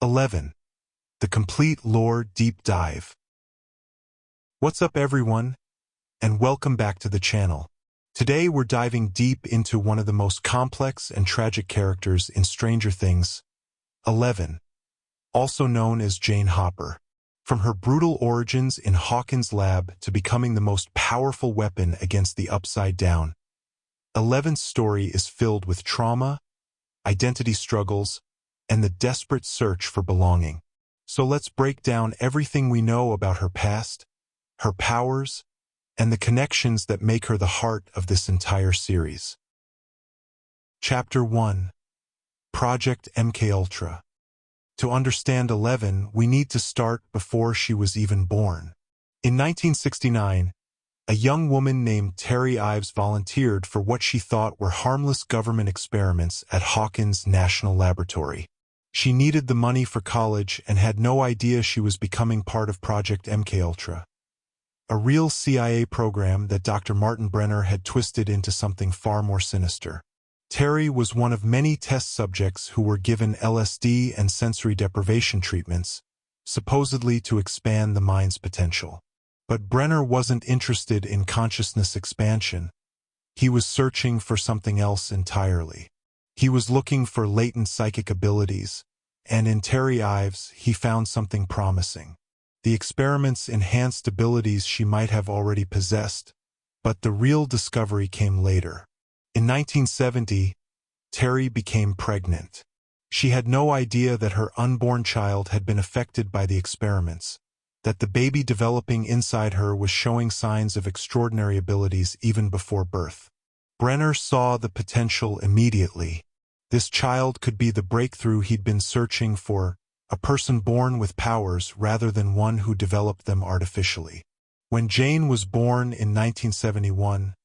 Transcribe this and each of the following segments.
11. The Complete Lore Deep Dive. What's up everyone, and welcome back to the channel. Today we're diving deep into one of the most complex and tragic characters in Stranger Things, 11, also known as Jane Hopper. From her brutal origins in Hawkins' lab to becoming the most powerful weapon against the Upside Down, 11's story is filled with trauma, identity struggles, and the desperate search for belonging. So let's break down everything we know about her past, her powers, and the connections that make her the heart of this entire series. Chapter 1. Project MKUltra. To understand 11, we need to start before she was even born. In 1969, a young woman named Terry Ives volunteered for what she thought were harmless government experiments at Hawkins National Laboratory. She needed the money for college and had no idea she was becoming part of Project MKUltra, a real CIA program that Dr. Martin Brenner had twisted into something far more sinister. Terry was one of many test subjects who were given LSD and sensory deprivation treatments, supposedly to expand the mind's potential. But Brenner wasn't interested in consciousness expansion. He was searching for something else entirely. He was looking for latent psychic abilities, and in Terry Ives, he found something promising. The experiments enhanced abilities she might have already possessed, but the real discovery came later. In 1970, Terry became pregnant. She had no idea that her unborn child had been affected by the experiments, that the baby developing inside her was showing signs of extraordinary abilities even before birth. Brenner saw the potential immediately. This child could be the breakthrough he'd been searching for, a person born with powers rather than one who developed them artificially. When Jane was born in 1971,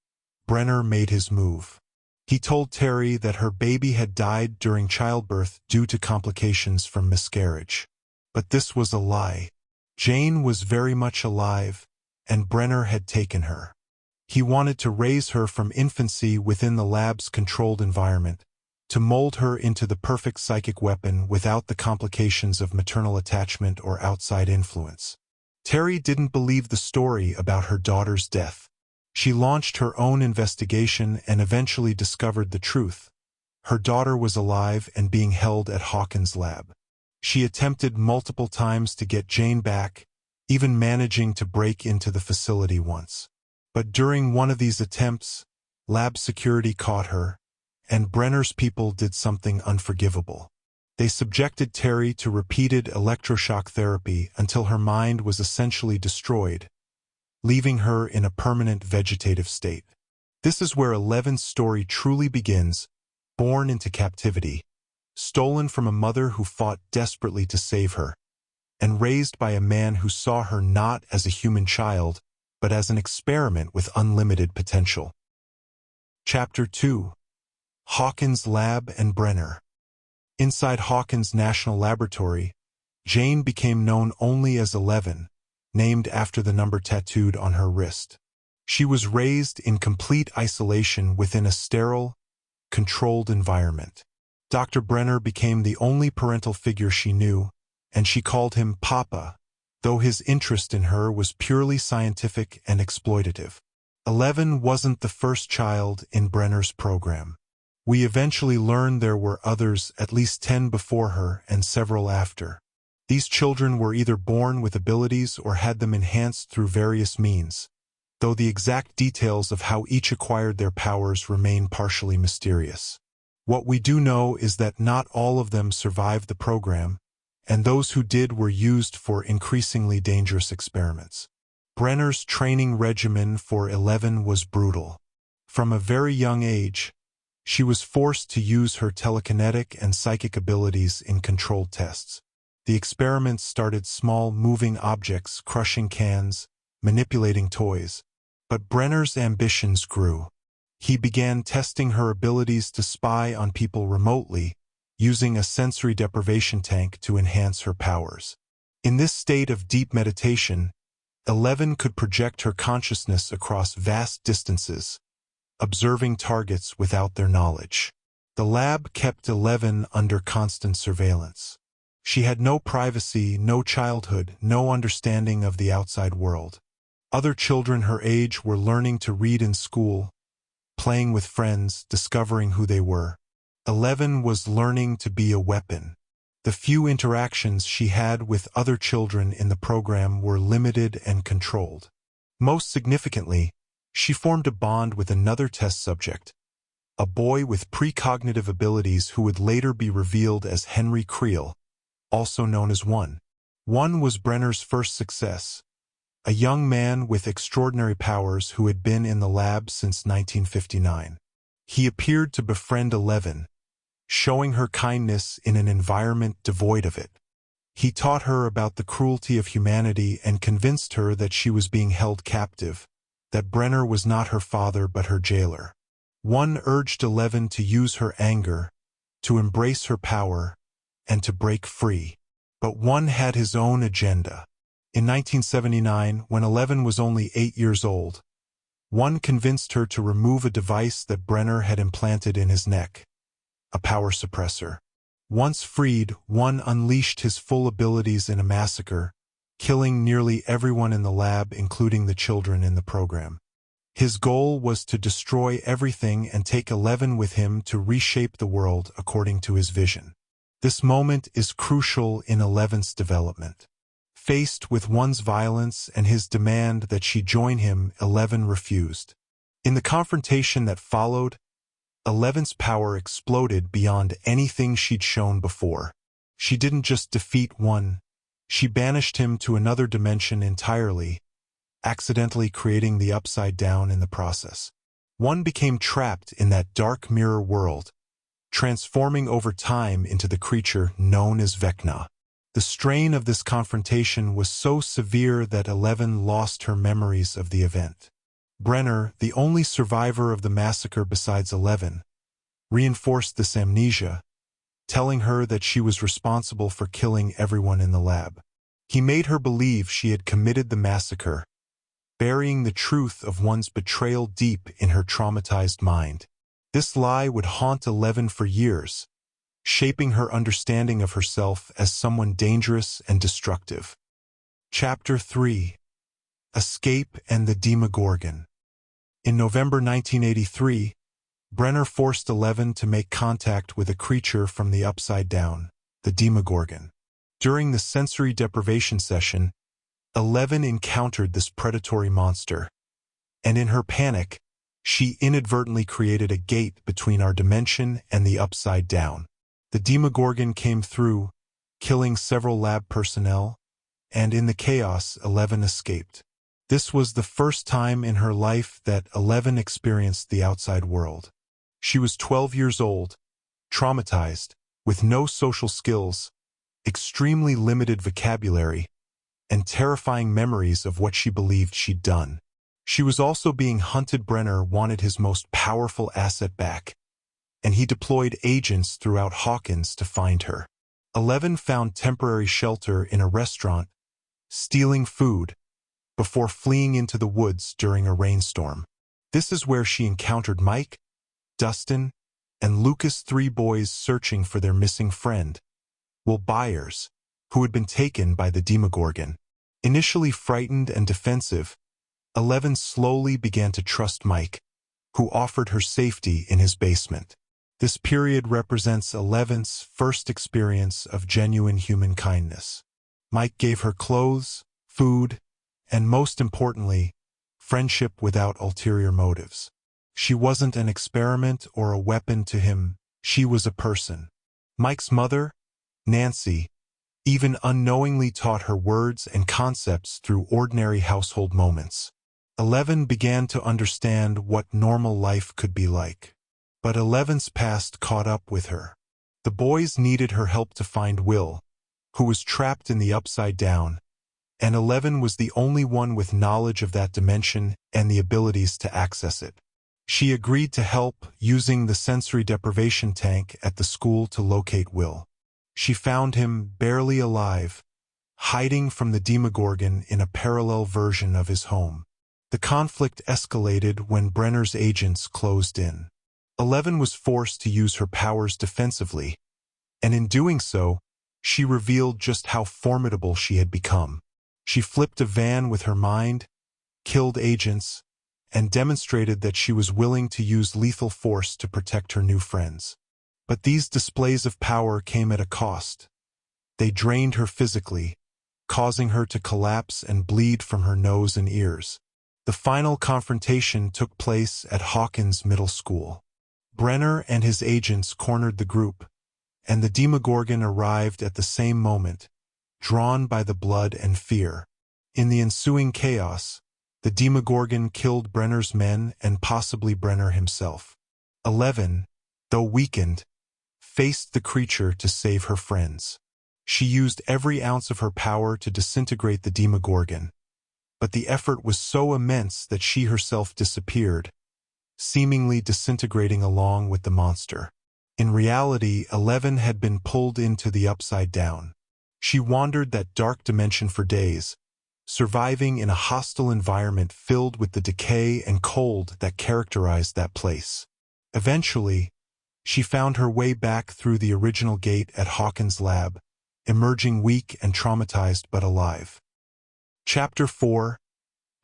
Brenner made his move. He told Terry that her baby had died during childbirth due to complications from miscarriage. But this was a lie. Jane was very much alive, and Brenner had taken her. He wanted to raise her from infancy within the lab's controlled environment, to mold her into the perfect psychic weapon without the complications of maternal attachment or outside influence. Terry didn't believe the story about her daughter's death. She launched her own investigation and eventually discovered the truth. Her daughter was alive and being held at Hawkins' lab. She attempted multiple times to get Jane back, even managing to break into the facility once. But during one of these attempts, lab security caught her, and Brenner's people did something unforgivable. They subjected Terry to repeated electroshock therapy until her mind was essentially destroyed, leaving her in a permanent vegetative state. This is where 11's story truly begins, born into captivity, stolen from a mother who fought desperately to save her, and raised by a man who saw her not as a human child, but as an experiment with unlimited potential. Chapter 2. Hawkins' Lab and Brenner. Inside Hawkins National Laboratory, Jane became known only as 11, named after the number tattooed on her wrist. She was raised in complete isolation within a sterile, controlled environment. Dr. Brenner became the only parental figure she knew, and she called him Papa, though his interest in her was purely scientific and exploitative. 11 wasn't the first child in Brenner's program. We eventually learned there were others, at least 10 before her and several after. These children were either born with abilities or had them enhanced through various means, though the exact details of how each acquired their powers remain partially mysterious. What we do know is that not all of them survived the program, and those who did were used for increasingly dangerous experiments. Brenner's training regimen for 11 was brutal. From a very young age, she was forced to use her telekinetic and psychic abilities in controlled tests. The experiments started small moving objects, crushing cans, manipulating toys. But Brenner's ambitions grew. He began testing her abilities to spy on people remotely, using a sensory deprivation tank to enhance her powers. In this state of deep meditation, 11 could project her consciousness across vast distances, observing targets without their knowledge. The lab kept 11 under constant surveillance. She had no privacy, no childhood, no understanding of the outside world. Other children her age were learning to read in school, playing with friends, discovering who they were. 11 was learning to be a weapon. The few interactions she had with other children in the program were limited and controlled. Most significantly, she formed a bond with another test subject, a boy with precognitive abilities who would later be revealed as Henry Creel, also known as One. One was Brenner's first success, a young man with extraordinary powers who had been in the lab since 1959. He appeared to befriend 11, showing her kindness in an environment devoid of it. He taught her about the cruelty of humanity and convinced her that she was being held captive, that Brenner was not her father but her jailer. One urged 11 to use her anger, to embrace her power, and to break free. But One had his own agenda. In 1979, when 11 was only 8 years old, One convinced her to remove a device that Brenner had implanted in his neck, a power suppressor. Once freed, One unleashed his full abilities in a massacre, killing nearly everyone in the lab, including the children in the program. His goal was to destroy everything and take 11 with him to reshape the world according to his vision. This moment is crucial in 11's development. Faced with One's violence and his demand that she join him, 11 refused. In the confrontation that followed, 11's power exploded beyond anything she'd shown before. She didn't just defeat One, she banished him to another dimension entirely, accidentally creating the Upside Down in the process. One became trapped in that dark mirror world, transforming over time into the creature known as Vecna. The strain of this confrontation was so severe that 11 lost her memories of the event. Brenner, the only survivor of the massacre besides 11, reinforced this amnesia, telling her that she was responsible for killing everyone in the lab. He made her believe she had committed the massacre, burying the truth of One's betrayal deep in her traumatized mind. This lie would haunt 11 for years, shaping her understanding of herself as someone dangerous and destructive. Chapter 3: Escape and the Demogorgon. In November 1983, Brenner forced 11 to make contact with a creature from the Upside Down, the Demogorgon. During the sensory deprivation session, 11 encountered this predatory monster, and in her panic, she inadvertently created a gate between our dimension and the Upside Down. The Demogorgon came through, killing several lab personnel, and in the chaos, 11 escaped. This was the first time in her life that 11 experienced the outside world. She was 12 years old, traumatized, with no social skills, extremely limited vocabulary, and terrifying memories of what she believed she'd done. She was also being hunted. Brenner wanted his most powerful asset back, and he deployed agents throughout Hawkins to find her. 11 found temporary shelter in a restaurant, stealing food, before fleeing into the woods during a rainstorm. This is where she encountered Mike, Dustin, and Lucas, 3 boys searching for their missing friend, Will Byers, who had been taken by the Demogorgon. Initially frightened and defensive, 11 slowly began to trust Mike, who offered her safety in his basement. This period represents 11's first experience of genuine human kindness. Mike gave her clothes, food, and most importantly, friendship without ulterior motives. She wasn't an experiment or a weapon to him, she was a person. Mike's mother, Nancy, even unknowingly taught her words and concepts through ordinary household moments. 11 began to understand what normal life could be like. But 11's past caught up with her. The boys needed her help to find Will, who was trapped in the Upside Down, and 11 was the only one with knowledge of that dimension and the abilities to access it. She agreed to help, using the sensory deprivation tank at the school to locate Will. She found him, barely alive, hiding from the Demogorgon in a parallel version of his home. The conflict escalated when Brenner's agents closed in. 11 was forced to use her powers defensively, and in doing so, she revealed just how formidable she had become. She flipped a van with her mind, killed agents, and demonstrated that she was willing to use lethal force to protect her new friends. But these displays of power came at a cost. They drained her physically, causing her to collapse and bleed from her nose and ears. The final confrontation took place at Hawkins Middle School. Brenner and his agents cornered the group, and the Demogorgon arrived at the same moment, drawn by the blood and fear. In the ensuing chaos, the Demogorgon killed Brenner's men and possibly Brenner himself. 11, though weakened, faced the creature to save her friends. She used every ounce of her power to disintegrate the Demogorgon, but the effort was so immense that she herself disappeared, seemingly disintegrating along with the monster. In reality, 11 had been pulled into the Upside Down. She wandered that dark dimension for days, surviving in a hostile environment filled with the decay and cold that characterized that place. Eventually, she found her way back through the original gate at Hawkins' lab, emerging weak and traumatized but alive. Chapter 4: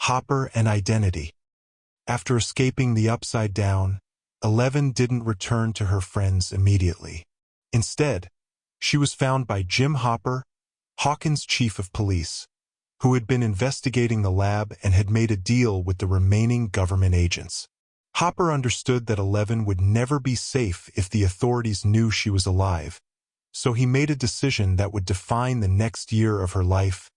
Hopper and Identity. After escaping the Upside Down, 11 didn't return to her friends immediately. Instead, she was found by Jim Hopper, Hawkins' chief of police, who had been investigating the lab and had made a deal with the remaining government agents. Hopper understood that 11 would never be safe if the authorities knew she was alive, so he made a decision that would define the next year of her life.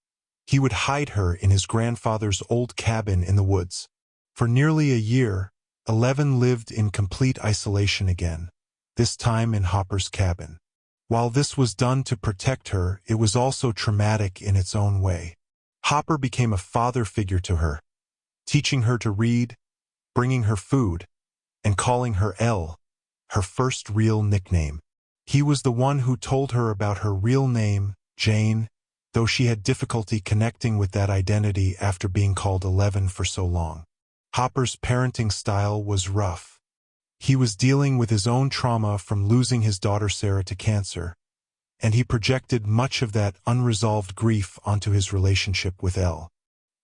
He would hide her in his grandfather's old cabin in the woods. For nearly a year, 11 lived in complete isolation again, this time in Hopper's cabin. While this was done to protect her, it was also traumatic in its own way. Hopper became a father figure to her, teaching her to read, bringing her food, and calling her Elle, her first real nickname. He was the one who told her about her real name, Jane, though she had difficulty connecting with that identity after being called 11 for so long. Hopper's parenting style was rough. He was dealing with his own trauma from losing his daughter Sarah to cancer, and he projected much of that unresolved grief onto his relationship with Elle.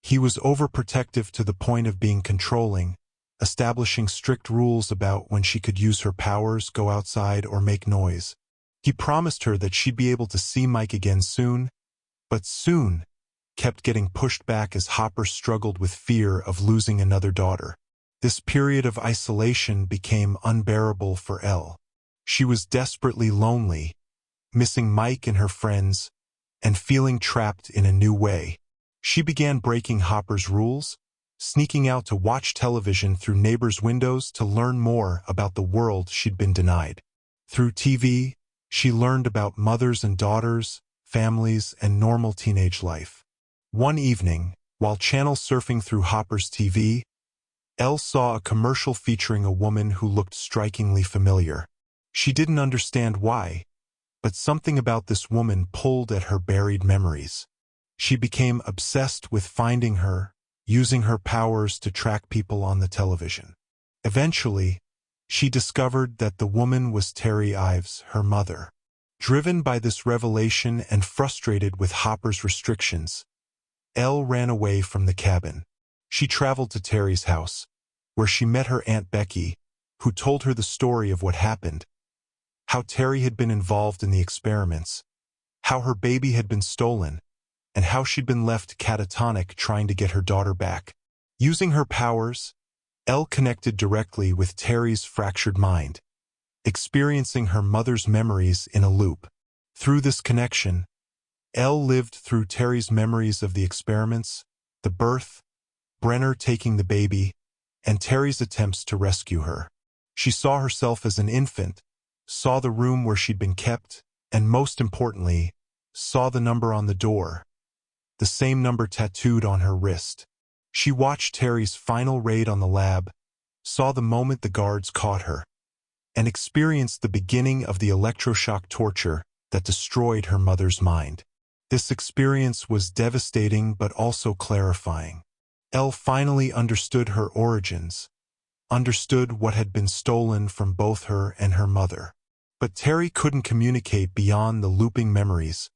He was overprotective to the point of being controlling, establishing strict rules about when she could use her powers, go outside, or make noise. He promised her that she'd be able to see Mike again soon, but soon kept getting pushed back as Hopper struggled with fear of losing another daughter. This period of isolation became unbearable for Elle. She was desperately lonely, missing Mike and her friends, and feeling trapped in a new way. She began breaking Hopper's rules, sneaking out to watch television through neighbors' windows to learn more about the world she'd been denied. Through TV, she learned about mothers and daughters, families, and normal teenage life. One evening, while channel surfing through Hopper's TV, Elle saw a commercial featuring a woman who looked strikingly familiar. She didn't understand why, but something about this woman pulled at her buried memories. She became obsessed with finding her, using her powers to track people on the television. Eventually, she discovered that the woman was Terry Ives, her mother. Driven by this revelation and frustrated with Hopper's restrictions, Elle ran away from the cabin. She traveled to Terry's house, where she met her Aunt Becky, who told her the story of what happened, how Terry had been involved in the experiments, how her baby had been stolen, and how she'd been left catatonic trying to get her daughter back. Using her powers, Elle connected directly with Terry's fractured mind, experiencing her mother's memories in a loop. Through this connection, Elle lived through Terry's memories of the experiments, the birth, Brenner taking the baby, and Terry's attempts to rescue her. She saw herself as an infant, saw the room where she'd been kept, and most importantly, saw the number on the door, the same number tattooed on her wrist. She watched Terry's final raid on the lab, saw the moment the guards caught her, and experienced the beginning of the electroshock torture that destroyed her mother's mind. This experience was devastating but also clarifying. Elle finally understood her origins, understood what had been stolen from both her and her mother. But Terry couldn't communicate beyond the looping memories,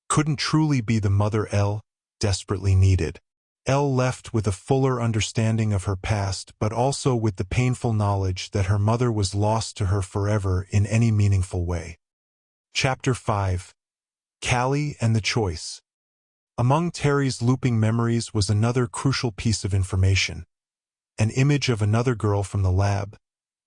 couldn't truly be the mother Elle desperately needed. Elle left with a fuller understanding of her past, but also with the painful knowledge that her mother was lost to her forever in any meaningful way. Chapter 5. Callie and the Choice. Among Terry's looping memories was another crucial piece of information. An image of another girl from the lab,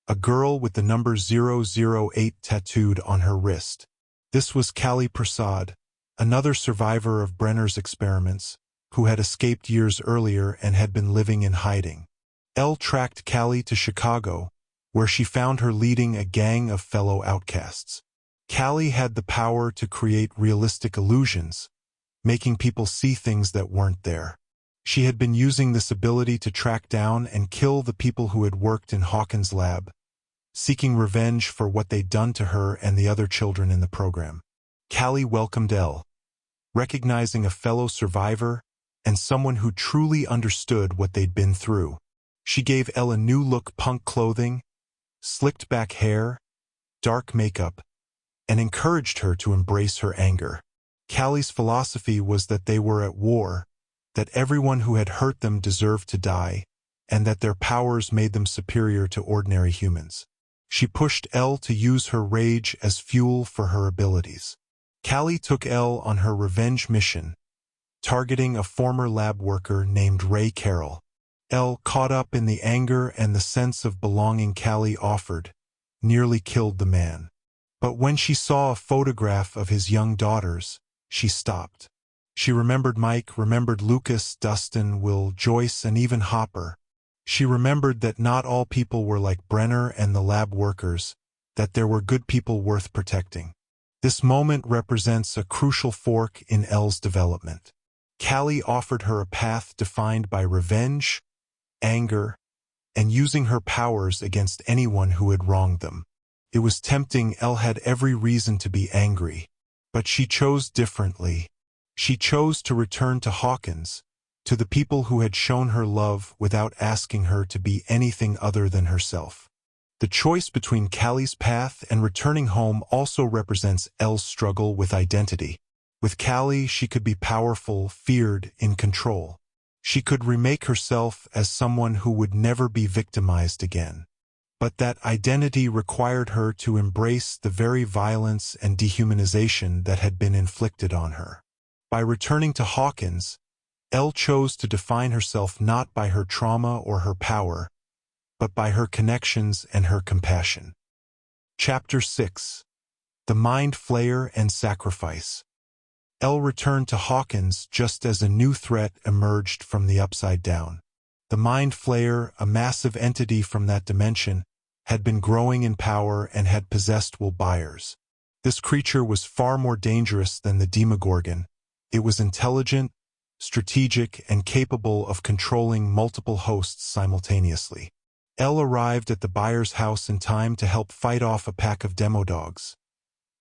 a girl with the number 008 tattooed on her wrist. This was Callie Prasad, another survivor of Brenner's experiments, who had escaped years earlier and had been living in hiding. Elle tracked Callie to Chicago, where she found her leading a gang of fellow outcasts. Callie had the power to create realistic illusions, making people see things that weren't there. She had been using this ability to track down and kill the people who had worked in Hawkins' lab, seeking revenge for what they'd done to her and the other children in the program. Callie welcomed Elle, recognizing a fellow survivor and someone who truly understood what they'd been through. She gave Elle a new look: punk clothing, slicked back hair, dark makeup, and encouraged her to embrace her anger. Callie's philosophy was that they were at war, that everyone who had hurt them deserved to die, and that their powers made them superior to ordinary humans. She pushed Elle to use her rage as fuel for her abilities. Callie took Elle on her revenge mission, targeting a former lab worker named Ray Carroll. Elle, caught up in the anger and the sense of belonging Callie offered, nearly killed the man. But when she saw a photograph of his young daughters, she stopped. She remembered Mike, remembered Lucas, Dustin, Will, Joyce, and even Hopper. She remembered that not all people were like Brenner and the lab workers, that there were good people worth protecting. This moment represents a crucial fork in Elle's development. Callie offered her a path defined by revenge, anger, and using her powers against anyone who had wronged them. It was tempting. Elle had every reason to be angry, but she chose differently. She chose to return to Hawkins, to the people who had shown her love without asking her to be anything other than herself. The choice between Callie's path and returning home also represents Elle's struggle with identity. With Callie, she could be powerful, feared, in control. She could remake herself as someone who would never be victimized again. But that identity required her to embrace the very violence and dehumanization that had been inflicted on her. By returning to Hawkins, Elle chose to define herself not by her trauma or her power, but by her connections and her compassion. Chapter 6. The Mind Flayer and Sacrifice. Elle returned to Hawkins just as a new threat emerged from the Upside Down. The Mind Flayer, a massive entity from that dimension, had been growing in power and had possessed Will Byers. This creature was far more dangerous than the Demogorgon. It was intelligent, strategic, and capable of controlling multiple hosts simultaneously. Elle arrived at the Byers house in time to help fight off a pack of demodogs,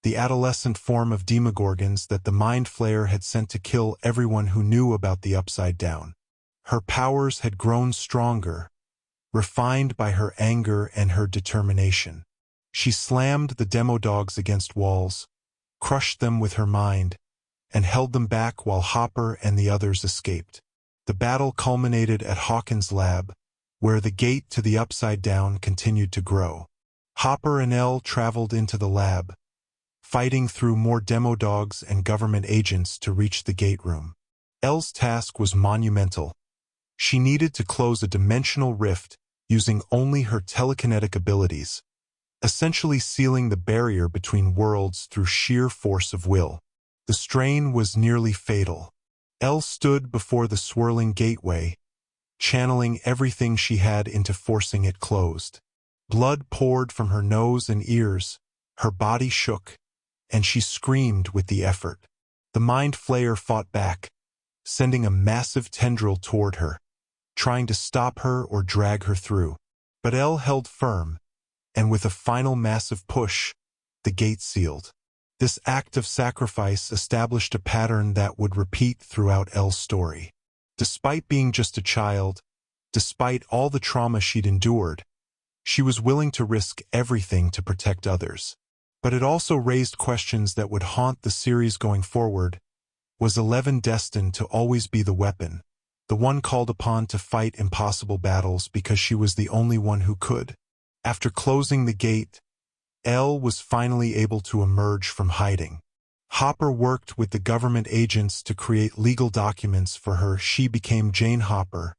the adolescent form of Demogorgons that the Mind Flayer had sent to kill everyone who knew about the Upside Down. Her powers had grown stronger, refined by her anger and her determination. She slammed the demodogs against walls, crushed them with her mind, and held them back while Hopper and the others escaped. The battle culminated at Hawkins' lab, where the gate to the Upside Down continued to grow. Hopper and Elle traveled into the lab, fighting through more demodogs and government agents to reach the gate room. Elle's task was monumental. She needed to close a dimensional rift using only her telekinetic abilities, essentially sealing the barrier between worlds through sheer force of will. The strain was nearly fatal. Elle stood before the swirling gateway, channeling everything she had into forcing it closed. Blood poured from her nose and ears, her body shook, and she screamed with the effort. The Mind Flayer fought back, sending a massive tendril toward her, trying to stop her or drag her through. But Elle held firm, and with a final massive push, the gate sealed. This act of sacrifice established a pattern that would repeat throughout Elle's story. Despite being just a child, despite all the trauma she'd endured, she was willing to risk everything to protect others. But it also raised questions that would haunt the series going forward. Was 11 destined to always be the weapon, the one called upon to fight impossible battles because she was the only one who could? After closing the gate, Elle was finally able to emerge from hiding. Hopper worked with the government agents to create legal documents for her. She became Jane Hopper,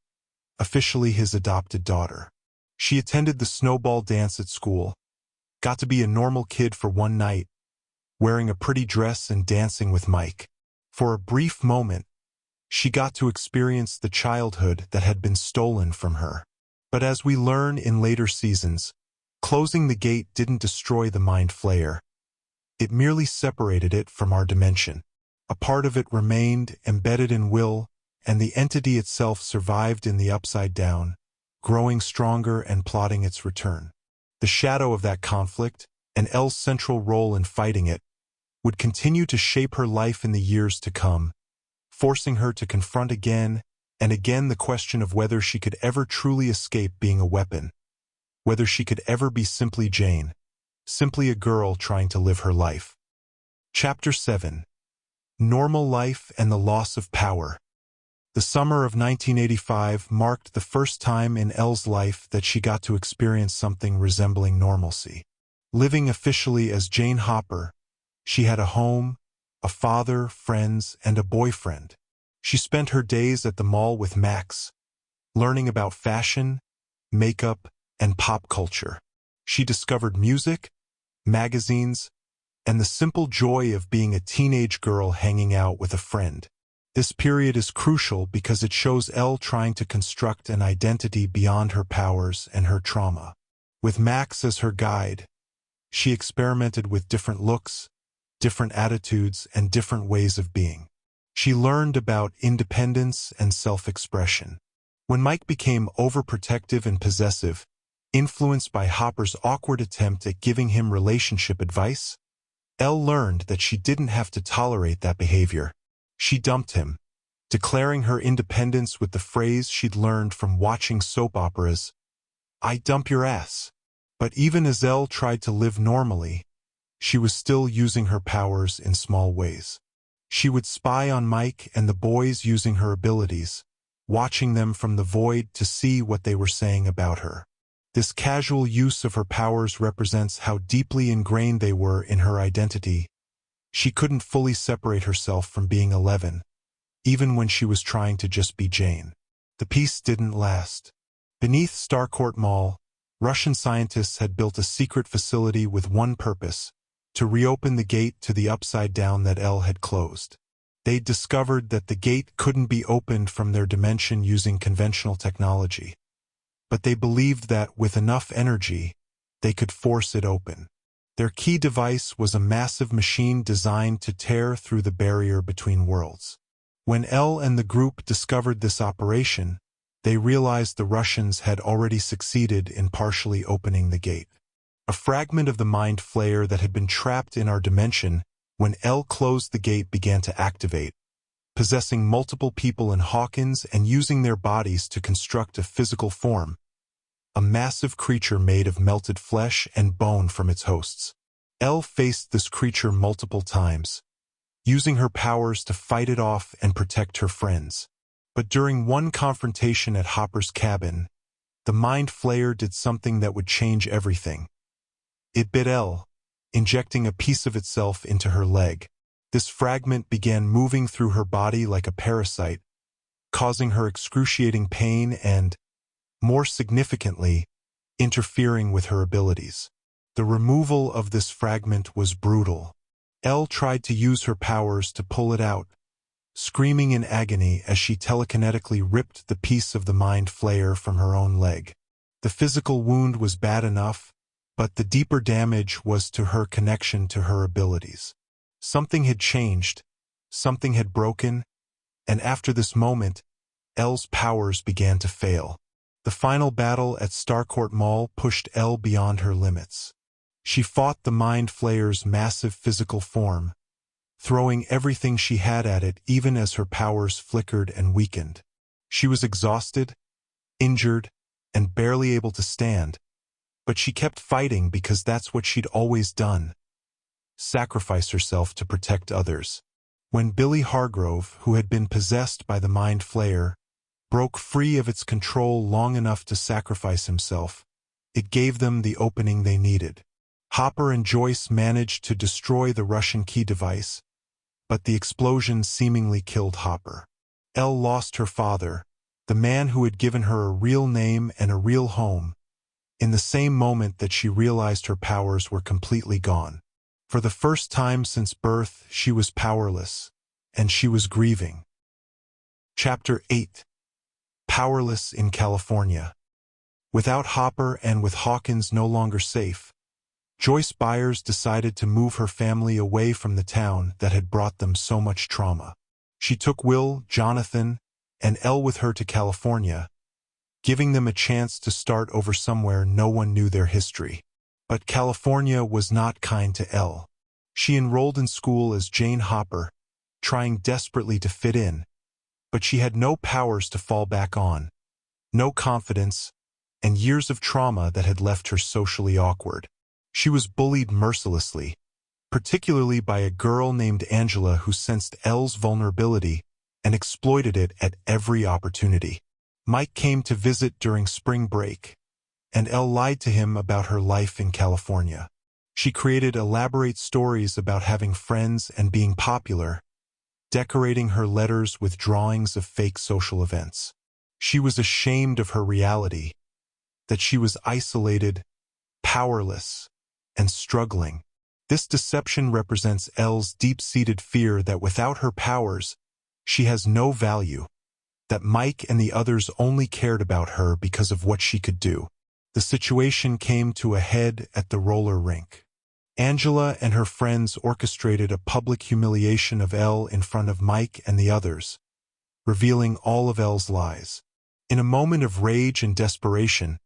officially his adopted daughter. She attended the snowball dance at school, got to be a normal kid for one night, wearing a pretty dress and dancing with Mike. For a brief moment, she got to experience the childhood that had been stolen from her. But as we learn in later seasons, closing the gate didn't destroy the Mind Flayer. It merely separated it from our dimension. A part of it remained embedded in Will, and the entity itself survived in the Upside Down, growing stronger and plotting its return. The shadow of that conflict, and Elle's central role in fighting it, would continue to shape her life in the years to come, forcing her to confront again and again the question of whether she could ever truly escape being a weapon, whether she could ever be simply Jane, simply a girl trying to live her life. Chapter 7. Normal Life and the Loss of Power. The summer of 1985 marked the first time in Elle's life that she got to experience something resembling normalcy. Living officially as Jane Hopper, she had a home, a father, friends, and a boyfriend. She spent her days at the mall with Max, learning about fashion, makeup, and pop culture. She discovered music, magazines, and the simple joy of being a teenage girl hanging out with a friend. This period is crucial because it shows Elle trying to construct an identity beyond her powers and her trauma. With Max as her guide, she experimented with different looks, different attitudes, and different ways of being. She learned about independence and self-expression. When Mike became overprotective and possessive, influenced by Hopper's awkward attempt at giving him relationship advice, Elle learned that she didn't have to tolerate that behavior. She dumped him, declaring her independence with the phrase she'd learned from watching soap operas, "I dump your ass." But even as Elle tried to live normally, she was still using her powers in small ways. She would spy on Mike and the boys using her abilities, watching them from the void to see what they were saying about her. This casual use of her powers represents how deeply ingrained they were in her identity. She couldn't fully separate herself from being 11, even when she was trying to just be Jane. The peace didn't last. Beneath Starcourt Mall, Russian scientists had built a secret facility with one purpose: to reopen the gate to the Upside Down that Elle had closed. They'd discovered that the gate couldn't be opened from their dimension using conventional technology, but they believed that, with enough energy, they could force it open. Their key device was a massive machine designed to tear through the barrier between worlds. When Elle and the group discovered this operation, they realized the Russians had already succeeded in partially opening the gate. A fragment of the Mind Flayer that had been trapped in our dimension when Elle closed the gate began to activate, possessing multiple people in Hawkins and using their bodies to construct a physical form, a massive creature made of melted flesh and bone from its hosts. Elle faced this creature multiple times, using her powers to fight it off and protect her friends. But during one confrontation at Hopper's cabin, the Mind Flayer did something that would change everything. It bit Elle, injecting a piece of itself into her leg. This fragment began moving through her body like a parasite, causing her excruciating pain and, more significantly, interfering with her abilities. The removal of this fragment was brutal. Elle tried to use her powers to pull it out, screaming in agony as she telekinetically ripped the piece of the Mind Flayer from her own leg. The physical wound was bad enough, but the deeper damage was to her connection to her abilities. Something had changed, something had broken, and after this moment, Elle's powers began to fail. The final battle at Starcourt Mall pushed Elle beyond her limits. She fought the Mind Flayer's massive physical form, throwing everything she had at it even as her powers flickered and weakened. She was exhausted, injured, and barely able to stand, but she kept fighting because that's what she'd always done. sacrifice herself to protect others. When Billy Hargrove, who had been possessed by the Mind Flayer, broke free of its control long enough to sacrifice himself, it gave them the opening they needed. Hopper and Joyce managed to destroy the Russian key device, but the explosion seemingly killed Hopper. Elle lost her father, the man who had given her a real name and a real home, in the same moment that she realized her powers were completely gone. For the first time since birth, she was powerless, and she was grieving. Chapter 8. Powerless in California. Without Hopper and with Hawkins no longer safe, Joyce Byers decided to move her family away from the town that had brought them so much trauma. She took Will, Jonathan, and Elle with her to California, giving them a chance to start over somewhere no one knew their history. But California was not kind to Elle. She enrolled in school as Jane Hopper, trying desperately to fit in, but she had no powers to fall back on, no confidence, and years of trauma that had left her socially awkward. She was bullied mercilessly, particularly by a girl named Angela who sensed Elle's vulnerability and exploited it at every opportunity. Mike came to visit during spring break, and Elle lied to him about her life in California. She created elaborate stories about having friends and being popular, decorating her letters with drawings of fake social events. She was ashamed of her reality, that she was isolated, powerless, and struggling. This deception represents Elle's deep-seated fear that without her powers, she has no value, that Mike and the others only cared about her because of what she could do. The situation came to a head at the roller rink. Angela and her friends orchestrated a public humiliation of Elle in front of Mike and the others, revealing all of Elle's lies. In a moment of rage and desperation,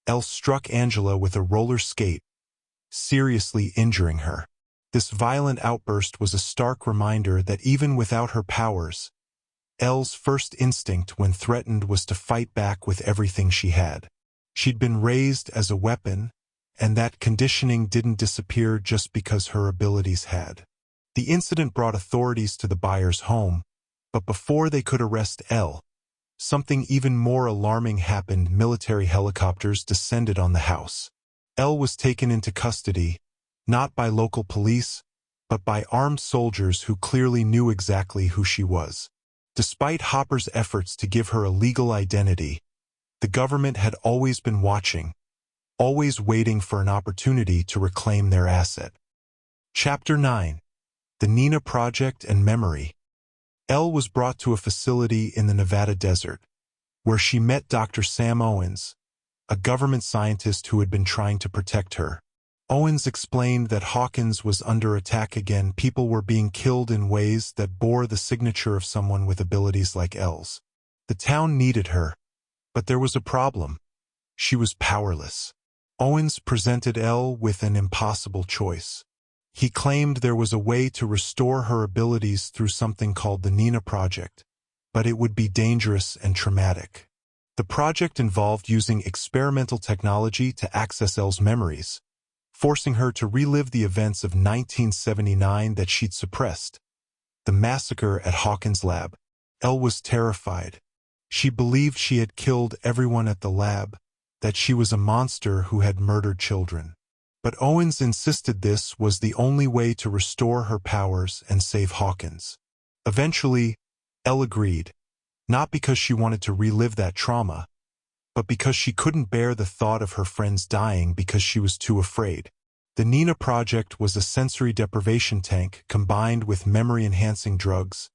Elle struck Angela with a roller skate, seriously injuring her. This violent outburst was a stark reminder that even without her powers, Elle's first instinct when threatened was to fight back with everything she had. She'd been raised as a weapon, and that conditioning didn't disappear just because her abilities had. The incident brought authorities to the Byers' home, but before they could arrest Elle, something even more alarming happened. Military helicopters descended on the house. Elle was taken into custody, not by local police, but by armed soldiers who clearly knew exactly who she was. Despite Hopper's efforts to give her a legal identity, the government had always been watching, always waiting for an opportunity to reclaim their asset. Chapter 9. The Nina Project and Memory. Elle was brought to a facility in the Nevada desert, where she met Dr. Sam Owens, a government scientist who had been trying to protect her. Owens explained that Hawkins was under attack again. People were being killed in ways that bore the signature of someone with abilities like Elle's. The town needed her, but there was a problem. She was powerless. Owens presented Elle with an impossible choice. He claimed there was a way to restore her abilities through something called the Nina Project, but it would be dangerous and traumatic. The project involved using experimental technology to access Elle's memories, forcing her to relive the events of 1979 that she'd suppressed, the massacre at Hawkins' lab. Elle was terrified. She believed she had killed everyone at the lab, that she was a monster who had murdered children. But Owens insisted this was the only way to restore her powers and save Hawkins. Eventually, Elle agreed, not because she wanted to relive that trauma, but because she couldn't bear the thought of her friends dying because she was too afraid. The Nina Project was a sensory deprivation tank combined with memory-enhancing drugs,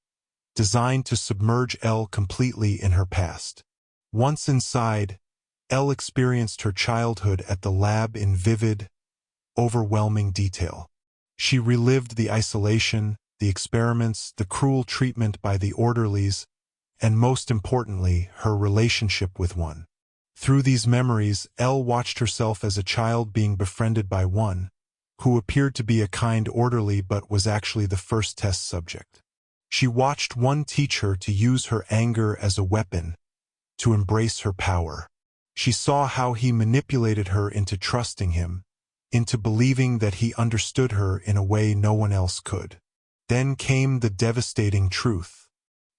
designed to submerge Elle completely in her past. Once inside, Elle experienced her childhood at the lab in vivid, overwhelming detail. She relived the isolation, the experiments, the cruel treatment by the orderlies, and most importantly, her relationship with one. Through these memories, Elle watched herself as a child being befriended by one, who appeared to be a kind orderly but was actually the first test subject. She watched one teach her to use her anger as a weapon, to embrace her power. She saw how he manipulated her into trusting him, into believing that he understood her in a way no one else could. Then came the devastating truth.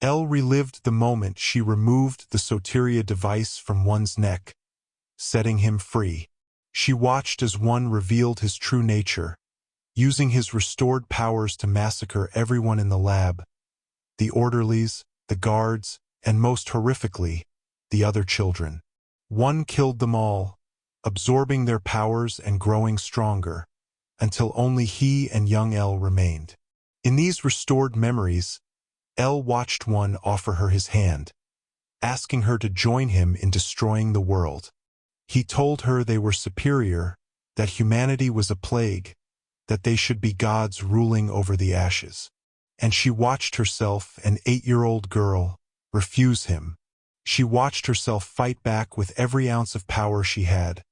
Elle relived the moment she removed the Soteria device from one's neck, setting him free. She watched as one revealed his true nature, using his restored powers to massacre everyone in the lab, the orderlies, the guards, and most horrifically, the other children. One killed them all, absorbing their powers and growing stronger, until only he and young Elle remained. In these restored memories, Elle watched one offer her his hand, asking her to join him in destroying the world. He told her they were superior, that humanity was a plague, that they should be gods ruling over the ashes. And she watched herself, an 8-year-old girl, refuse him. She watched herself fight back with every ounce of power she had,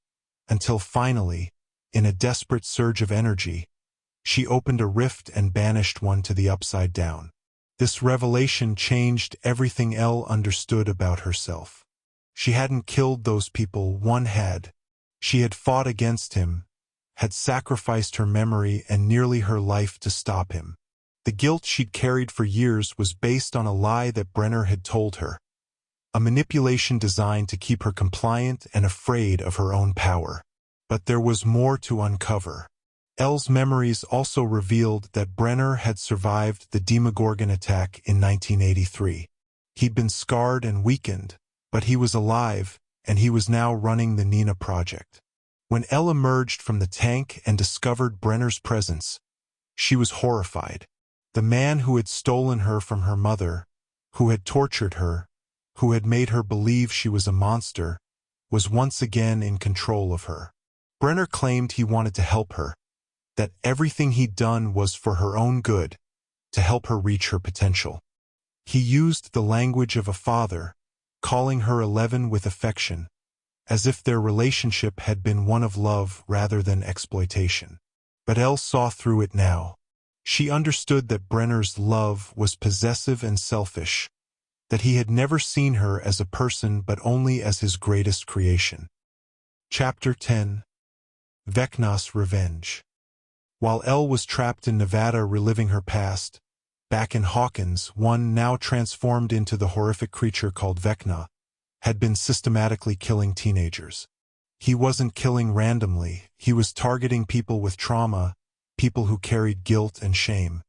until finally, in a desperate surge of energy, she opened a rift and banished one to the Upside Down. This revelation changed everything Elle understood about herself. She hadn't killed those people, one had. She had fought against him, had sacrificed her memory and nearly her life to stop him. The guilt she'd carried for years was based on a lie that Brenner had told her, a manipulation designed to keep her compliant and afraid of her own power. But there was more to uncover. Elle's memories also revealed that Brenner had survived the Demogorgon attack in 1983. He'd been scarred and weakened, but he was alive, and he was now running the Nina Project. When Elle emerged from the tank and discovered Brenner's presence, she was horrified. The man who had stolen her from her mother, who had tortured her, who had made her believe she was a monster, was once again in control of her. Brenner claimed he wanted to help her, that everything he'd done was for her own good, to help her reach her potential. He used the language of a father, calling her 11 with affection, as if their relationship had been one of love rather than exploitation. But Elle saw through it now. She understood that Brenner's love was possessive and selfish, that he had never seen her as a person but only as his greatest creation. Chapter 10. Vecna's Revenge. While Elle was trapped in Nevada reliving her past, back in Hawkins, one now transformed into the horrific creature called Vecna had been systematically killing teenagers. He wasn't killing randomly, he was targeting people with trauma, people who carried guilt and shame.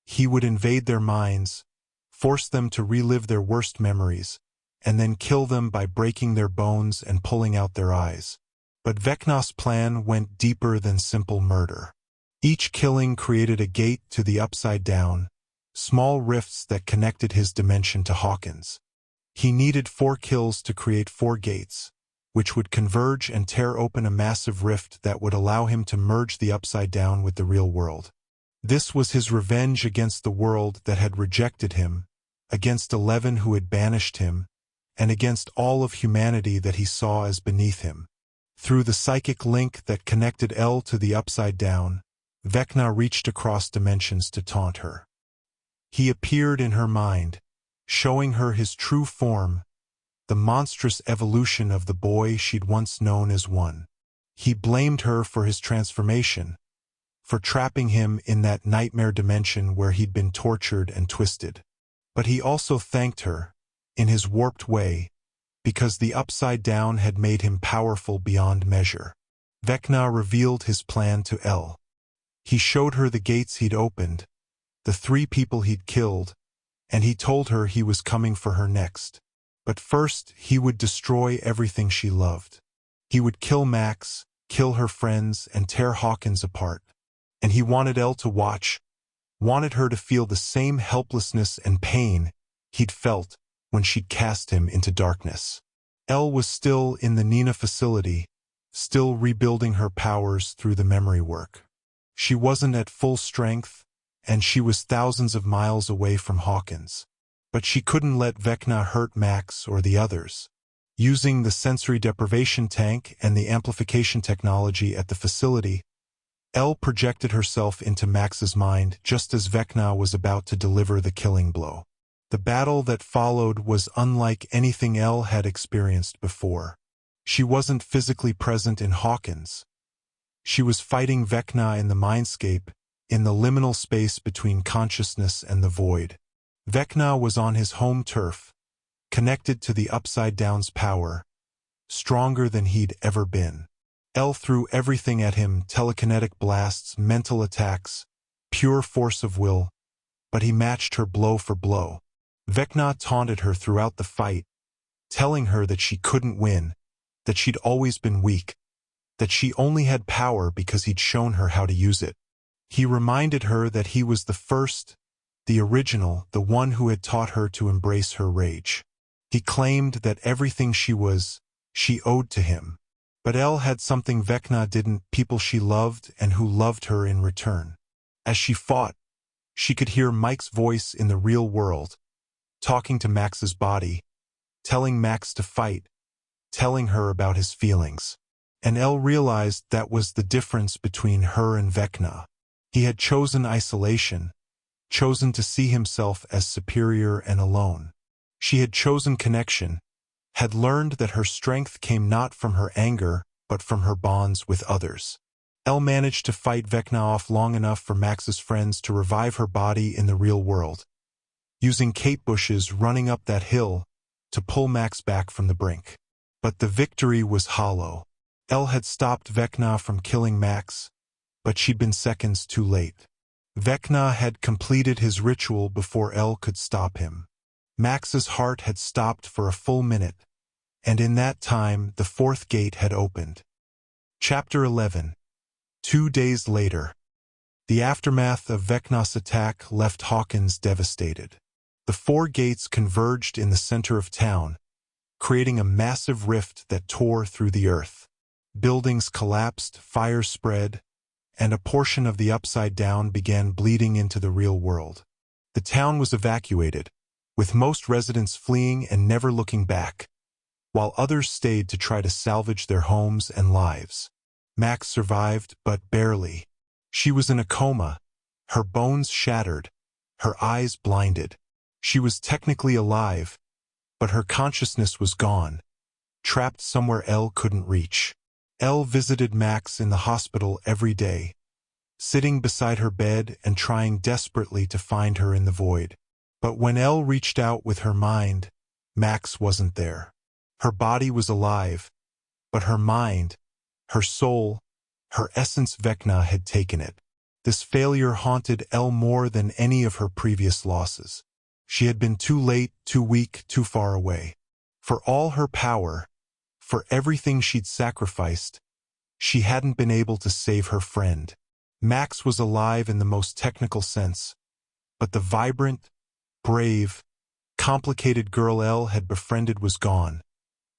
He would invade their minds, force them to relive their worst memories, and then kill them by breaking their bones and pulling out their eyes. But Vecna's plan went deeper than simple murder. Each killing created a gate to the Upside Down, small rifts that connected his dimension to Hawkins. He needed 4 kills to create 4 gates, which would converge and tear open a massive rift that would allow him to merge the Upside Down with the real world. This was his revenge against the world that had rejected him, against 11 who had banished him, and against all of humanity that he saw as beneath him. Through the psychic link that connected Elle to the Upside Down, Vecna reached across dimensions to taunt her. He appeared in her mind, showing her his true form, the monstrous evolution of the boy she'd once known as one. He blamed her for his transformation, for trapping him in that nightmare dimension where he'd been tortured and twisted. But he also thanked her, in his warped way, because the Upside Down had made him powerful beyond measure. Vecna revealed his plan to Elle. He showed her the gates he'd opened, the 3 people he'd killed, and he told her he was coming for her next. But first, he would destroy everything she loved. He would kill Max, kill her friends, and tear Hawkins apart. And he wanted Elle to watch, wanted her to feel the same helplessness and pain he'd felt when she'd cast him into darkness. Elle was still in the Nina facility, still rebuilding her powers through the memory work. She wasn't at full strength, and she was thousands of miles away from Hawkins. But she couldn't let Vecna hurt Max or the others. Using the sensory deprivation tank and the amplification technology at the facility, Elle projected herself into Max's mind just as Vecna was about to deliver the killing blow. The battle that followed was unlike anything Elle had experienced before. She wasn't physically present in Hawkins. She was fighting Vecna in the mindscape, in the liminal space between consciousness and the void. Vecna was on his home turf, connected to the Upside Down's power, stronger than he'd ever been. El threw everything at him, telekinetic blasts, mental attacks, pure force of will, but he matched her blow for blow. Vecna taunted her throughout the fight, telling her that she couldn't win, that she'd always been weak, that she only had power because he'd shown her how to use it. He reminded her that he was the first, the original, the one who had taught her to embrace her rage. He claimed that everything she was, she owed to him. But El had something Vecna didn't, people she loved and who loved her in return. As she fought, she could hear Mike's voice in the real world, talking to Max's body, telling Max to fight, telling her about his feelings. And El realized that was the difference between her and Vecna. He had chosen isolation, chosen to see himself as superior and alone. She had chosen connection, had learned that her strength came not from her anger, but from her bonds with others. El managed to fight Vecna off long enough for Max's friends to revive her body in the real world, using kate bushes running up that hill to pull Max back from the brink. But the victory was hollow. El had stopped Vecna from killing Max, but she'd been seconds too late. Vecna had completed his ritual before El could stop him. Max's heart had stopped for a full minute, and in that time the fourth gate had opened. Chapter 11. 2 days later. The aftermath of Vecna's attack left Hawkins devastated. The 4 gates converged in the center of town, creating a massive rift that tore through the earth. Buildings collapsed, fires spread, and a portion of the Upside Down began bleeding into the real world. The town was evacuated, with most residents fleeing and never looking back, while others stayed to try to salvage their homes and lives. Max survived, but barely. She was in a coma, her bones shattered, her eyes blinded. She was technically alive, but her consciousness was gone, trapped somewhere El couldn't reach. El visited Max in the hospital every day, sitting beside her bed and trying desperately to find her in the void. But when El reached out with her mind, Max wasn't there. Her body was alive, but her mind, her soul, her essence Vecna had taken it. This failure haunted El more than any of her previous losses. She had been too late, too weak, too far away. For all her power, for everything she'd sacrificed, she hadn't been able to save her friend. Max was alive in the most technical sense, but the vibrant, brave, complicated girl El had befriended was gone,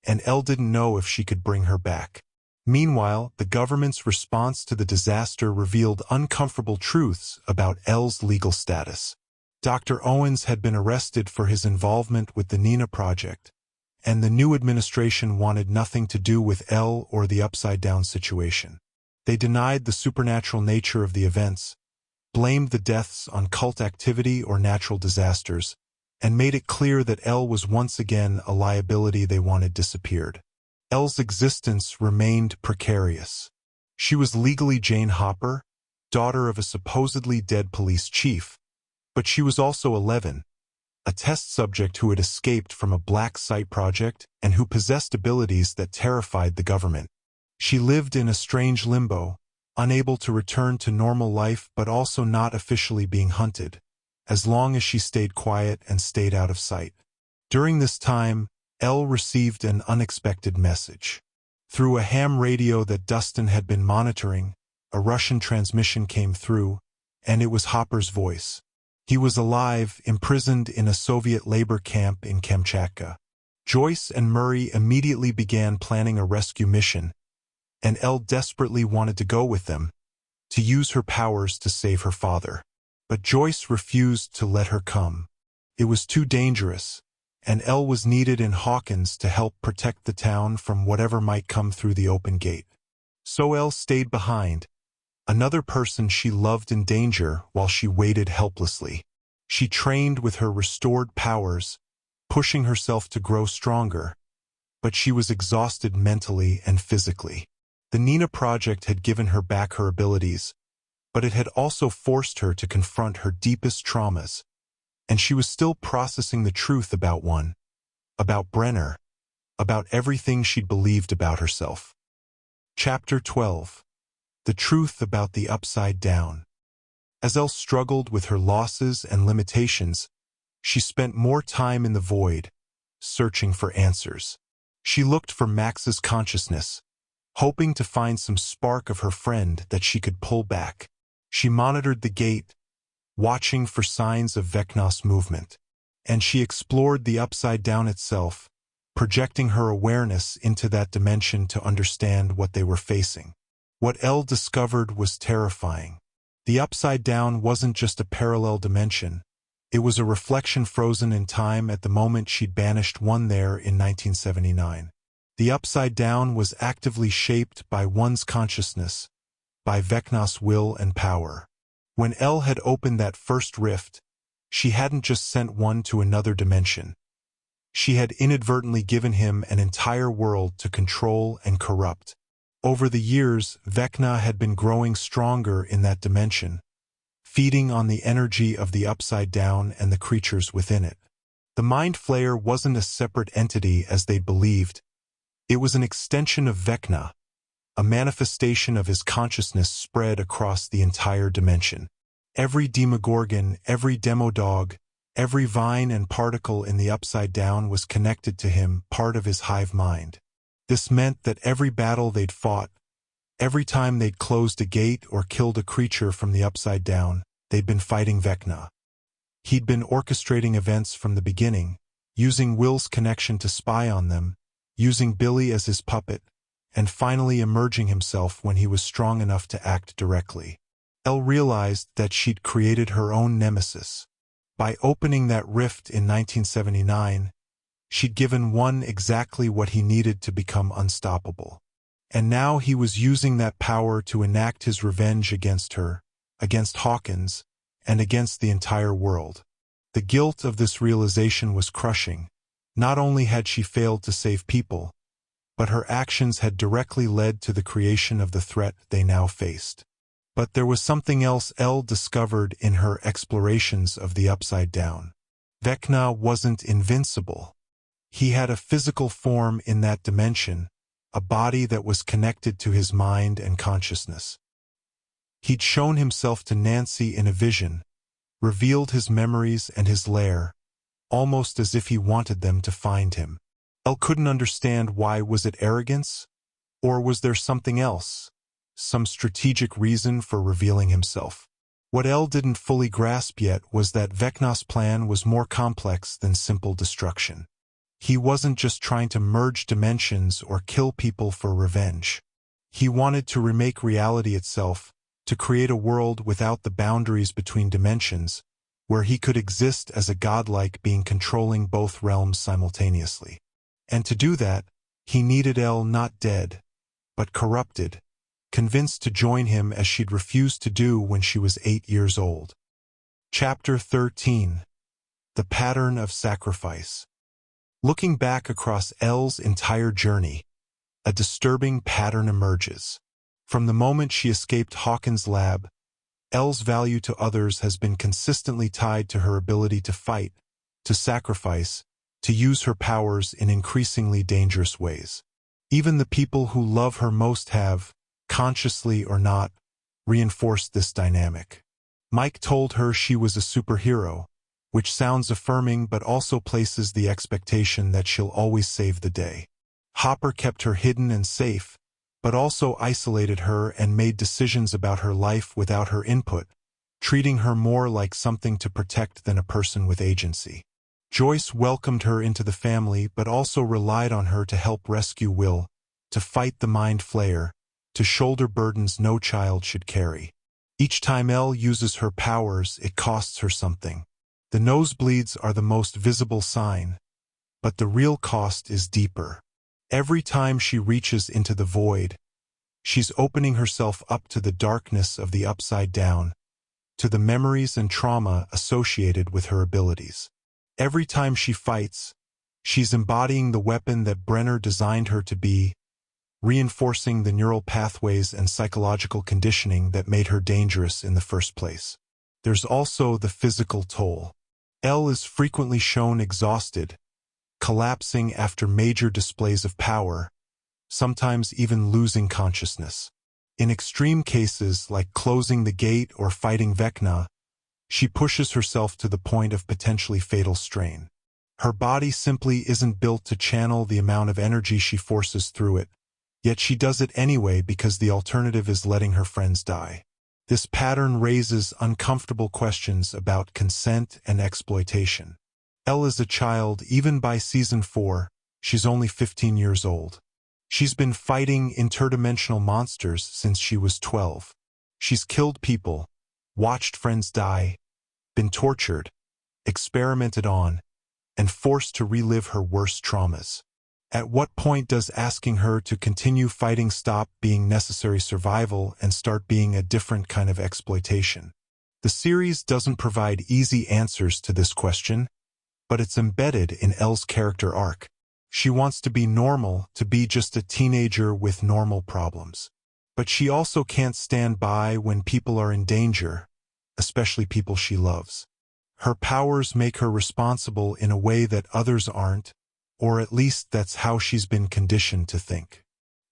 and El didn't know if she could bring her back. Meanwhile, the government's response to the disaster revealed uncomfortable truths about El's legal status. Dr. Owens had been arrested for his involvement with the Nina Project, and the new administration wanted nothing to do with El or the Upside Down situation. They denied the supernatural nature of the events, blamed the deaths on cult activity or natural disasters, and made it clear that El was once again a liability they wanted disappeared. El's existence remained precarious. She was legally Jane Hopper, daughter of a supposedly dead police chief, but she was also 11, a test subject who had escaped from a black site project and who possessed abilities that terrified the government. She lived in a strange limbo, unable to return to normal life but also not officially being hunted, as long as she stayed quiet and stayed out of sight. During this time, El received an unexpected message. Through a ham radio that Dustin had been monitoring, a Russian transmission came through, and it was Hopper's voice. He was alive, imprisoned in a Soviet labor camp in Kamchatka. Joyce and Murray immediately began planning a rescue mission, and El desperately wanted to go with them, to use her powers to save her father. But Joyce refused to let her come. It was too dangerous, and El was needed in Hawkins to help protect the town from whatever might come through the open gate. So El stayed behind, another person she loved in danger while she waited helplessly. She trained with her restored powers, pushing herself to grow stronger, but she was exhausted mentally and physically. The Nina Project had given her back her abilities, but it had also forced her to confront her deepest traumas, and she was still processing the truth about Brenner, about everything she'd believed about herself. Chapter 12. The Truth About the Upside Down. As Elle struggled with her losses and limitations, she spent more time in the void, searching for answers. She looked for Max's consciousness, hoping to find some spark of her friend that she could pull back. She monitored the gate, watching for signs of Vecna's movement, and she explored the Upside Down itself, projecting her awareness into that dimension to understand what they were facing. What Elle discovered was terrifying. The Upside Down wasn't just a parallel dimension. It was a reflection frozen in time at the moment she'd banished one there in 1979. The Upside Down was actively shaped by one's consciousness, by Vecna's will and power. When Elle had opened that first rift, she hadn't just sent one to another dimension. She had inadvertently given him an entire world to control and corrupt. Over the years, Vecna had been growing stronger in that dimension, feeding on the energy of the Upside Down and the creatures within it. The Mind Flayer wasn't a separate entity as they'd believed. It was an extension of Vecna, a manifestation of his consciousness spread across the entire dimension. Every Demogorgon, every Demodog, every vine and particle in the Upside Down was connected to him, part of his hive mind. This meant that every battle they'd fought, every time they'd closed a gate or killed a creature from the Upside Down, they'd been fighting Vecna. He'd been orchestrating events from the beginning, using Will's connection to spy on them, using Billy as his puppet, and finally emerging himself when he was strong enough to act directly. Elle realized that she'd created her own nemesis. By opening that rift in 1979, she'd given one exactly what he needed to become unstoppable. And now he was using that power to enact his revenge against her, against Hawkins, and against the entire world. The guilt of this realization was crushing. Not only had she failed to save people, but her actions had directly led to the creation of the threat they now faced. But there was something else Elle discovered in her explorations of the Upside Down. Vecna wasn't invincible. He had a physical form in that dimension, a body that was connected to his mind and consciousness. He'd shown himself to Nancy in a vision, revealed his memories and his lair, almost as if he wanted them to find him. Elle couldn't understand why. Was it arrogance? Or was there something else? Some strategic reason for revealing himself? What Elle didn't fully grasp yet was that Vecna's plan was more complex than simple destruction. He wasn't just trying to merge dimensions or kill people for revenge. He wanted to remake reality itself, to create a world without the boundaries between dimensions, where he could exist as a godlike being controlling both realms simultaneously. And to do that, he needed Elle not dead, but corrupted, convinced to join him as she'd refused to do when she was 8 years old. Chapter 13. The Pattern of Sacrifice. Looking back across Elle's entire journey, a disturbing pattern emerges. From the moment she escaped Hawkins' lab, Elle's value to others has been consistently tied to her ability to fight, to sacrifice, to use her powers in increasingly dangerous ways. Even the people who love her most have, consciously or not, reinforced this dynamic. Mike told her she was a superhero, which sounds affirming but also places the expectation that she'll always save the day. Hopper kept her hidden and safe, but also isolated her and made decisions about her life without her input, treating her more like something to protect than a person with agency. Joyce welcomed her into the family but also relied on her to help rescue Will, to fight the Mind Flayer, to shoulder burdens no child should carry. Each time Elle uses her powers, it costs her something. The nosebleeds are the most visible sign, but the real cost is deeper. Every time she reaches into the void, she's opening herself up to the darkness of the Upside Down, to the memories and trauma associated with her abilities. Every time she fights, she's embodying the weapon that Brenner designed her to be, reinforcing the neural pathways and psychological conditioning that made her dangerous in the first place. There's also the physical toll. Elle is frequently shown exhausted, collapsing after major displays of power, sometimes even losing consciousness. In extreme cases like closing the gate or fighting Vecna, she pushes herself to the point of potentially fatal strain. Her body simply isn't built to channel the amount of energy she forces through it, yet she does it anyway because the alternative is letting her friends die. This pattern raises uncomfortable questions about consent and exploitation. Elle is a child. Even by season 4, she's only 15 years old. She's been fighting interdimensional monsters since she was 12. She's killed people, watched friends die, been tortured, experimented on, and forced to relive her worst traumas. At what point does asking her to continue fighting stop being necessary survival and start being a different kind of exploitation? The series doesn't provide easy answers to this question, but it's embedded in Elle's character arc. She wants to be normal, to be just a teenager with normal problems. But she also can't stand by when people are in danger, especially people she loves. Her powers make her responsible in a way that others aren't, or at least that's how she's been conditioned to think.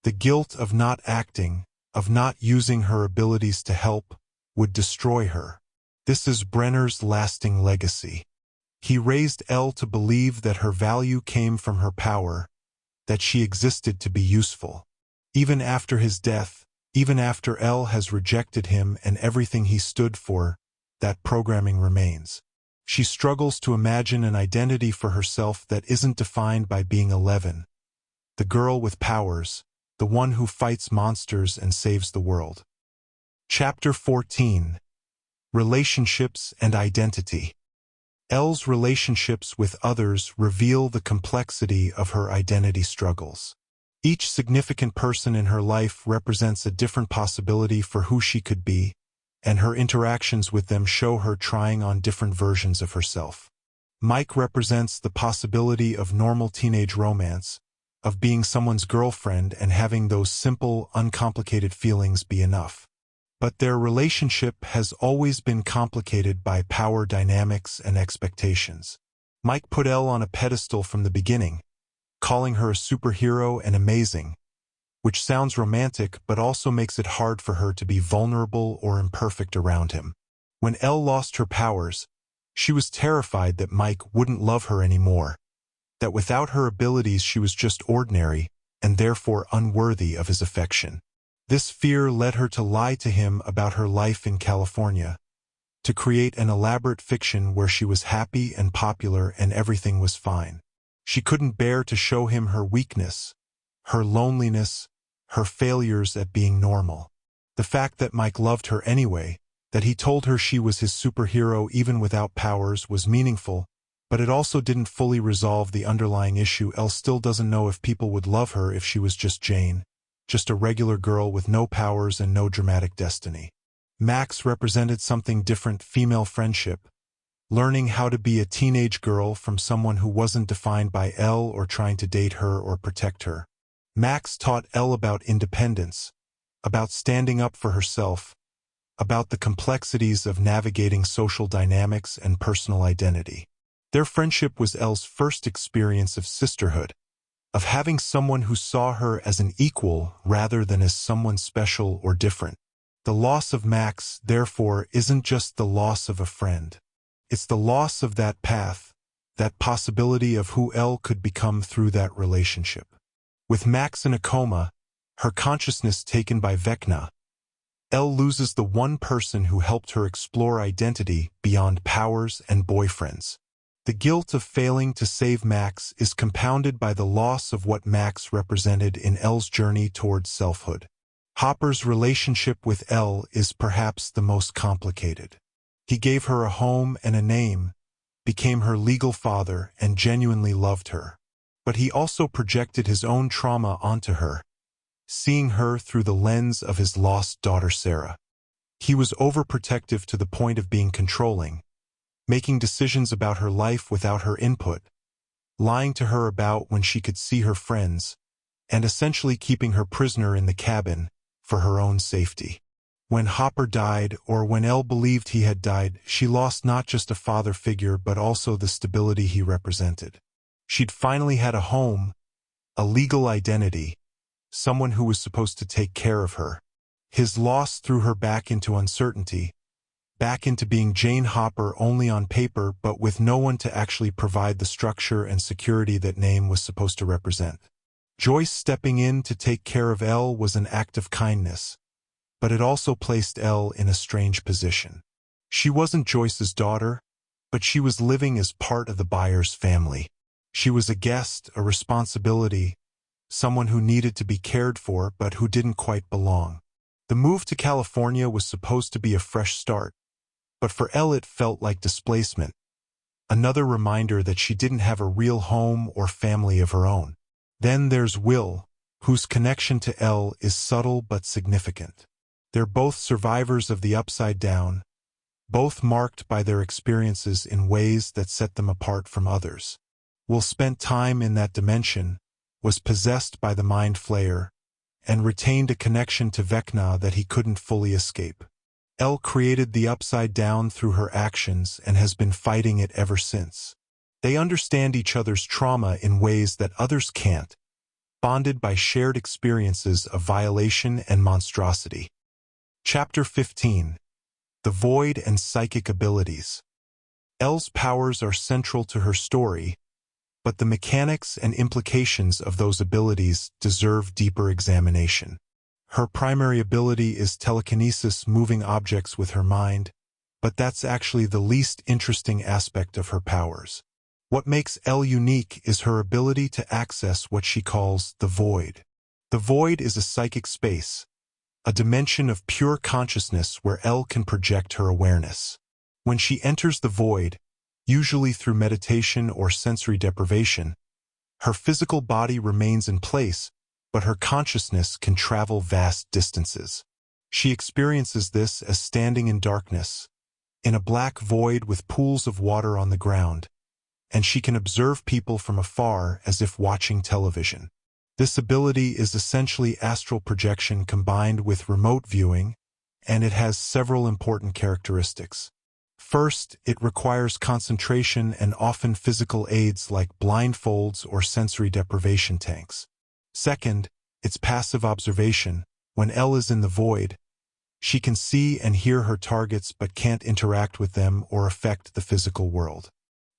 The guilt of not acting, of not using her abilities to help, would destroy her. This is Brenner's lasting legacy. He raised Elle to believe that her value came from her power, that she existed to be useful. Even after his death, even after Elle has rejected him and everything he stood for, that programming remains. She struggles to imagine an identity for herself that isn't defined by being 11. The girl with powers, the one who fights monsters and saves the world. Chapter 14. Relationships and Identity. Elle's relationships with others reveal the complexity of her identity struggles. Each significant person in her life represents a different possibility for who she could be, and her interactions with them show her trying on different versions of herself. Mike represents the possibility of normal teenage romance, of being someone's girlfriend and having those simple, uncomplicated feelings be enough. But their relationship has always been complicated by power dynamics and expectations. Mike put Elle on a pedestal from the beginning, calling her a superhero and amazing, which sounds romantic but also makes it hard for her to be vulnerable or imperfect around him. When Elle lost her powers, she was terrified that Mike wouldn't love her anymore, that without her abilities she was just ordinary and therefore unworthy of his affection. This fear led her to lie to him about her life in California, to create an elaborate fiction where she was happy and popular and everything was fine. She couldn't bear to show him her weakness, her loneliness, her failures at being normal. The fact that Mike loved her anyway, that he told her she was his superhero even without powers, was meaningful, but it also didn't fully resolve the underlying issue. Elle still doesn't know if people would love her if she was just Jane, just a regular girl with no powers and no dramatic destiny. Max represented something different: female friendship, learning how to be a teenage girl from someone who wasn't defined by Elle or trying to date her or protect her. Max taught Elle about independence, about standing up for herself, about the complexities of navigating social dynamics and personal identity. Their friendship was Elle's first experience of sisterhood, of having someone who saw her as an equal rather than as someone special or different. The loss of Max, therefore, isn't just the loss of a friend. It's the loss of that path, that possibility of who Elle could become through that relationship. With Max in a coma, her consciousness taken by Vecna, Elle loses the one person who helped her explore identity beyond powers and boyfriends. The guilt of failing to save Max is compounded by the loss of what Max represented in Elle's journey towards selfhood. Hopper's relationship with Elle is perhaps the most complicated. He gave her a home and a name, became her legal father, and genuinely loved her. But he also projected his own trauma onto her, seeing her through the lens of his lost daughter Sarah. He was overprotective to the point of being controlling, making decisions about her life without her input, lying to her about when she could see her friends, and essentially keeping her prisoner in the cabin for her own safety. When Hopper died, or when Elle believed he had died, she lost not just a father figure but also the stability he represented. She'd finally had a home, a legal identity, someone who was supposed to take care of her. His loss threw her back into uncertainty, back into being Jane Hopper only on paper but with no one to actually provide the structure and security that name was supposed to represent. Joyce stepping in to take care of Elle was an act of kindness, but it also placed Elle in a strange position. She wasn't Joyce's daughter, but she was living as part of the Byers family. She was a guest, a responsibility, someone who needed to be cared for but who didn't quite belong. The move to California was supposed to be a fresh start, but for Elle it felt like displacement, another reminder that she didn't have a real home or family of her own. Then there's Will, whose connection to Elle is subtle but significant. They're both survivors of the Upside Down, both marked by their experiences in ways that set them apart from others. Will spent time in that dimension, was possessed by the Mind Flayer, and retained a connection to Vecna that he couldn't fully escape. Elle created the Upside Down through her actions and has been fighting it ever since. They understand each other's trauma in ways that others can't, bonded by shared experiences of violation and monstrosity. Chapter 15. The Void and Psychic Abilities. Elle's powers are central to her story, but the mechanics and implications of those abilities deserve deeper examination. Her primary ability is telekinesis, moving objects with her mind, but that's actually the least interesting aspect of her powers. What makes Elle unique is her ability to access what she calls the void. The void is a psychic space, a dimension of pure consciousness where Elle can project her awareness. When she enters the void, usually through meditation or sensory deprivation, her physical body remains in place, but her consciousness can travel vast distances. She experiences this as standing in darkness, in a black void with pools of water on the ground, and she can observe people from afar as if watching television. This ability is essentially astral projection combined with remote viewing, and it has several important characteristics. First, it requires concentration and often physical aids like blindfolds or sensory deprivation tanks. Second, it's passive observation. When Elle is in the void, she can see and hear her targets but can't interact with them or affect the physical world.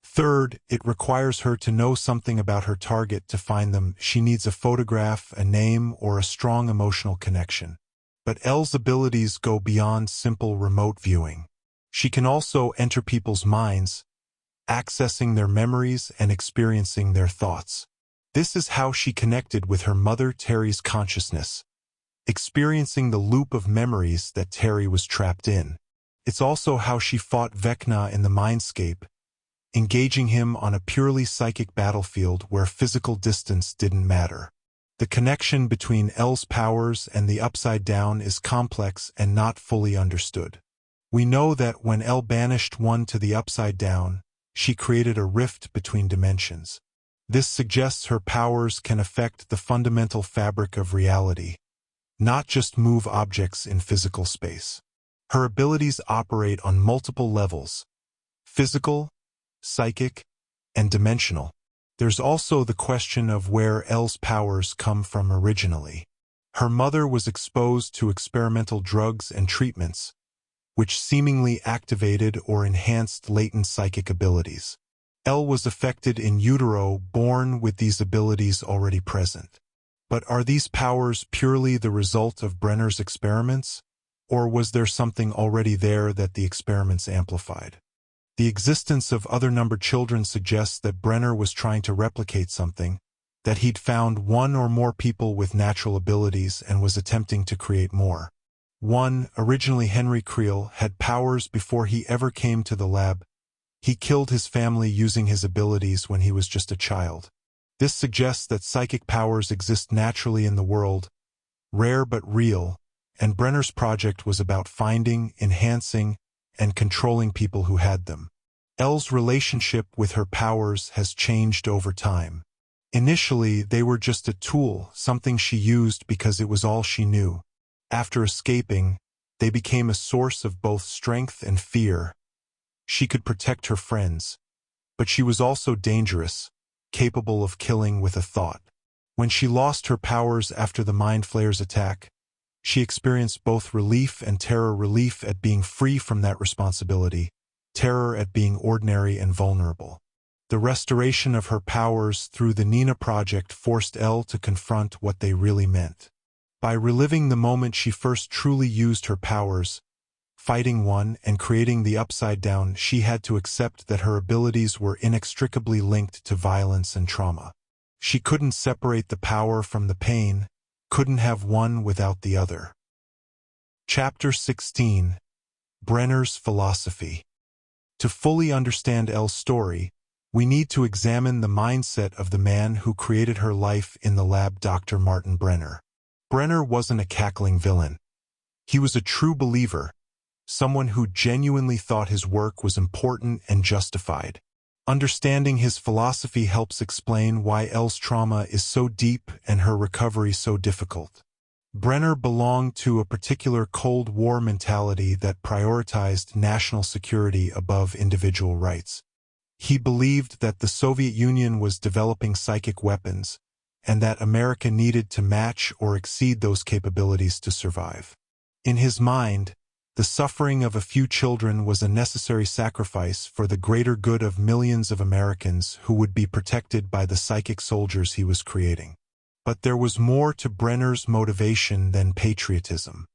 Third, it requires her to know something about her target to find them. She needs a photograph, a name, or a strong emotional connection. But Elle's abilities go beyond simple remote viewing. She can also enter people's minds, accessing their memories and experiencing their thoughts. This is how she connected with her mother Terry's consciousness, experiencing the loop of memories that Terry was trapped in. It's also how she fought Vecna in the mindscape, engaging him on a purely psychic battlefield where physical distance didn't matter. The connection between Elle's powers and the Upside Down is complex and not fully understood. We know that when Elle banished one to the Upside Down, she created a rift between dimensions. This suggests her powers can affect the fundamental fabric of reality, not just move objects in physical space. Her abilities operate on multiple levels: physical, psychic, and dimensional. There's also the question of where Elle's powers come from originally. Her mother was exposed to experimental drugs and treatments, which seemingly activated or enhanced latent psychic abilities. Elle was affected in utero, born with these abilities already present. But are these powers purely the result of Brenner's experiments, or was there something already there that the experiments amplified? The existence of other numbered children suggests that Brenner was trying to replicate something, that he'd found one or more people with natural abilities and was attempting to create more. One, originally Henry Creel, had powers before he ever came to the lab. He killed his family using his abilities when he was just a child. This suggests that psychic powers exist naturally in the world, rare but real, and Brenner's project was about finding, enhancing, and controlling people who had them. Elle's relationship with her powers has changed over time. Initially, they were just a tool, something she used because it was all she knew. After escaping, they became a source of both strength and fear. She could protect her friends, but she was also dangerous, capable of killing with a thought. When she lost her powers after the Mind Flayer's attack, she experienced both relief and terror: relief at being free from that responsibility, terror at being ordinary and vulnerable. The restoration of her powers through the Nina Project forced Elle to confront what they really meant. By reliving the moment she first truly used her powers, fighting one and creating the Upside Down, she had to accept that her abilities were inextricably linked to violence and trauma. She couldn't separate the power from the pain, couldn't have one without the other. Chapter 16. Brenner's Philosophy. To fully understand Elle's story, we need to examine the mindset of the man who created her life in the lab, Dr. Martin Brenner. Brenner wasn't a cackling villain. He was a true believer, someone who genuinely thought his work was important and justified. Understanding his philosophy helps explain why Elle's trauma is so deep and her recovery so difficult. Brenner belonged to a particular Cold War mentality that prioritized national security above individual rights. He believed that the Soviet Union was developing psychic weapons, and that America needed to match or exceed those capabilities to survive. In his mind, the suffering of a few children was a necessary sacrifice for the greater good of millions of Americans who would be protected by the psychic soldiers he was creating. But there was more to Brenner's motivation than patriotism.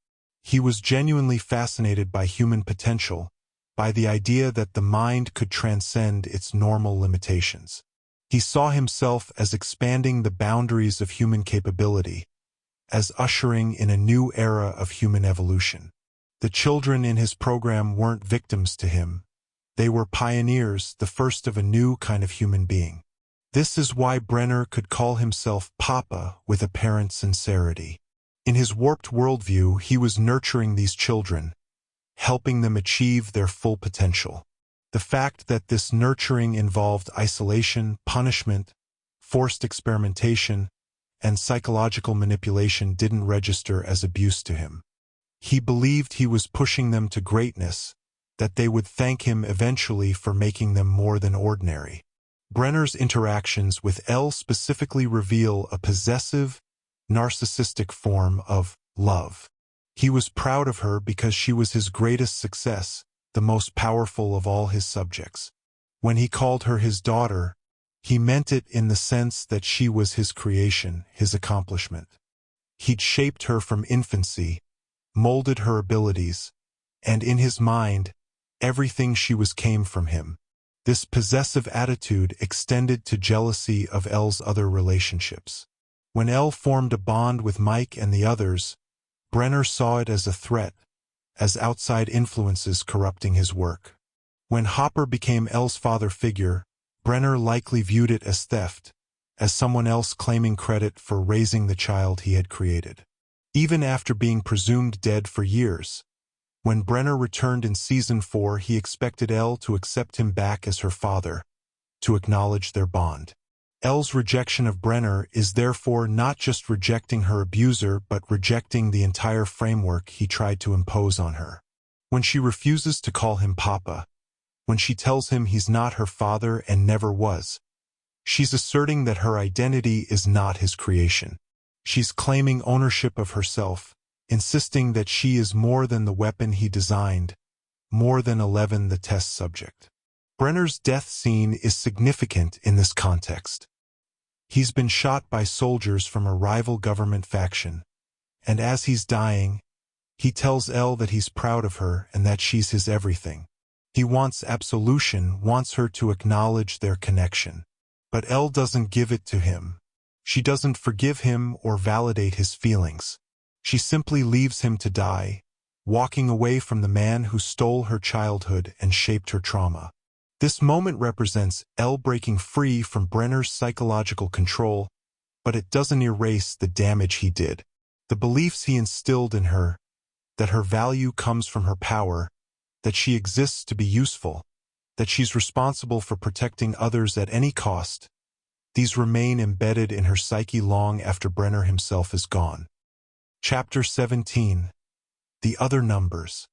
He was genuinely fascinated by human potential, by the idea that the mind could transcend its normal limitations. He saw himself as expanding the boundaries of human capability, as ushering in a new era of human evolution. The children in his program weren't victims to him. They were pioneers, the first of a new kind of human being. This is why Brenner could call himself Papa with apparent sincerity. In his warped worldview, he was nurturing these children, helping them achieve their full potential. The fact that this nurturing involved isolation, punishment, forced experimentation, and psychological manipulation didn't register as abuse to him. He believed he was pushing them to greatness, that they would thank him eventually for making them more than ordinary. Brenner's interactions with Elle specifically reveal a possessive, narcissistic form of love. He was proud of her because she was his greatest success, the most powerful of all his subjects. When he called her his daughter, he meant it in the sense that she was his creation, his accomplishment. He'd shaped her from infancy, molded her abilities, and in his mind, everything she was came from him. This possessive attitude extended to jealousy of Elle's other relationships. When Elle formed a bond with Mike and the others, Brenner saw it as a threat, as outside influences corrupting his work. When Hopper became Elle's father figure, Brenner likely viewed it as theft, as someone else claiming credit for raising the child he had created. Even after being presumed dead for years, when Brenner returned in Season 4, he expected Elle to accept him back as her father, to acknowledge their bond. Elle's rejection of Brenner is therefore not just rejecting her abuser but rejecting the entire framework he tried to impose on her. When she refuses to call him Papa, when she tells him he's not her father and never was, she's asserting that her identity is not his creation. She's claiming ownership of herself, insisting that she is more than the weapon he designed, more than Eleven, the test subject. Brenner's death scene is significant in this context. He's been shot by soldiers from a rival government faction, and as he's dying, he tells Elle that he's proud of her and that she's his everything. He wants absolution, wants her to acknowledge their connection. But Elle doesn't give it to him. She doesn't forgive him or validate his feelings. She simply leaves him to die, walking away from the man who stole her childhood and shaped her trauma. This moment represents Elle breaking free from Brenner's psychological control, but it doesn't erase the damage he did. The beliefs he instilled in her, that her value comes from her power, that she exists to be useful, that she's responsible for protecting others at any cost, These remain embedded in her psyche long after Brenner himself is gone. Chapter 17. The Other Numbers.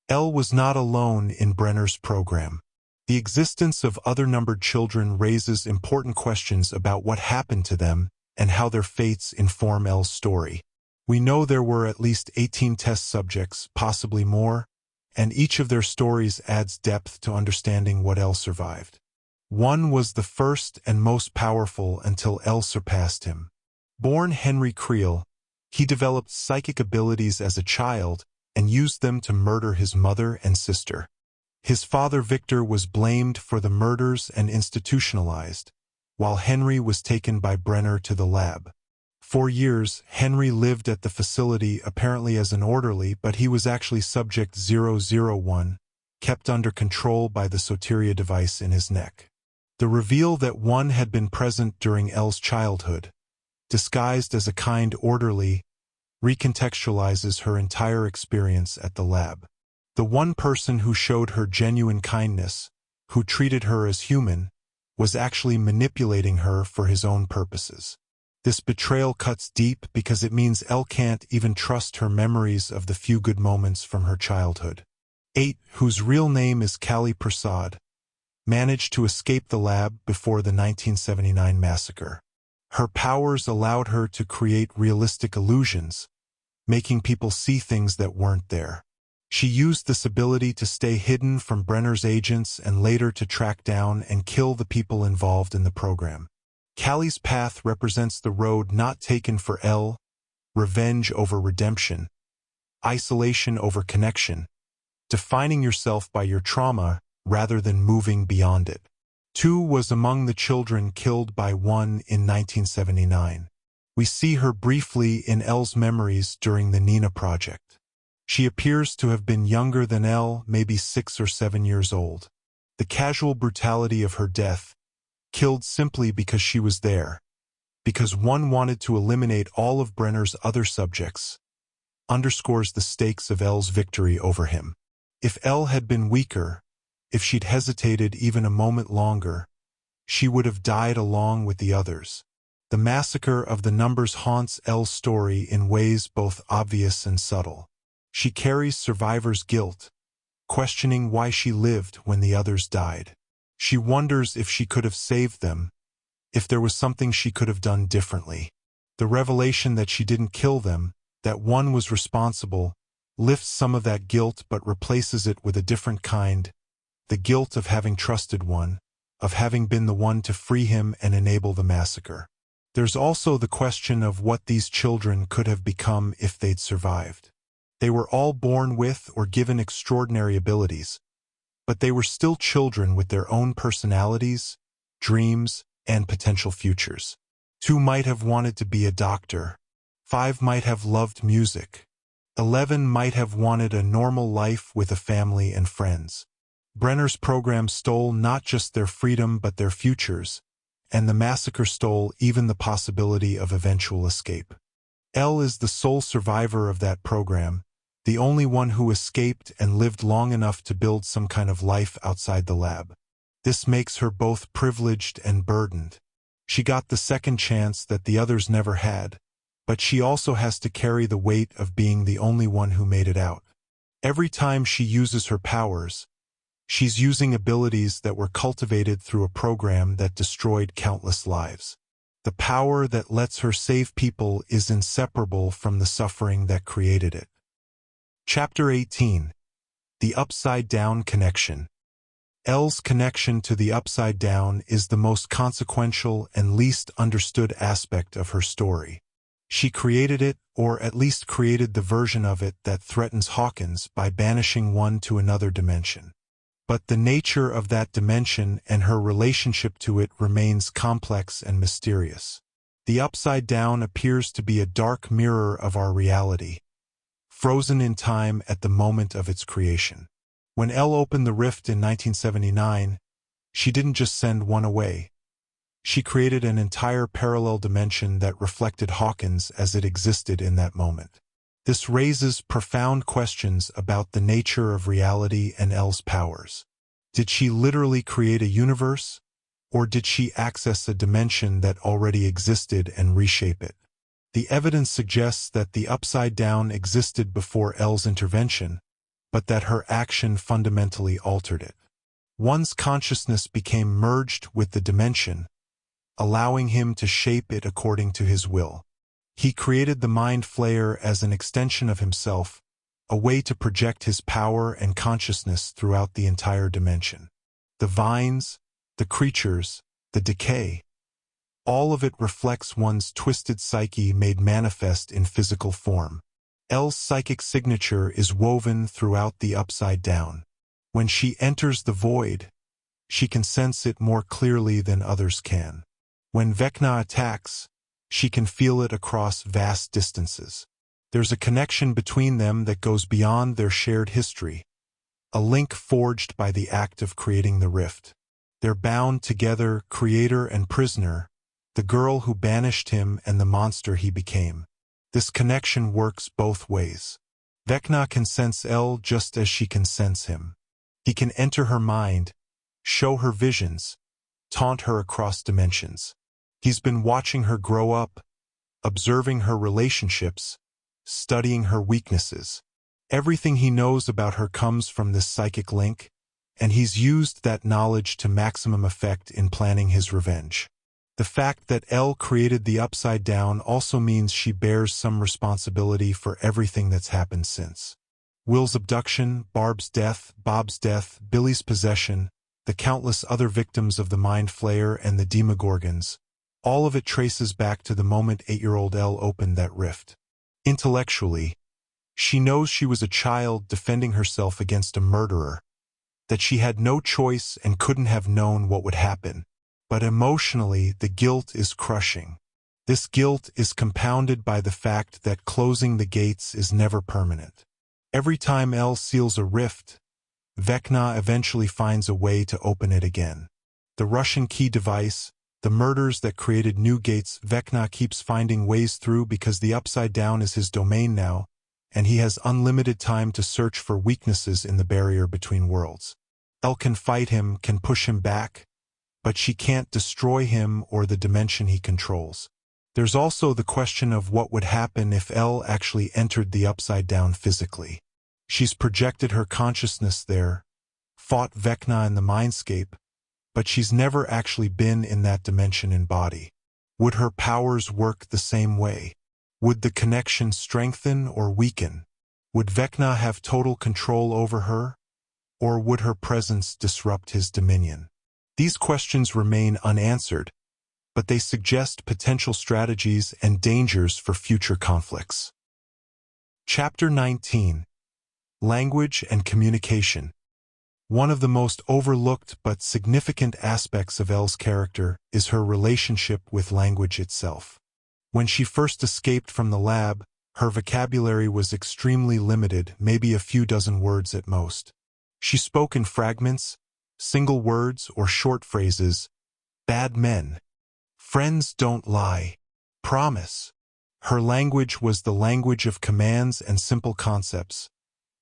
Elle was not alone in Brenner's program. The existence of other numbered children raises important questions about what happened to them and how their fates inform Elle's story. We know there were at least 18 test subjects, possibly more, and each of their stories adds depth to understanding what Elle survived. One was the first and most powerful until Elle surpassed him. Born Henry Creel, he developed psychic abilities as a child and used them to murder his mother and sister. His father Victor was blamed for the murders and institutionalized, while Henry was taken by Brenner to the lab. For years, Henry lived at the facility apparently as an orderly, but he was actually Subject 001, kept under control by the Soteria device in his neck. The reveal that one had been present during Elle's childhood, disguised as a kind orderly, recontextualizes her entire experience at the lab. The one person who showed her genuine kindness, who treated her as human, was actually manipulating her for his own purposes. This betrayal cuts deep because it means Elle can't even trust her memories of the few good moments from her childhood. 8, whose real name is Kali Prasad, managed to escape the lab before the 1979 massacre. Her powers allowed her to create realistic illusions, making people see things that weren't there. She used this ability to stay hidden from Brenner's agents and later to track down and kill the people involved in the program. Kali's path represents the road not taken for Elle: revenge over redemption, isolation over connection, defining yourself by your trauma rather than moving beyond it. 2 was among the children killed by 1 in 1979. We see her briefly in Elle's memories during the Nina project. She appears to have been younger than Elle, maybe 6 or 7 years old. The casual brutality of her death, killed simply because she was there, because one wanted to eliminate all of Brenner's other subjects, underscores the stakes of Elle's victory over him. If Elle had been weaker, if she'd hesitated even a moment longer, she would have died along with the others. The massacre of the numbers haunts Elle's story in ways both obvious and subtle. She carries survivor's guilt, questioning why she lived when the others died. She wonders if she could have saved them, if there was something she could have done differently. The revelation that she didn't kill them, that one was responsible, lifts some of that guilt but replaces it with a different kind, the guilt of having trusted one, of having been the one to free him and enable the massacre. There's also the question of what these children could have become if they'd survived. They were all born with or given extraordinary abilities, but they were still children with their own personalities, dreams, and potential futures. 2 might have wanted to be a doctor. 5 might have loved music. 11 might have wanted a normal life with a family and friends. Brenner's program stole not just their freedom but their futures, and the massacre stole even the possibility of eventual escape. Elle is the sole survivor of that program, the only one who escaped and lived long enough to build some kind of life outside the lab. This makes her both privileged and burdened. She got the second chance that the others never had, but she also has to carry the weight of being the only one who made it out. Every time she uses her powers, she's using abilities that were cultivated through a program that destroyed countless lives. The power that lets her save people is inseparable from the suffering that created it. Chapter 18. The Upside Down Connection. Elle's connection to the Upside Down is the most consequential and least understood aspect of her story. She created it, or at least created the version of it that threatens Hawkins by banishing one to another dimension. But the nature of that dimension and her relationship to it remains complex and mysterious. The Upside Down appears to be a dark mirror of our reality, frozen in time at the moment of its creation. When Elle opened the rift in 1979, she didn't just send one away. She created an entire parallel dimension that reflected Hawkins as it existed in that moment. This raises profound questions about the nature of reality and Elle's powers. Did she literally create a universe, Or did she access a dimension that already existed and reshape it? The evidence suggests that the Upside Down existed before Elle's intervention, but that her action fundamentally altered it. One's consciousness became merged with the dimension, allowing him to shape it according to his will. He created the Mind Flayer as an extension of himself, a way to project his power and consciousness throughout the entire dimension. The vines, the creatures, the decay, all of it reflects one's twisted psyche made manifest in physical form. Elle's psychic signature is woven throughout the Upside Down. When she enters the void, she can sense it more clearly than others can. When Vecna attacks, she can feel it across vast distances. There's a connection between them that goes beyond their shared history, a link forged by the act of creating the rift. They're bound together, creator and prisoner, the girl who banished him and the monster he became. This connection works both ways. Vecna can sense Elle just as she can sense him. He can enter her mind, show her visions, taunt her across dimensions. He's been watching her grow up, observing her relationships, studying her weaknesses. Everything he knows about her comes from this psychic link, and he's used that knowledge to maximum effect in planning his revenge. The fact that Elle created the Upside Down also means she bears some responsibility for everything that's happened since. Will's abduction, Barb's death, Bob's death, Billy's possession, the countless other victims of the Mind Flayer and the Demogorgons, all of it traces back to the moment 8-year-old Elle opened that rift. Intellectually, she knows she was a child defending herself against a murderer, that she had no choice and couldn't have known what would happen. But emotionally, the guilt is crushing. This guilt is compounded by the fact that closing the gates is never permanent. Every time Elle seals a rift, Vecna eventually finds a way to open it again. The Russian key device, the murders that created new gates, Vecna keeps finding ways through because the Upside Down is his domain now, and he has unlimited time to search for weaknesses in the barrier between worlds. Elle can fight him, can push him back, but she can't destroy him or the dimension he controls. There's also the question of what would happen if Elle actually entered the Upside Down physically. She's projected her consciousness there, fought Vecna in the mindscape, but she's never actually been in that dimension in body. Would her powers work the same way? Would the connection strengthen or weaken? Would Vecna have total control over her? Or would her presence disrupt his dominion? These questions remain unanswered, but they suggest potential strategies and dangers for future conflicts. Chapter 19. Language and Communication. One of the most overlooked but significant aspects of Elle's character is her relationship with language itself. When she first escaped from the lab, her vocabulary was extremely limited, maybe a few dozen words at most. She spoke in fragments, single words or short phrases: bad men, friends don't lie, promise. Her language was the language of commands and simple concepts,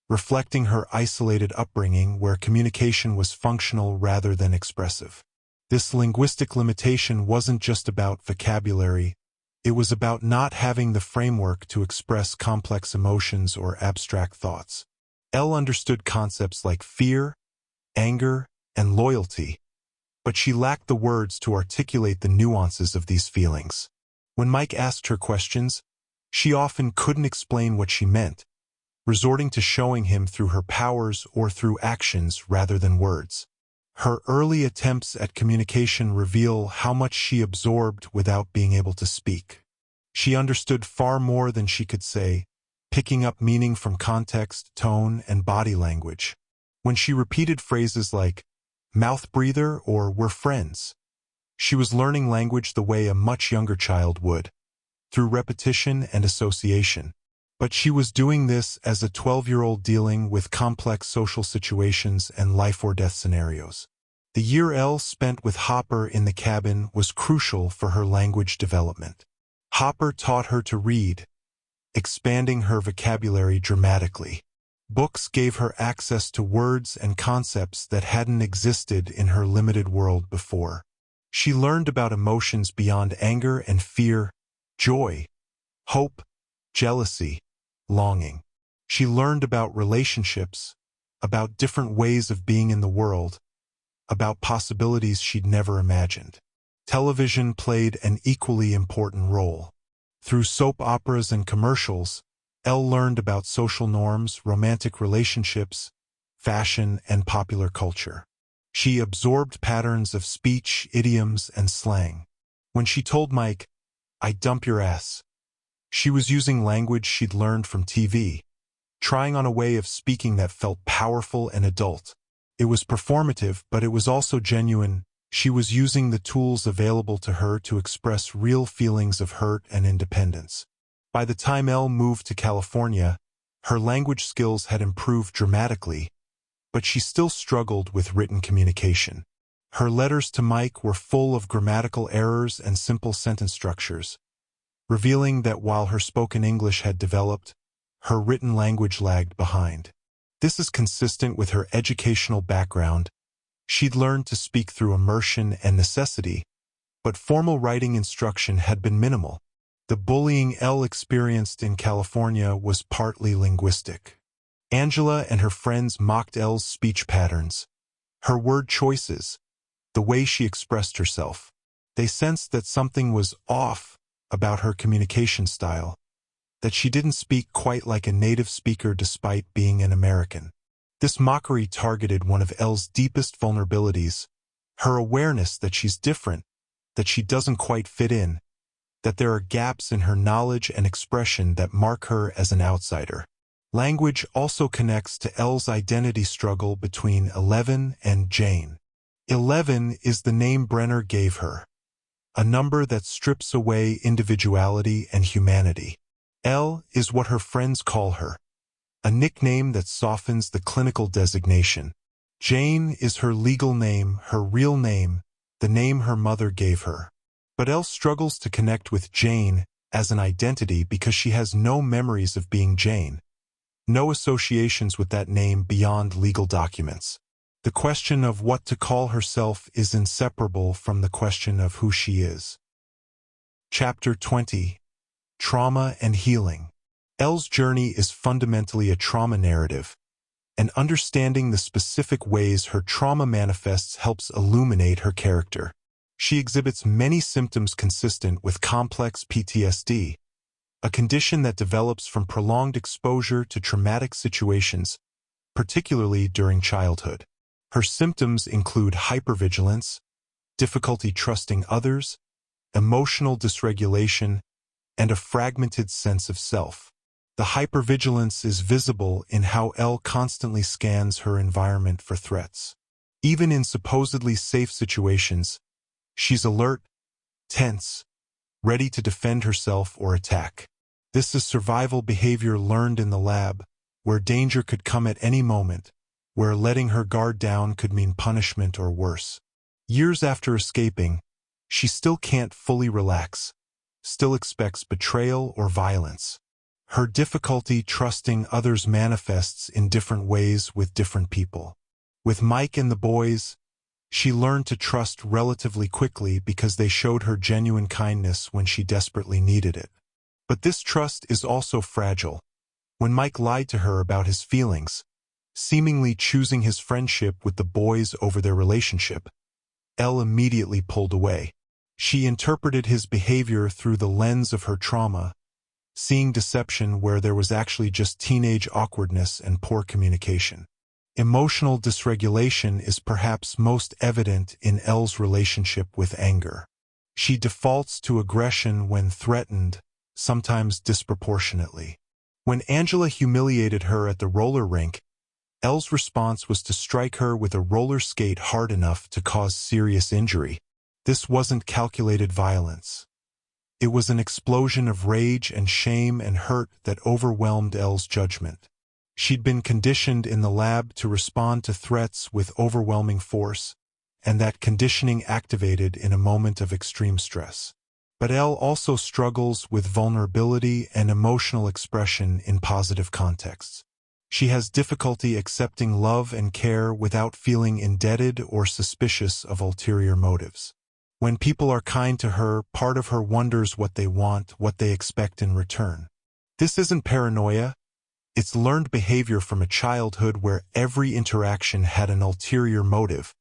reflecting her isolated upbringing where communication was functional rather than expressive. This linguistic limitation wasn't just about vocabulary, it was about not having the framework to express complex emotions or abstract thoughts. Elle understood concepts like fear, anger, and loyalty, but she lacked the words to articulate the nuances of these feelings. When Mike asked her questions, she often couldn't explain what she meant, resorting to showing him through her powers or through actions rather than words. Her early attempts at communication reveal how much she absorbed without being able to speak. She understood far more than she could say, picking up meaning from context, tone, and body language. When she repeated phrases like, mouth breather or we're friends, she was learning language the way a much younger child would, through repetition and association. But she was doing this as a 12-year-old dealing with complex social situations and life-or-death scenarios. The year Elle spent with Hopper in the cabin was crucial for her language development. Hopper taught her to read, expanding her vocabulary dramatically. Books gave her access to words and concepts that hadn't existed in her limited world before. She learned about emotions beyond anger and fear, joy, hope, jealousy, longing. She learned about relationships, about different ways of being in the world, about possibilities she'd never imagined. Television played an equally important role. Through soap operas and commercials, Elle learned about social norms, romantic relationships, fashion, and popular culture. She absorbed patterns of speech, idioms, and slang. When she told Mike, "I dump your ass," she was using language she'd learned from TV, trying on a way of speaking that felt powerful and adult. It was performative, but it was also genuine. She was using the tools available to her to express real feelings of hurt and independence. By the time Elle moved to California, her language skills had improved dramatically, but she still struggled with written communication. Her letters to Mike were full of grammatical errors and simple sentence structures, revealing that while her spoken English had developed, her written language lagged behind. This is consistent with her educational background. She'd learned to speak through immersion and necessity, but formal writing instruction had been minimal. The bullying Elle experienced in California was partly linguistic. Angela and her friends mocked Elle's speech patterns, her word choices, the way she expressed herself. They sensed that something was off about her communication style, that she didn't speak quite like a native speaker despite being an American. This mockery targeted one of Elle's deepest vulnerabilities, her awareness that she's different, that she doesn't quite fit in, that there are gaps in her knowledge and expression that mark her as an outsider. Language also connects to Elle's identity struggle between 11 and Jane. 11 is the name Brenner gave her, a number that strips away individuality and humanity. Elle is what her friends call her, a nickname that softens the clinical designation. Jane is her legal name, her real name, the name her mother gave her. But Elle struggles to connect with Jane as an identity because she has no memories of being Jane, no associations with that name beyond legal documents. The question of what to call herself is inseparable from the question of who she is. Chapter 20. Trauma and Healing. Elle's journey is fundamentally a trauma narrative, and understanding the specific ways her trauma manifests helps illuminate her character. She exhibits many symptoms consistent with complex PTSD, a condition that develops from prolonged exposure to traumatic situations, particularly during childhood. Her symptoms include hypervigilance, difficulty trusting others, emotional dysregulation, and a fragmented sense of self. The hypervigilance is visible in how Elle constantly scans her environment for threats. Even in supposedly safe situations, she's alert, tense, ready to defend herself or attack. This is survival behavior learned in the lab, where danger could come at any moment, where letting her guard down could mean punishment or worse. Years after escaping, she still can't fully relax, still expects betrayal or violence. Her difficulty trusting others manifests in different ways with different people. With Mike and the boys, she learned to trust relatively quickly because they showed her genuine kindness when she desperately needed it. But this trust is also fragile. When Mike lied to her about his feelings, seemingly choosing his friendship with the boys over their relationship, Elle immediately pulled away. She interpreted his behavior through the lens of her trauma, seeing deception where there was actually just teenage awkwardness and poor communication. Emotional dysregulation is perhaps most evident in Elle's relationship with anger. She defaults to aggression when threatened, sometimes disproportionately. When Angela humiliated her at the roller rink, Elle's response was to strike her with a roller skate hard enough to cause serious injury. This wasn't calculated violence. It was an explosion of rage and shame and hurt that overwhelmed Elle's judgment. She'd been conditioned in the lab to respond to threats with overwhelming force, and that conditioning activated in a moment of extreme stress. But Elle also struggles with vulnerability and emotional expression in positive contexts. She has difficulty accepting love and care without feeling indebted or suspicious of ulterior motives. When people are kind to her, part of her wonders what they want, what they expect in return. This isn't paranoia. It's learned behavior from a childhood where every interaction had an ulterior motive,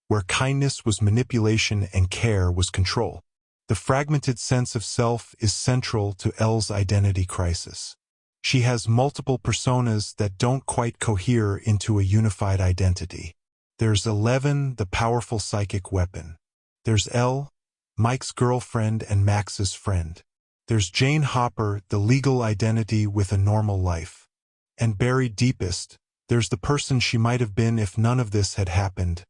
where kindness was manipulation and care was control. The fragmented sense of self is central to Elle's identity crisis. She has multiple personas that don't quite cohere into a unified identity. There's 11, the powerful psychic weapon. There's Elle, Mike's girlfriend and Max's friend. There's Jane Hopper, the legal identity with a normal life. And buried deepest, there's the person she might have been if none of this had happened.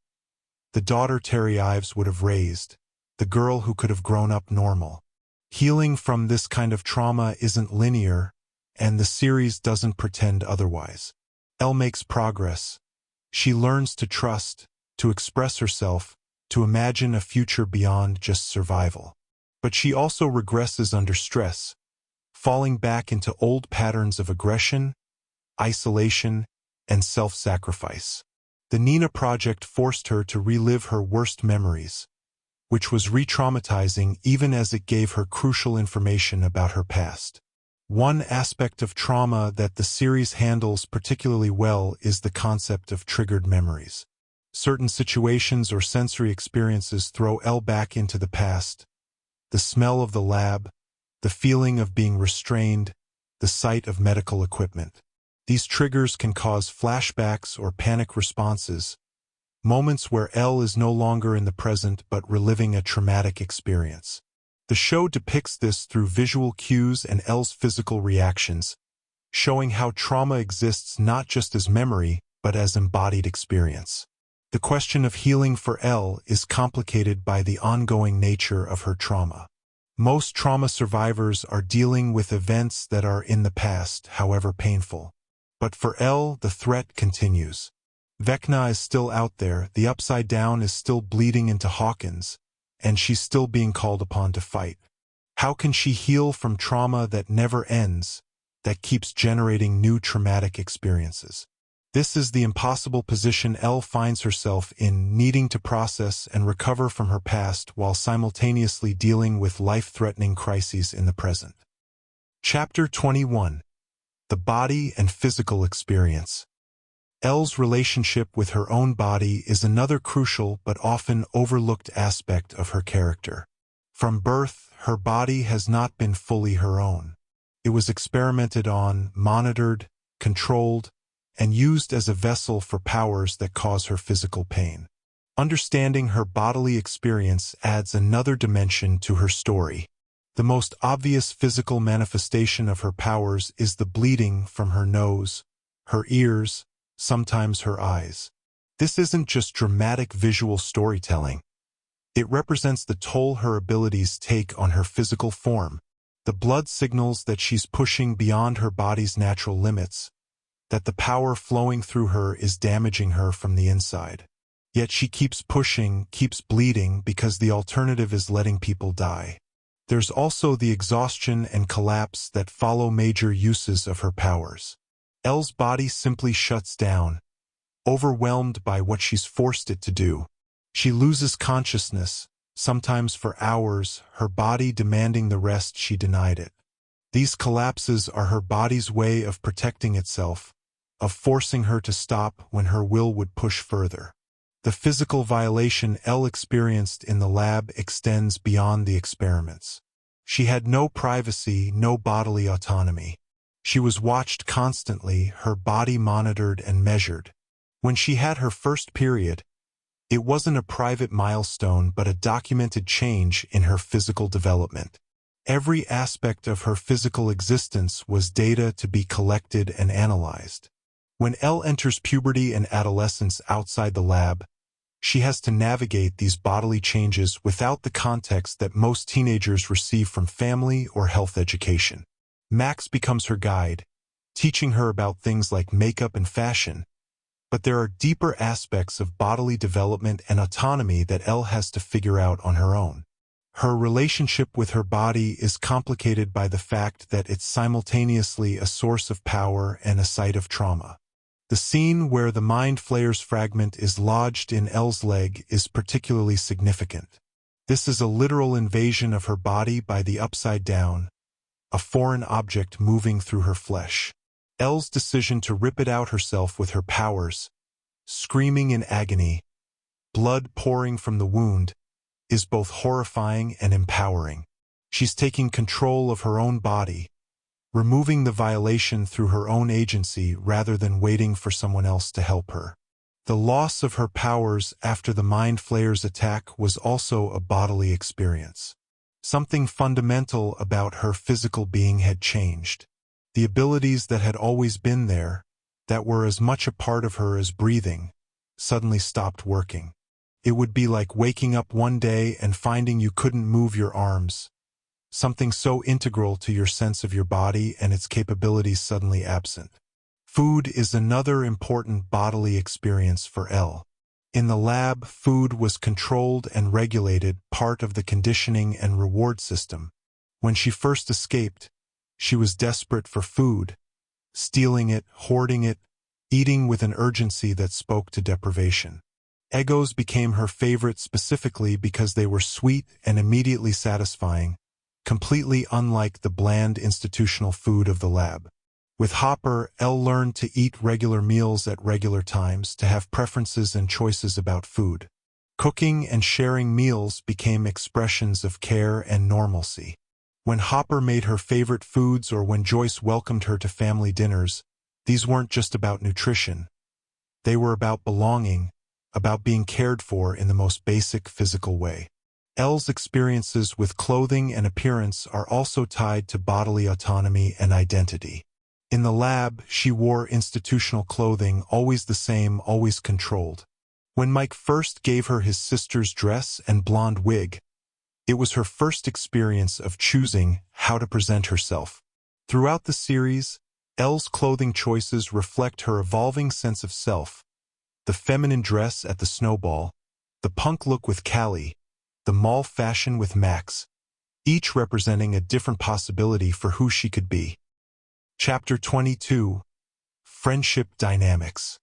The daughter Terry Ives would have raised, the girl who could have grown up normal. Healing from this kind of trauma isn't linear, and the series doesn't pretend otherwise. Elle makes progress. She learns to trust, to express herself, to imagine a future beyond just survival. But she also regresses under stress, falling back into old patterns of aggression, isolation, and self-sacrifice. The Nina Project forced her to relive her worst memories, which was re-traumatizing even as it gave her crucial information about her past. One aspect of trauma that the series handles particularly well is the concept of triggered memories. Certain situations or sensory experiences throw Elle back into the past. The smell of the lab, the feeling of being restrained, the sight of medical equipment. These triggers can cause flashbacks or panic responses, moments where Elle is no longer in the present but reliving a traumatic experience. The show depicts this through visual cues and Elle's physical reactions, showing how trauma exists not just as memory, but as embodied experience. The question of healing for Elle is complicated by the ongoing nature of her trauma. Most trauma survivors are dealing with events that are in the past, however painful. But for Elle, the threat continues. Vecna is still out there, the Upside Down is still bleeding into Hawkins, and she's still being called upon to fight. How can she heal from trauma that never ends, that keeps generating new traumatic experiences? This is the impossible position Elle finds herself in, needing to process and recover from her past while simultaneously dealing with life-threatening crises in the present. Chapter 21. The Body and Physical Experience. Elle's relationship with her own body is another crucial but often overlooked aspect of her character. From birth, her body has not been fully her own. It was experimented on, monitored, controlled, and used as a vessel for powers that cause her physical pain. Understanding her bodily experience adds another dimension to her story. The most obvious physical manifestation of her powers is the bleeding from her nose, her ears, sometimes her eyes. This isn't just dramatic visual storytelling. It represents the toll her abilities take on her physical form. The blood signals that she's pushing beyond her body's natural limits, that the power flowing through her is damaging her from the inside. Yet she keeps pushing, keeps bleeding because the alternative is letting people die. There's also the exhaustion and collapse that follow major uses of her powers. Elle's body simply shuts down, overwhelmed by what she's forced it to do. She loses consciousness, sometimes for hours, her body demanding the rest she denied it. These collapses are her body's way of protecting itself, of forcing her to stop when her will would push further. The physical violation Elle experienced in the lab extends beyond the experiments. She had no privacy, no bodily autonomy. She was watched constantly, her body monitored and measured. When she had her first period, it wasn't a private milestone but a documented change in her physical development. Every aspect of her physical existence was data to be collected and analyzed. When Elle enters puberty and adolescence outside the lab, she has to navigate these bodily changes without the context that most teenagers receive from family or health education. Max becomes her guide, teaching her about things like makeup and fashion, but there are deeper aspects of bodily development and autonomy that Elle has to figure out on her own. Her relationship with her body is complicated by the fact that it's simultaneously a source of power and a site of trauma. The scene where the Mind Flayer's fragment is lodged in Elle's leg is particularly significant. This is a literal invasion of her body by the upside down, a foreign object moving through her flesh. Elle's decision to rip it out herself with her powers, screaming in agony, blood pouring from the wound, is both horrifying and empowering. She's taking control of her own body, removing the violation through her own agency rather than waiting for someone else to help her. The loss of her powers after the Mind Flayer's attack was also a bodily experience. Something fundamental about her physical being had changed. The abilities that had always been there, that were as much a part of her as breathing, suddenly stopped working. It would be like waking up one day and finding you couldn't move your arms. Something so integral to your sense of your body and its capabilities suddenly absent. Food is another important bodily experience for Elle. In the lab, food was controlled and regulated, part of the conditioning and reward system. When she first escaped, she was desperate for food, stealing it, hoarding it, eating with an urgency that spoke to deprivation. Egos became her favorite specifically because they were sweet and immediately satisfying, completely unlike the bland institutional food of the lab. With Hopper, Elle learned to eat regular meals at regular times, to have preferences and choices about food. Cooking and sharing meals became expressions of care and normalcy. When Hopper made her favorite foods or when Joyce welcomed her to family dinners, these weren't just about nutrition. They were about belonging, about being cared for in the most basic physical way. Elle's experiences with clothing and appearance are also tied to bodily autonomy and identity. In the lab, she wore institutional clothing, always the same, always controlled. When Mike first gave her his sister's dress and blonde wig, it was her first experience of choosing how to present herself. Throughout the series, Elle's clothing choices reflect her evolving sense of self. The feminine dress at the Snowball, the punk look with Callie, the mall fashion with Max, each representing a different possibility for who she could be. Chapter 22. Friendship Dynamics.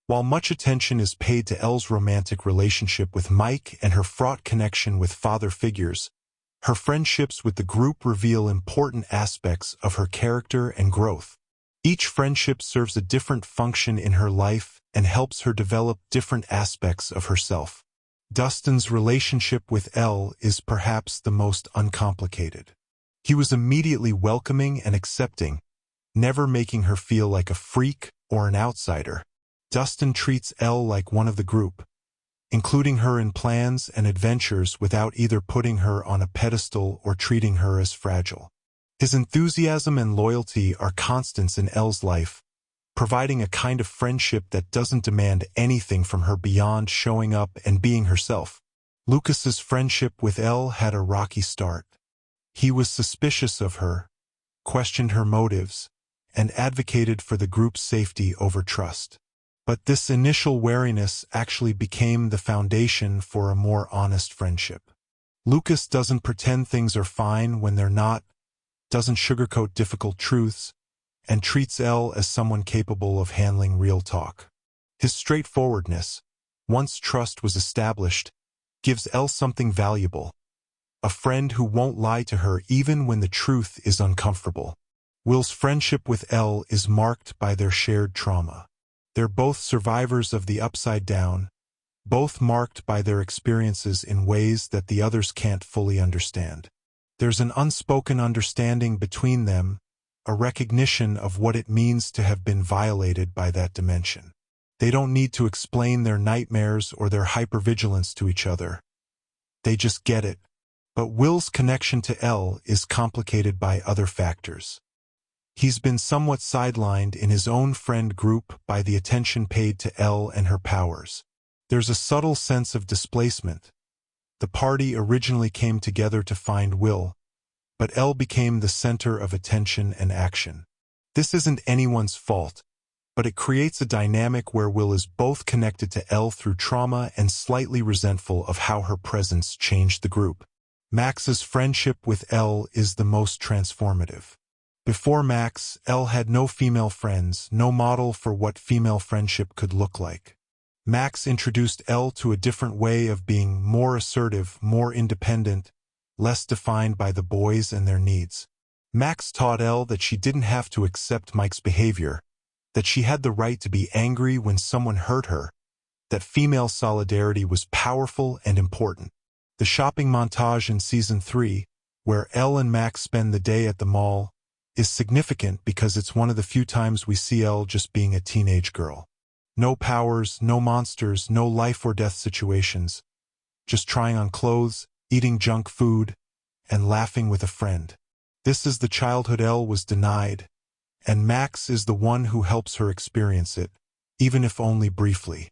While much attention is paid to Elle's romantic relationship with Mike and her fraught connection with father figures, her friendships with the group reveal important aspects of her character and growth. Each friendship serves a different function in her life and helps her develop different aspects of herself. Dustin's relationship with Elle is perhaps the most uncomplicated. He was immediately welcoming and accepting, never making her feel like a freak or an outsider. Dustin treats Elle like one of the group, including her in plans and adventures without either putting her on a pedestal or treating her as fragile. His enthusiasm and loyalty are constants in Elle's life, providing a kind of friendship that doesn't demand anything from her beyond showing up and being herself. Lucas's friendship with Elle had a rocky start. He was suspicious of her, questioned her motives, and advocated for the group's safety over trust. But this initial wariness actually became the foundation for a more honest friendship. Lucas doesn't pretend things are fine when they're not, doesn't sugarcoat difficult truths, and treats Elle as someone capable of handling real talk. His straightforwardness, once trust was established, gives Elle something valuable, a friend who won't lie to her even when the truth is uncomfortable. Will's friendship with Elle is marked by their shared trauma. They're both survivors of the upside down, both marked by their experiences in ways that the others can't fully understand. There's an unspoken understanding between them, a recognition of what it means to have been violated by that dimension. They don't need to explain their nightmares or their hypervigilance to each other. They just get it. But Will's connection to Elle is complicated by other factors. He's been somewhat sidelined in his own friend group by the attention paid to Elle and her powers. There's a subtle sense of displacement. The party originally came together to find Will, but Elle became the center of attention and action. This isn't anyone's fault, but it creates a dynamic where Will is both connected to Elle through trauma and slightly resentful of how her presence changed the group. Max's friendship with Elle is the most transformative. Before Max, Elle had no female friends, no model for what female friendship could look like. Max introduced Elle to a different way of being more assertive, more independent, less defined by the boys and their needs. Max taught Elle that she didn't have to accept Mike's behavior, that she had the right to be angry when someone hurt her, that female solidarity was powerful and important. The shopping montage in Season 3, where Elle and Max spend the day at the mall, is significant because it's one of the few times we see Elle just being a teenage girl. No powers, no monsters, no life or death situations. Just trying on clothes, eating junk food, and laughing with a friend. This is the childhood Elle was denied, and Max is the one who helps her experience it, even if only briefly.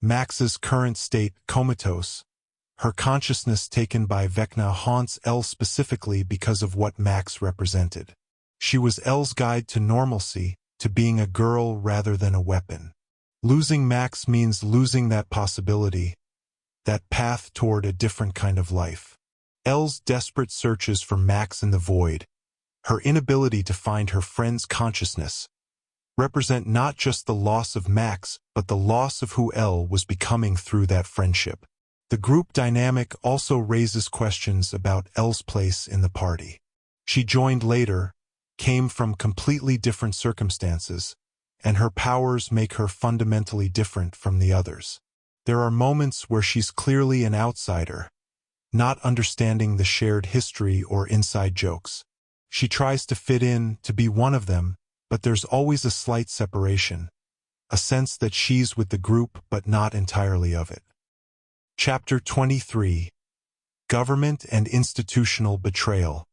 Max's current state, comatose, her consciousness taken by Vecna, haunts Elle specifically because of what Max represented. She was Elle's guide to normalcy, to being a girl rather than a weapon. Losing Max means losing that possibility, that path toward a different kind of life. Elle's desperate searches for Max in the void, her inability to find her friend's consciousness, represent not just the loss of Max, but the loss of who Elle was becoming through that friendship. The group dynamic also raises questions about Elle's place in the party. She joined later, came from completely different circumstances, and her powers make her fundamentally different from the others. There are moments where she's clearly an outsider, not understanding the shared history or inside jokes. She tries to fit in, to be one of them, but there's always a slight separation, a sense that she's with the group but not entirely of it. Chapter 23. Government and Institutional Betrayal.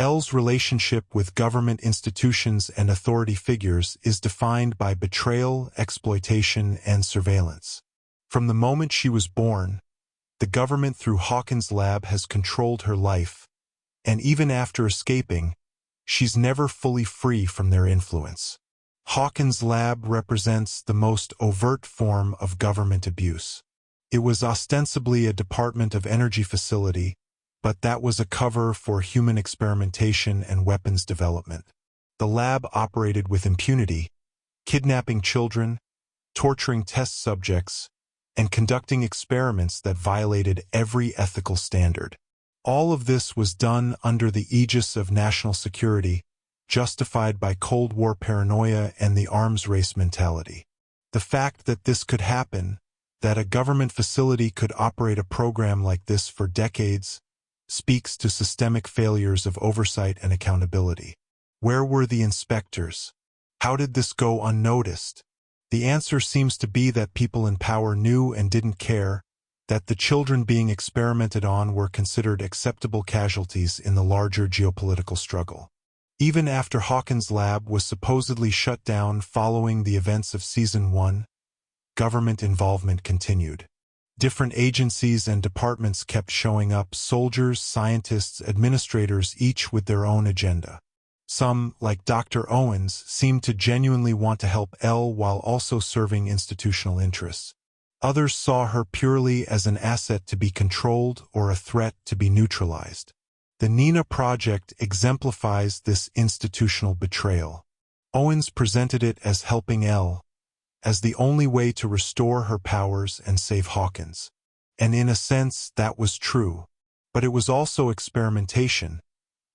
Elle's relationship with government institutions and authority figures is defined by betrayal, exploitation, and surveillance. From the moment she was born, the government through Hawkins' lab has controlled her life, and even after escaping, she's never fully free from their influence. Hawkins' lab represents the most overt form of government abuse. It was ostensibly a Department of Energy facility, but that was a cover for human experimentation and weapons development. The lab operated with impunity, kidnapping children, torturing test subjects, and conducting experiments that violated every ethical standard. All of this was done under the aegis of national security, justified by Cold War paranoia and the arms race mentality. The fact that this could happen, that a government facility could operate a program like this for decades, speaks to systemic failures of oversight and accountability. Where were the inspectors? How did this go unnoticed? The answer seems to be that people in power knew and didn't care, that the children being experimented on were considered acceptable casualties in the larger geopolitical struggle. Even after Hawkins' lab was supposedly shut down following the events of Season 1, government involvement continued. Different agencies and departments kept showing up, soldiers, scientists, administrators, each with their own agenda. Some, like Dr. Owens, seemed to genuinely want to help Elle while also serving institutional interests. Others saw her purely as an asset to be controlled or a threat to be neutralized. The Nina Project exemplifies this institutional betrayal. Owens presented it as helping Elle, as the only way to restore her powers and save Hawkins. And in a sense, that was true. But it was also experimentation,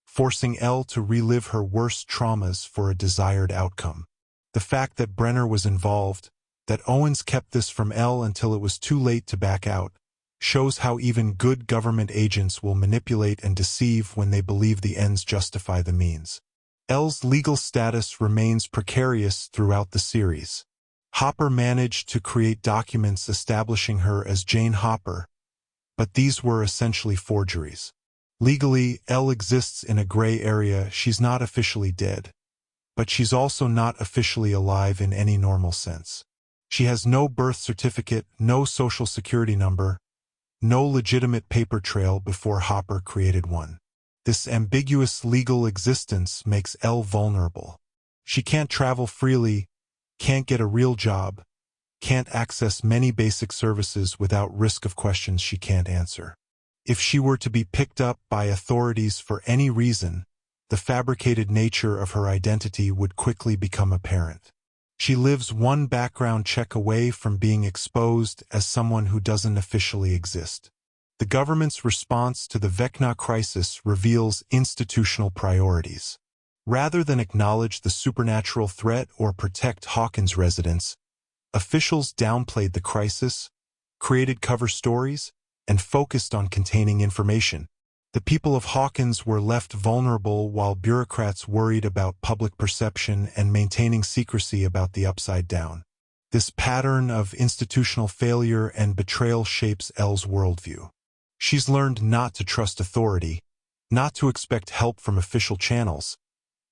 forcing Elle to relive her worst traumas for a desired outcome. The fact that Brenner was involved, that Owens kept this from Elle until it was too late to back out, shows how even good government agents will manipulate and deceive when they believe the ends justify the means. Elle's legal status remains precarious throughout the series. Hopper managed to create documents establishing her as Jane Hopper, but these were essentially forgeries. Legally, Elle exists in a gray area. She's not officially dead, but she's also not officially alive in any normal sense. She has no birth certificate, no social security number, no legitimate paper trail before Hopper created one. This ambiguous legal existence makes Elle vulnerable. She can't travel freely, can't get a real job, can't access many basic services without risk of questions she can't answer. If she were to be picked up by authorities for any reason, the fabricated nature of her identity would quickly become apparent. She lives one background check away from being exposed as someone who doesn't officially exist. The government's response to the Vecna crisis reveals institutional priorities. Rather than acknowledge the supernatural threat or protect Hawkins residents, officials downplayed the crisis, created cover stories, and focused on containing information. The people of Hawkins were left vulnerable while bureaucrats worried about public perception and maintaining secrecy about the upside down. This pattern of institutional failure and betrayal shapes Elle's worldview. She's learned not to trust authority, not to expect help from official channels,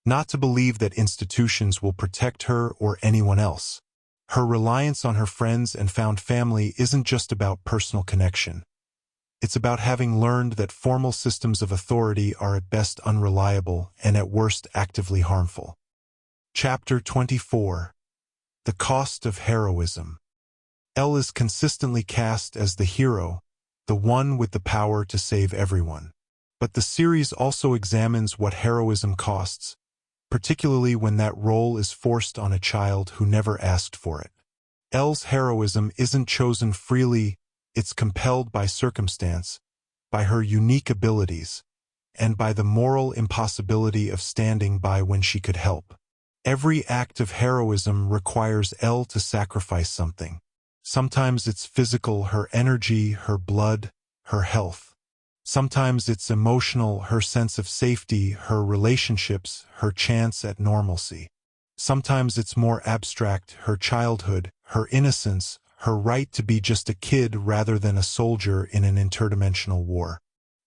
not to believe that institutions will protect her or anyone else. Her reliance on her friends and found family isn't just about personal connection. It's about having learned that formal systems of authority are at best unreliable and at worst actively harmful. Chapter 24. The Cost of Heroism. Elle is consistently cast as the hero, the one with the power to save everyone. But the series also examines what heroism costs, particularly when that role is forced on a child who never asked for it. Elle's heroism isn't chosen freely, it's compelled by circumstance, by her unique abilities, and by the moral impossibility of standing by when she could help. Every act of heroism requires Elle to sacrifice something. Sometimes it's physical, her energy, her blood, her health. Sometimes it's emotional, her sense of safety, her relationships, her chance at normalcy. Sometimes it's more abstract, her childhood, her innocence, her right to be just a kid rather than a soldier in an interdimensional war.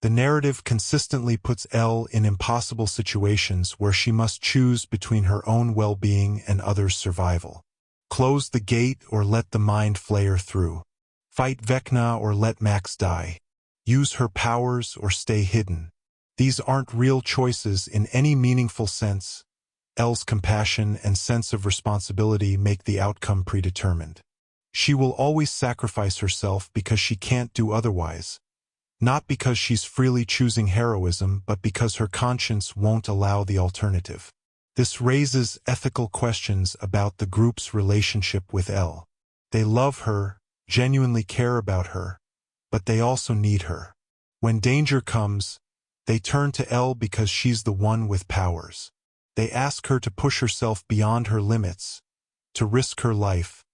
The narrative consistently puts Elle in impossible situations where she must choose between her own well-being and others' survival. Close the gate or let the mind flayer through. Fight Vecna or let Max die. Use her powers or stay hidden. These aren't real choices in any meaningful sense. Elle's compassion and sense of responsibility make the outcome predetermined. She will always sacrifice herself because she can't do otherwise. Not because she's freely choosing heroism, but because her conscience won't allow the alternative. This raises ethical questions about the group's relationship with Elle. They love her, genuinely care about her, but they also need her. When danger comes, they turn to Elle because she's the one with powers. They ask her to push herself beyond her limits, to risk her life,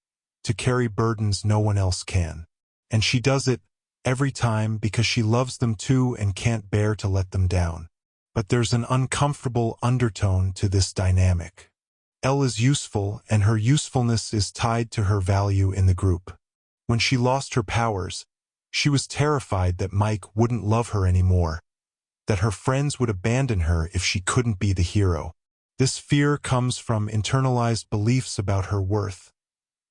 to carry burdens no one else can. And she does it every time because she loves them too and can't bear to let them down. But there's an uncomfortable undertone to this dynamic. Elle is useful, and her usefulness is tied to her value in the group. When she lost her powers, she was terrified that Mike wouldn't love her anymore, that her friends would abandon her if she couldn't be the hero. This fear comes from internalized beliefs about her worth,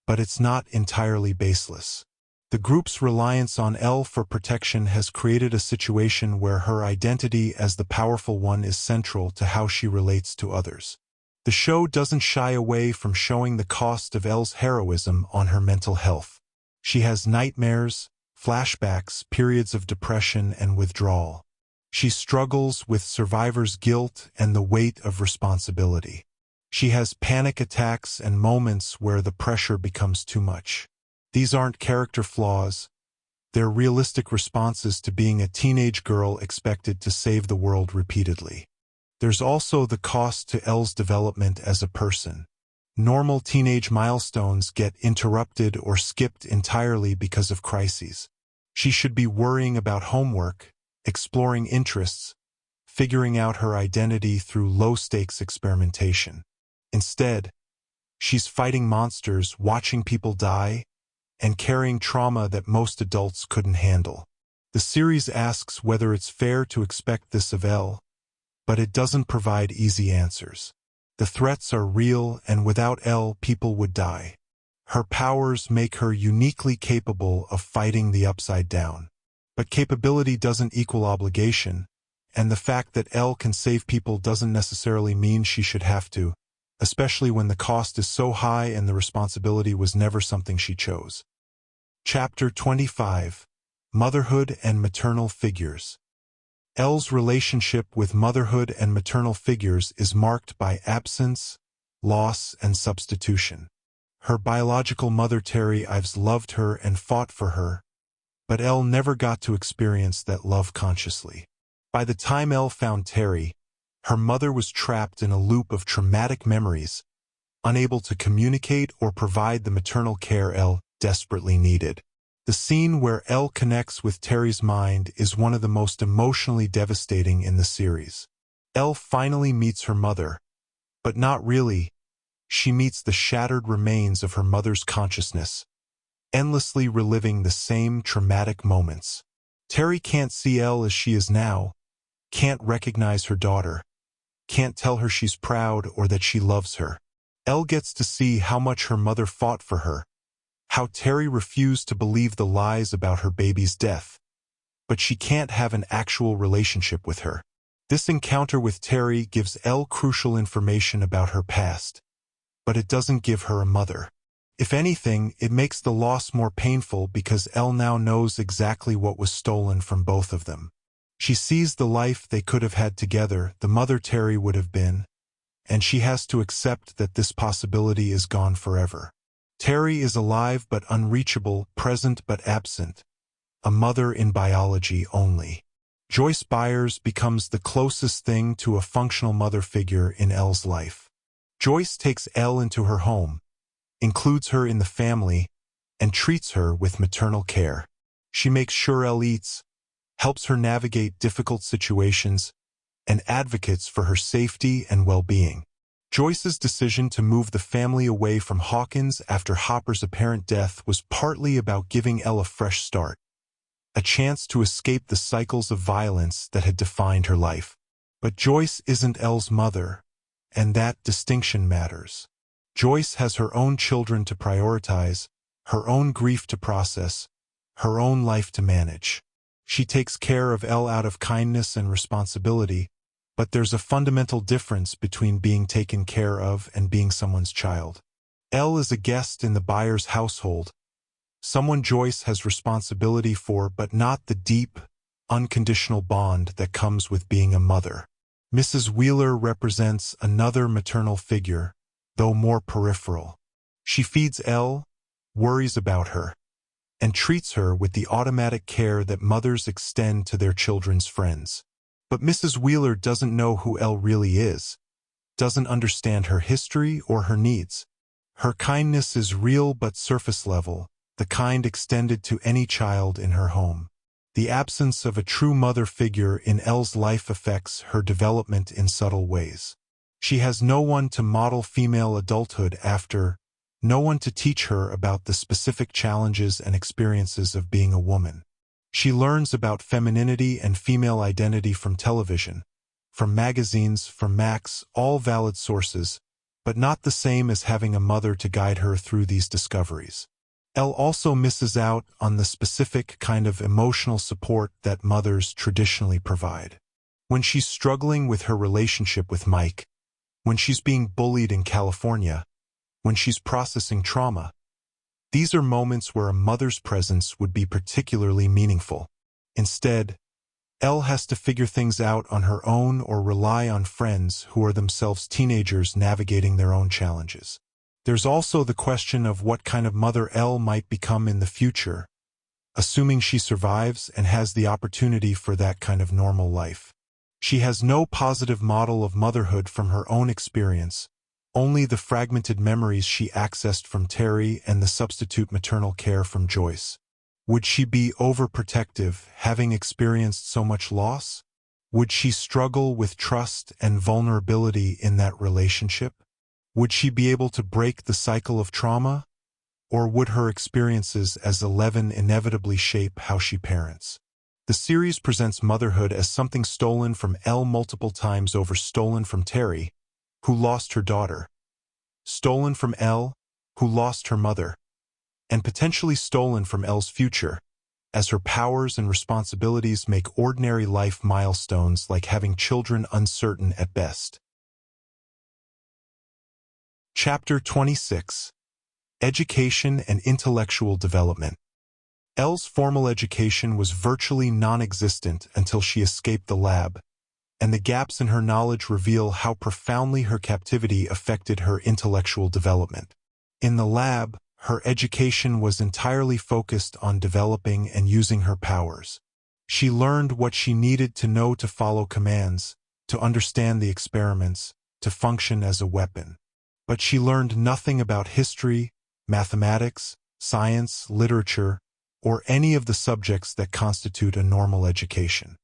but it's not entirely baseless. The group's reliance on Elle for protection has created a situation where her identity as the powerful one is central to how she relates to others. The show doesn't shy away from showing the cost of Elle's heroism on her mental health. She has nightmares, flashbacks, periods of depression and withdrawal. She struggles with survivor's guilt and the weight of responsibility. She has panic attacks and moments where the pressure becomes too much. These aren't character flaws. They're realistic responses to being a teenage girl expected to save the world repeatedly. There's also the cost to Elle's development as a person. Normal teenage milestones get interrupted or skipped entirely because of crises. She should be worrying about homework, exploring interests, figuring out her identity through low-stakes experimentation. Instead, she's fighting monsters, watching people die, and carrying trauma that most adults couldn't handle. The series asks whether it's fair to expect this of Elle, but it doesn't provide easy answers. The threats are real, and without Elle, people would die. Her powers make her uniquely capable of fighting the upside down. But capability doesn't equal obligation, and the fact that Elle can save people doesn't necessarily mean she should have to, especially when the cost is so high and the responsibility was never something she chose. Chapter 25. Motherhood and Maternal Figures. Elle's relationship with motherhood and maternal figures is marked by absence, loss, and substitution. Her biological mother Terry Ives loved her and fought for her, but Elle never got to experience that love consciously. By the time Elle found Terry, her mother was trapped in a loop of traumatic memories, unable to communicate or provide the maternal care Elle desperately needed. The scene where Elle connects with Terry's mind is one of the most emotionally devastating in the series. Elle finally meets her mother, but not really. She meets the shattered remains of her mother's consciousness, endlessly reliving the same traumatic moments. Terry can't see Elle as she is now, can't recognize her daughter, can't tell her she's proud or that she loves her. Elle gets to see how much her mother fought for her, how Terry refused to believe the lies about her baby's death, but she can't have an actual relationship with her. This encounter with Terry gives Elle crucial information about her past, but it doesn't give her a mother. If anything, it makes the loss more painful because Elle now knows exactly what was stolen from both of them. She sees the life they could have had together, the mother Terry would have been, and she has to accept that this possibility is gone forever. Terry is alive but unreachable, present but absent, a mother in biology only. Joyce Byers becomes the closest thing to a functional mother figure in Elle's life. Joyce takes Elle into her home, includes her in the family, and treats her with maternal care. She makes sure Elle eats, helps her navigate difficult situations, and advocates for her safety and well-being. Joyce's decision to move the family away from Hawkins after Hopper's apparent death was partly about giving Elle a fresh start, a chance to escape the cycles of violence that had defined her life. But Joyce isn't Elle's mother, and that distinction matters. Joyce has her own children to prioritize, her own grief to process, her own life to manage. She takes care of Elle out of kindness and responsibility, but there's a fundamental difference between being taken care of and being someone's child. Elle is a guest in the Byers household, someone Joyce has responsibility for, but not the deep, unconditional bond that comes with being a mother. Mrs. Wheeler represents another maternal figure, though more peripheral. She feeds Elle, worries about her, and treats her with the automatic care that mothers extend to their children's friends. But Mrs. Wheeler doesn't know who Elle really is, doesn't understand her history or her needs. Her kindness is real but surface level, the kind extended to any child in her home. The absence of a true mother figure in Elle's life affects her development in subtle ways. She has no one to model female adulthood after, no one to teach her about the specific challenges and experiences of being a woman. She learns about femininity and female identity from television, from magazines, from Max, all valid sources, but not the same as having a mother to guide her through these discoveries. Elle also misses out on the specific kind of emotional support that mothers traditionally provide. When she's struggling with her relationship with Mike, when she's being bullied in California, when she's processing trauma, these are moments where a mother's presence would be particularly meaningful. Instead, Elle has to figure things out on her own or rely on friends who are themselves teenagers navigating their own challenges. There's also the question of what kind of mother Elle might become in the future, assuming she survives and has the opportunity for that kind of normal life. She has no positive model of motherhood from her own experience, only the fragmented memories she accessed from Terry and the substitute maternal care from Joyce. Would she be overprotective, having experienced so much loss? Would she struggle with trust and vulnerability in that relationship? Would she be able to break the cycle of trauma? Or would her experiences as 11 inevitably shape how she parents? The series presents motherhood as something stolen from Elle multiple times over, stolen from Terry, who lost her daughter, stolen from Elle, who lost her mother, and potentially stolen from Elle's future, as her powers and responsibilities make ordinary life milestones like having children uncertain at best. Chapter 26. Education and Intellectual Development. Elle's formal education was virtually non-existent until she escaped the lab, and the gaps in her knowledge reveal how profoundly her captivity affected her intellectual development. In the lab, her education was entirely focused on developing and using her powers. She learned what she needed to know to follow commands, to understand the experiments, to function as a weapon. But she learned nothing about history, mathematics, science, literature, or any of the subjects that constitute a normal education.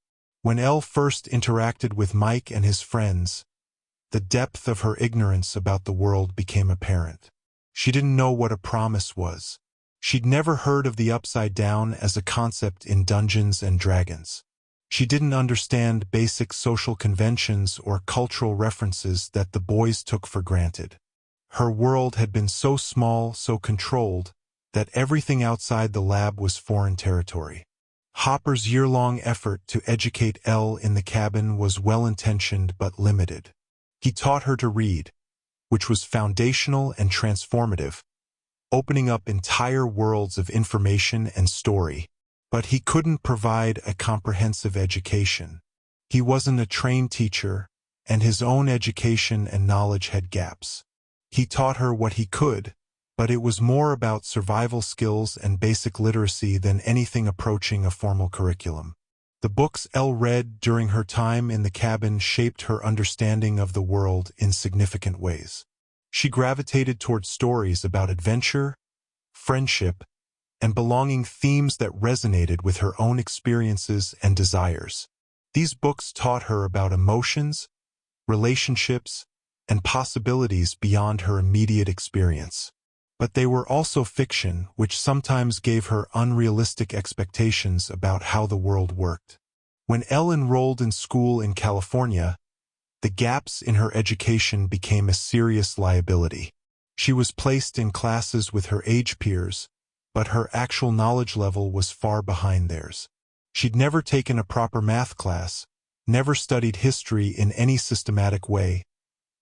When Elle first interacted with Mike and his friends, the depth of her ignorance about the world became apparent. She didn't know what a promise was. She'd never heard of the Upside Down as a concept in Dungeons and Dragons. She didn't understand basic social conventions or cultural references that the boys took for granted. Her world had been so small, so controlled, that everything outside the lab was foreign territory. Hopper's year-long effort to educate Elle in the cabin was well-intentioned but limited. He taught her to read, which was foundational and transformative, opening up entire worlds of information and story. But he couldn't provide a comprehensive education. He wasn't a trained teacher, and his own education and knowledge had gaps. He taught her what he could, but it was more about survival skills and basic literacy than anything approaching a formal curriculum. The books Elle read during her time in the cabin shaped her understanding of the world in significant ways. She gravitated toward stories about adventure, friendship, and belonging, themes that resonated with her own experiences and desires. These books taught her about emotions, relationships, and possibilities beyond her immediate experience. But they were also fiction, which sometimes gave her unrealistic expectations about how the world worked. When Elle enrolled in school in California, the gaps in her education became a serious liability. She was placed in classes with her age peers, but her actual knowledge level was far behind theirs. She'd never taken a proper math class, never studied history in any systematic way,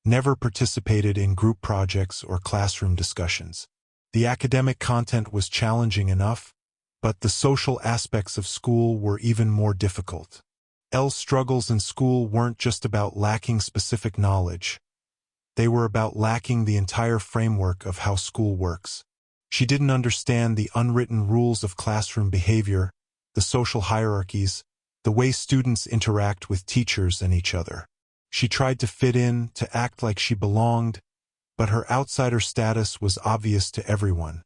never participated in group projects or classroom discussions. The academic content was challenging enough, but the social aspects of school were even more difficult. Elle's struggles in school weren't just about lacking specific knowledge. They were about lacking the entire framework of how school works. She didn't understand the unwritten rules of classroom behavior, the social hierarchies, the way students interact with teachers and each other. She tried to fit in, to act like she belonged, but her outsider status was obvious to everyone,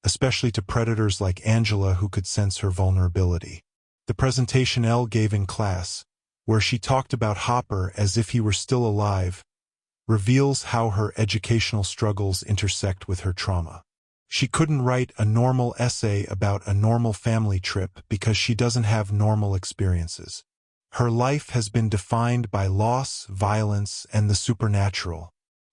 especially to predators like Angela who could sense her vulnerability. The presentation Elle gave in class, where she talked about Hopper as if he were still alive, reveals how her educational struggles intersect with her trauma. She couldn't write a normal essay about a normal family trip because she doesn't have normal experiences. Her life has been defined by loss, violence, and the supernatural.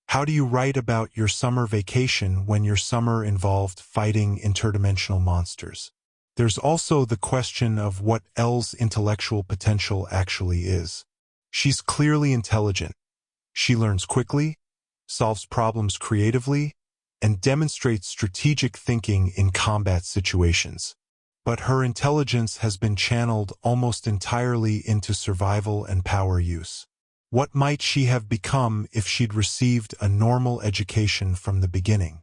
How do you write about your summer vacation when your summer involved fighting interdimensional monsters? There's also the question of what Elle's intellectual potential actually is. She's clearly intelligent. She learns quickly, solves problems creatively, and demonstrates strategic thinking in combat situations. But her intelligence has been channeled almost entirely into survival and power use. What might she have become if she'd received a normal education from the beginning?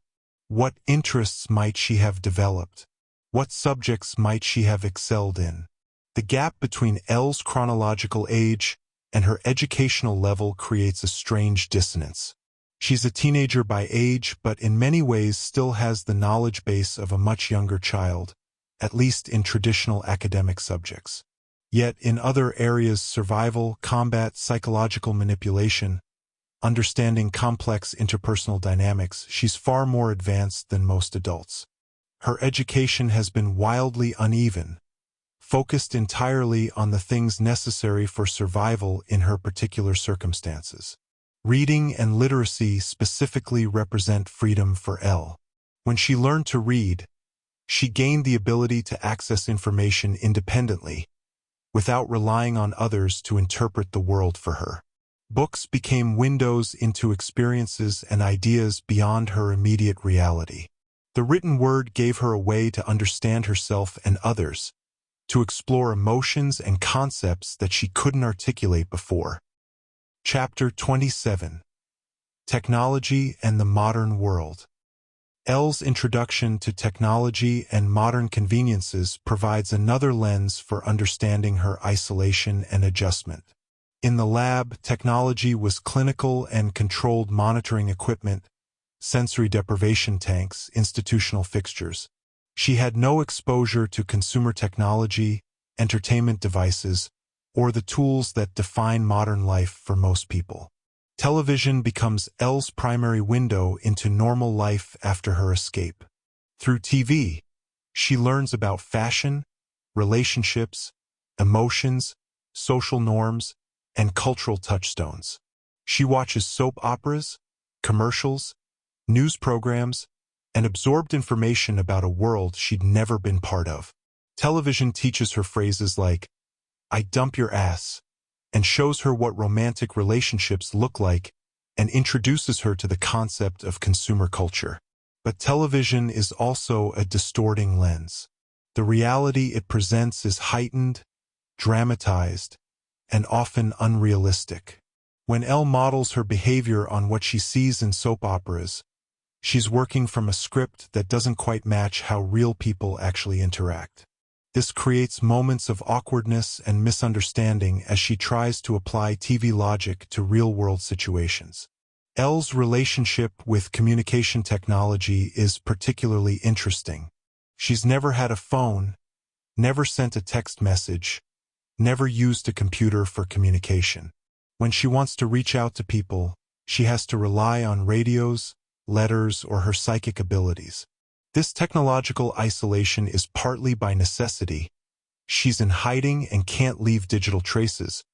What interests might she have developed? What subjects might she have excelled in? The gap between Elle's chronological age and her educational level creates a strange dissonance. She's a teenager by age, but in many ways still has the knowledge base of a much younger child, at least in traditional academic subjects. Yet in other areas, survival, combat, psychological manipulation, understanding complex interpersonal dynamics, she's far more advanced than most adults. Her education has been wildly uneven, focused entirely on the things necessary for survival in her particular circumstances. Reading and literacy specifically represent freedom for Elle. When she learned to read, she gained the ability to access information independently, without relying on others to interpret the world for her. Books became windows into experiences and ideas beyond her immediate reality. The written word gave her a way to understand herself and others, to explore emotions and concepts that she couldn't articulate before. Chapter 27. Technology and the Modern World. Elle's introduction to technology and modern conveniences provides another lens for understanding her isolation and adjustment. In the lab, technology was clinical and controlled monitoring equipment, sensory deprivation tanks, institutional fixtures. She had no exposure to consumer technology, entertainment devices, or the tools that define modern life for most people. Television becomes Elle's primary window into normal life after her escape. Through TV, she learns about fashion, relationships, emotions, social norms, and cultural touchstones. She watches soap operas, commercials, news programs, and absorbed information about a world she'd never been part of. Television teaches her phrases like, "I dump your ass," and shows her what romantic relationships look like and introduces her to the concept of consumer culture. But television is also a distorting lens. The reality it presents is heightened, dramatized, and often unrealistic. When Elle models her behavior on what she sees in soap operas, she's working from a script that doesn't quite match how real people actually interact. This creates moments of awkwardness and misunderstanding as she tries to apply TV logic to real-world situations. Elle's relationship with communication technology is particularly interesting. She's never had a phone, never sent a text message, never used a computer for communication. When she wants to reach out to people, she has to rely on radios, letters, or her psychic abilities. This technological isolation is partly by necessity. She's in hiding and can't leave digital traces,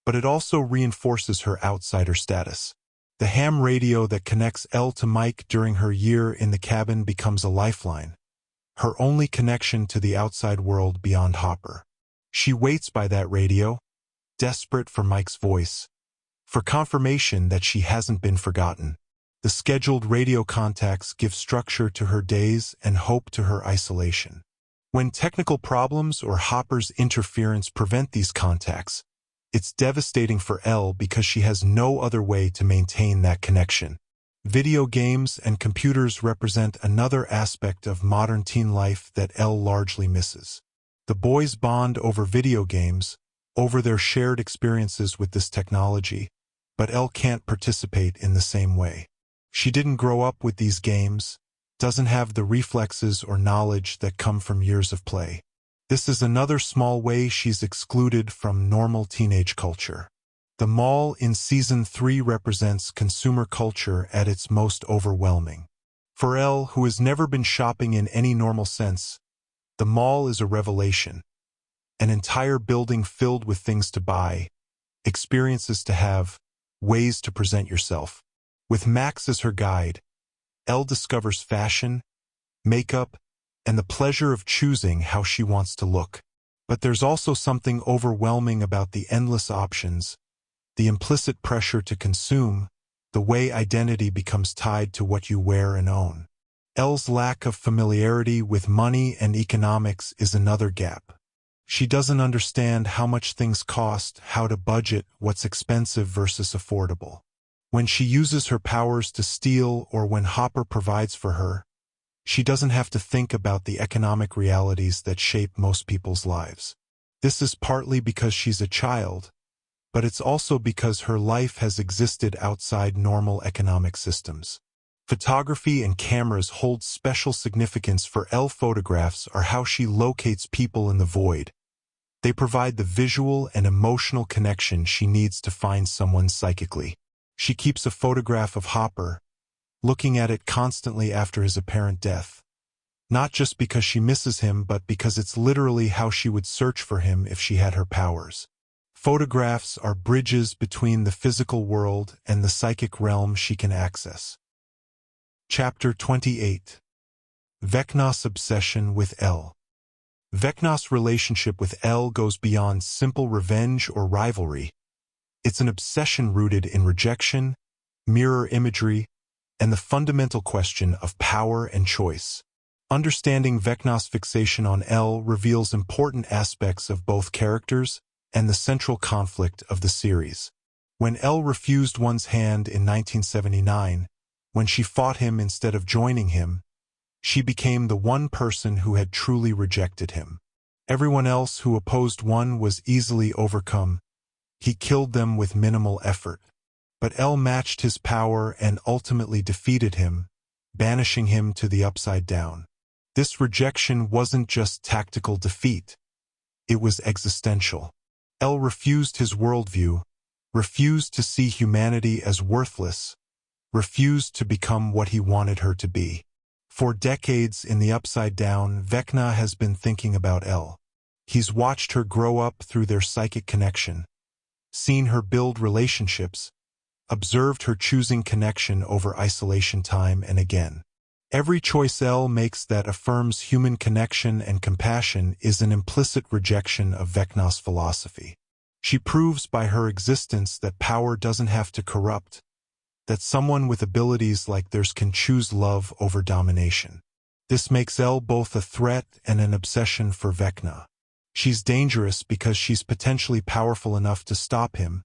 but it also reinforces her outsider status. The ham radio that connects Elle to Mike during her year in the cabin becomes a lifeline, her only connection to the outside world beyond Hopper. She waits by that radio, desperate for Mike's voice, for confirmation that she hasn't been forgotten. The scheduled radio contacts give structure to her days and hope to her isolation. When technical problems or Hopper's interference prevent these contacts, it's devastating for Elle because she has no other way to maintain that connection. Video games and computers represent another aspect of modern teen life that Elle largely misses. The boys bond over video games, over their shared experiences with this technology, but Elle can't participate in the same way. She didn't grow up with these games, doesn't have the reflexes or knowledge that come from years of play. This is another small way she's excluded from normal teenage culture. The mall in Season 3 represents consumer culture at its most overwhelming. For Elle, who has never been shopping in any normal sense, the mall is a revelation. An entire building filled with things to buy, experiences to have, ways to present yourself. With Max as her guide, Elle discovers fashion, makeup, and the pleasure of choosing how she wants to look. But there's also something overwhelming about the endless options, the implicit pressure to consume, the way identity becomes tied to what you wear and own. Elle's lack of familiarity with money and economics is another gap. She doesn't understand how much things cost, how to budget, what's expensive versus affordable. When she uses her powers to steal or when Hopper provides for her, she doesn't have to think about the economic realities that shape most people's lives. This is partly because she's a child, but it's also because her life has existed outside normal economic systems. Photography and cameras hold special significance for Elle. Photographs are how she locates people in the void. They provide the visual and emotional connection she needs to find someone psychically. She keeps a photograph of Hopper, looking at it constantly after his apparent death. Not just because she misses him, but because it's literally how she would search for him if she had her powers. Photographs are bridges between the physical world and the psychic realm she can access. Chapter 28. Vecna's obsession with Elle. Vecna's relationship with Elle goes beyond simple revenge or rivalry. It's an obsession rooted in rejection, mirror imagery, and the fundamental question of power and choice. Understanding Vecna's fixation on Elle reveals important aspects of both characters and the central conflict of the series. When Elle refused one's hand in 1979, when she fought him instead of joining him, She became the one person who had truly rejected him. Everyone else who opposed one was easily overcome. He killed them with minimal effort. But El matched his power and ultimately defeated him, banishing him to the Upside Down. This rejection wasn't just tactical defeat. It was existential. El refused his worldview, refused to see humanity as worthless, refused to become what he wanted her to be. For decades in the Upside Down, Vecna has been thinking about El. He's watched her grow up through their psychic connection, seen her build relationships, observed her choosing connection over isolation time and again. Every choice El makes that affirms human connection and compassion is an implicit rejection of Vecna's philosophy. She proves by her existence that power doesn't have to corrupt, that someone with abilities like theirs can choose love over domination. This makes El both a threat and an obsession for Vecna. She's dangerous because she's potentially powerful enough to stop him,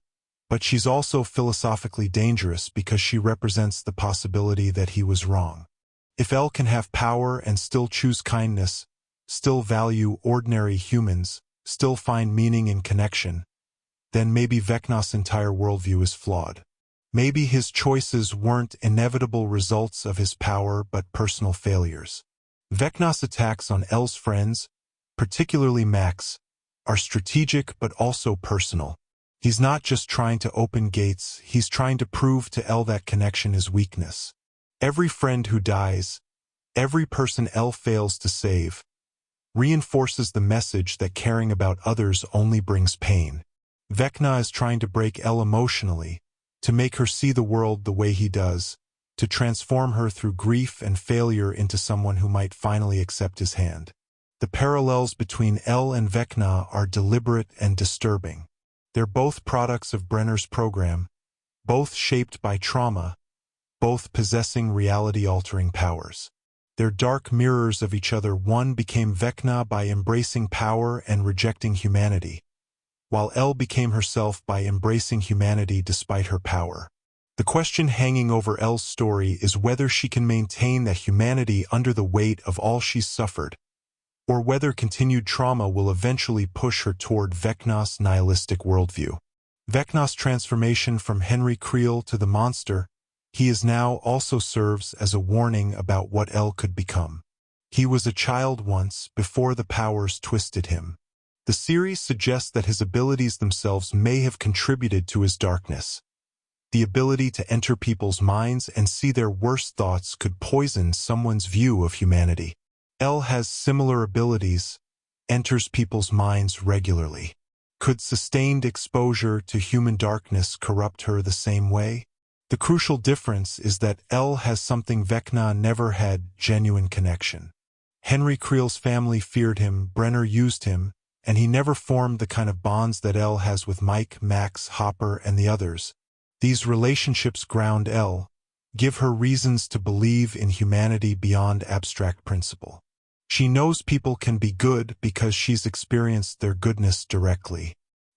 but she's also philosophically dangerous because she represents the possibility that he was wrong. If El can have power and still choose kindness, still value ordinary humans, still find meaning in connection, then maybe Vecna's entire worldview is flawed. Maybe his choices weren't inevitable results of his power but personal failures. Vecna's attacks on El's friends, particularly Max, are strategic but also personal. He's not just trying to open gates, he's trying to prove to El that connection is weakness. Every friend who dies, every person El fails to save, reinforces the message that caring about others only brings pain. Vecna is trying to break El emotionally, to make her see the world the way he does, to transform her through grief and failure into someone who might finally accept his hand. The parallels between El and Vecna are deliberate and disturbing. They're both products of Brenner's program, both shaped by trauma, both possessing reality-altering powers. They're dark mirrors of each other. One became Vecna by embracing power and rejecting humanity, while El became herself by embracing humanity despite her power. The question hanging over El's story is whether she can maintain that humanity under the weight of all she's suffered, or whether continued trauma will eventually push her toward Vecna's nihilistic worldview. Vecna's transformation from Henry Creel to the monster he is now also serves as a warning about what El could become. He was a child once, before the powers twisted him. The series suggests that his abilities themselves may have contributed to his darkness. The ability to enter people's minds and see their worst thoughts could poison someone's view of humanity. El has similar abilities, enters people's minds regularly. Could sustained exposure to human darkness corrupt her the same way? The crucial difference is that El has something Vecna never had: genuine connection. Henry Creel's family feared him, Brenner used him, and he never formed the kind of bonds that El has with Mike, Max, Hopper, and the others. These relationships ground El, give her reasons to believe in humanity beyond abstract principle. She knows people can be good because she's experienced their goodness directly.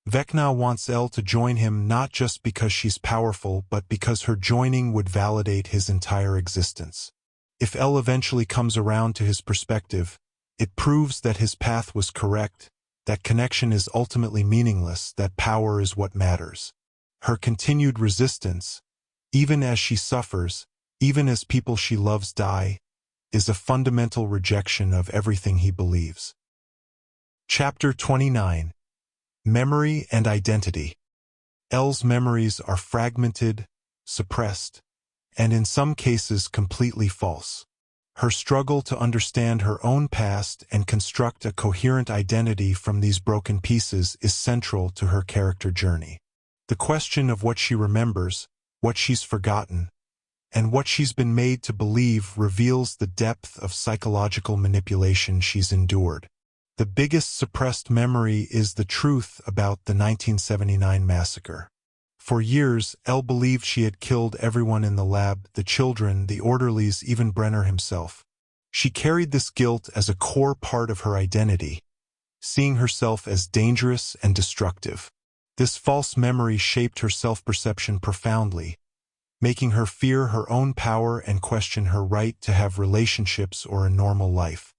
Vecna wants El to join him not just because she's powerful, but because her joining would validate his entire existence. If El eventually comes around to his perspective, it proves that his path was correct, that connection is ultimately meaningless, that power is what matters. Her continued resistance, even as she suffers, even as people she loves die, is a fundamental rejection of everything he believes. Chapter 29. Memory and Identity. El's memories are fragmented, suppressed, and in some cases completely false. Her struggle to understand her own past and construct a coherent identity from these broken pieces is central to her character journey. The question of what she remembers, what she's forgotten, and what she's been made to believe reveals the depth of psychological manipulation she's endured. The biggest suppressed memory is the truth about the 1979 massacre. For years, El believed she had killed everyone in the lab, the children, the orderlies, even Brenner himself. She carried this guilt as a core part of her identity, seeing herself as dangerous and destructive. This false memory shaped her self-perception profoundly, making her fear her own power and question her right to have relationships or a normal life.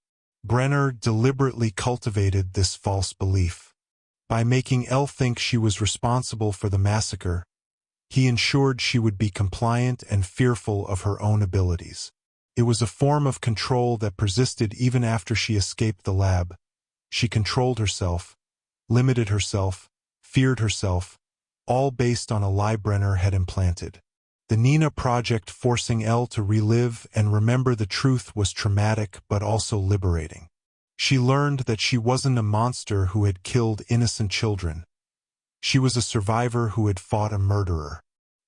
Brenner deliberately cultivated this false belief. By making Elle think she was responsible for the massacre, he ensured she would be compliant and fearful of her own abilities. It was a form of control that persisted even after she escaped the lab. She controlled herself, limited herself, feared herself, all based on a lie Brenner had implanted. The Nina Project forcing Elle to relive and remember the truth was traumatic but also liberating. She learned that she wasn't a monster who had killed innocent children. She was a survivor who had fought a murderer.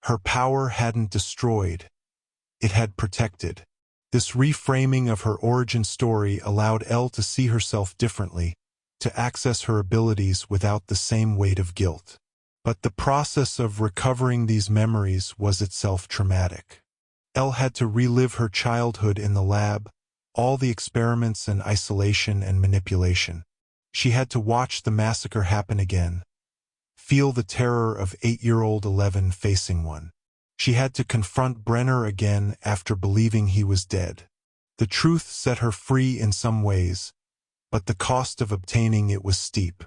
Her power hadn't destroyed, it had protected. This reframing of her origin story allowed Elle to see herself differently, to access her abilities without the same weight of guilt. But the process of recovering these memories was itself traumatic. Elle had to relive her childhood in the lab, all the experiments and isolation and manipulation. She had to watch the massacre happen again, feel the terror of 8-year-old 11 facing one. She had to confront Brenner again after believing he was dead. The truth set her free in some ways, but the cost of obtaining it was steep.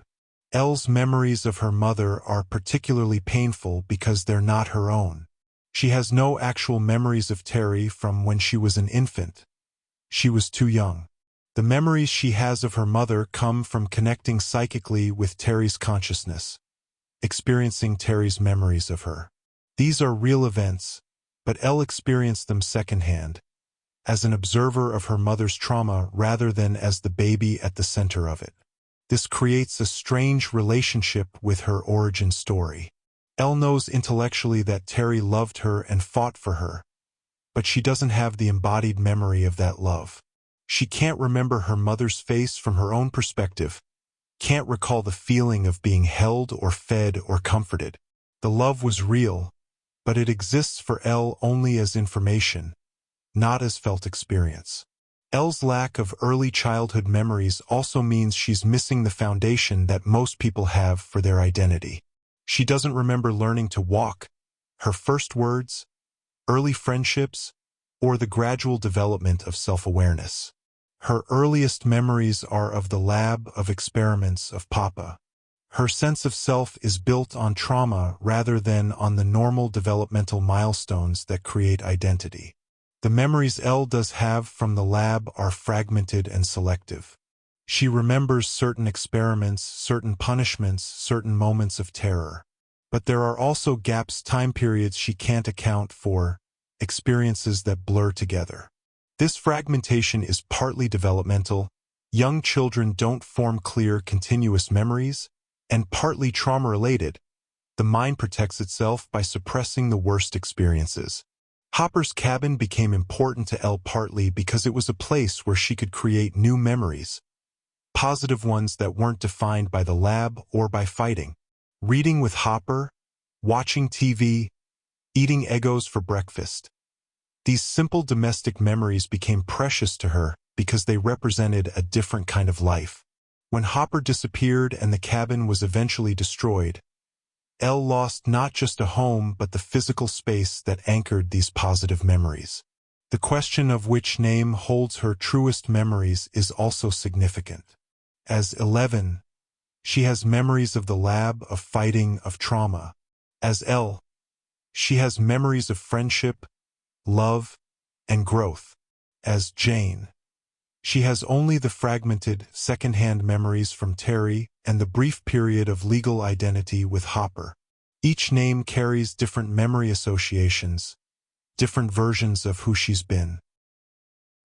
Elle's memories of her mother are particularly painful because they're not her own. She has no actual memories of Terry from when she was an infant. She was too young. The memories she has of her mother come from connecting psychically with Terry's consciousness, experiencing Terry's memories of her. These are real events, but Elle experienced them secondhand, as an observer of her mother's trauma rather than as the baby at the center of it. This creates a strange relationship with her origin story. Elle knows intellectually that Terry loved her and fought for her, but she doesn't have the embodied memory of that love. She can't remember her mother's face from her own perspective, can't recall the feeling of being held or fed or comforted. The love was real, but it exists for Elle only as information, not as felt experience. Elle's lack of early childhood memories also means she's missing the foundation that most people have for their identity. She doesn't remember learning to walk, her first words, early friendships, or the gradual development of self-awareness. Her earliest memories are of the lab, of experiments, of Papa. Her sense of self is built on trauma rather than on the normal developmental milestones that create identity. The memories Elle does have from the lab are fragmented and selective. She remembers certain experiments, certain punishments, certain moments of terror. But there are also gaps, time periods she can't account for, experiences that blur together. This fragmentation is partly developmental. Young children don't form clear, continuous memories, and partly trauma-related. The mind protects itself by suppressing the worst experiences. Hopper's cabin became important to Elle partly because it was a place where she could create new memories, positive ones that weren't defined by the lab or by fighting. Reading with Hopper, watching TV, eating Eggos for breakfast. These simple domestic memories became precious to her because they represented a different kind of life. When Hopper disappeared and the cabin was eventually destroyed, Elle lost not just a home but the physical space that anchored these positive memories. The question of which name holds her truest memories is also significant. As 11, she has memories of the lab, of fighting, of trauma. As Elle, she has memories of friendship, love, and growth. As Jane, she has only the fragmented, second-hand memories from Terry and the brief period of legal identity with Hopper. Each name carries different memory associations, different versions of who she's been.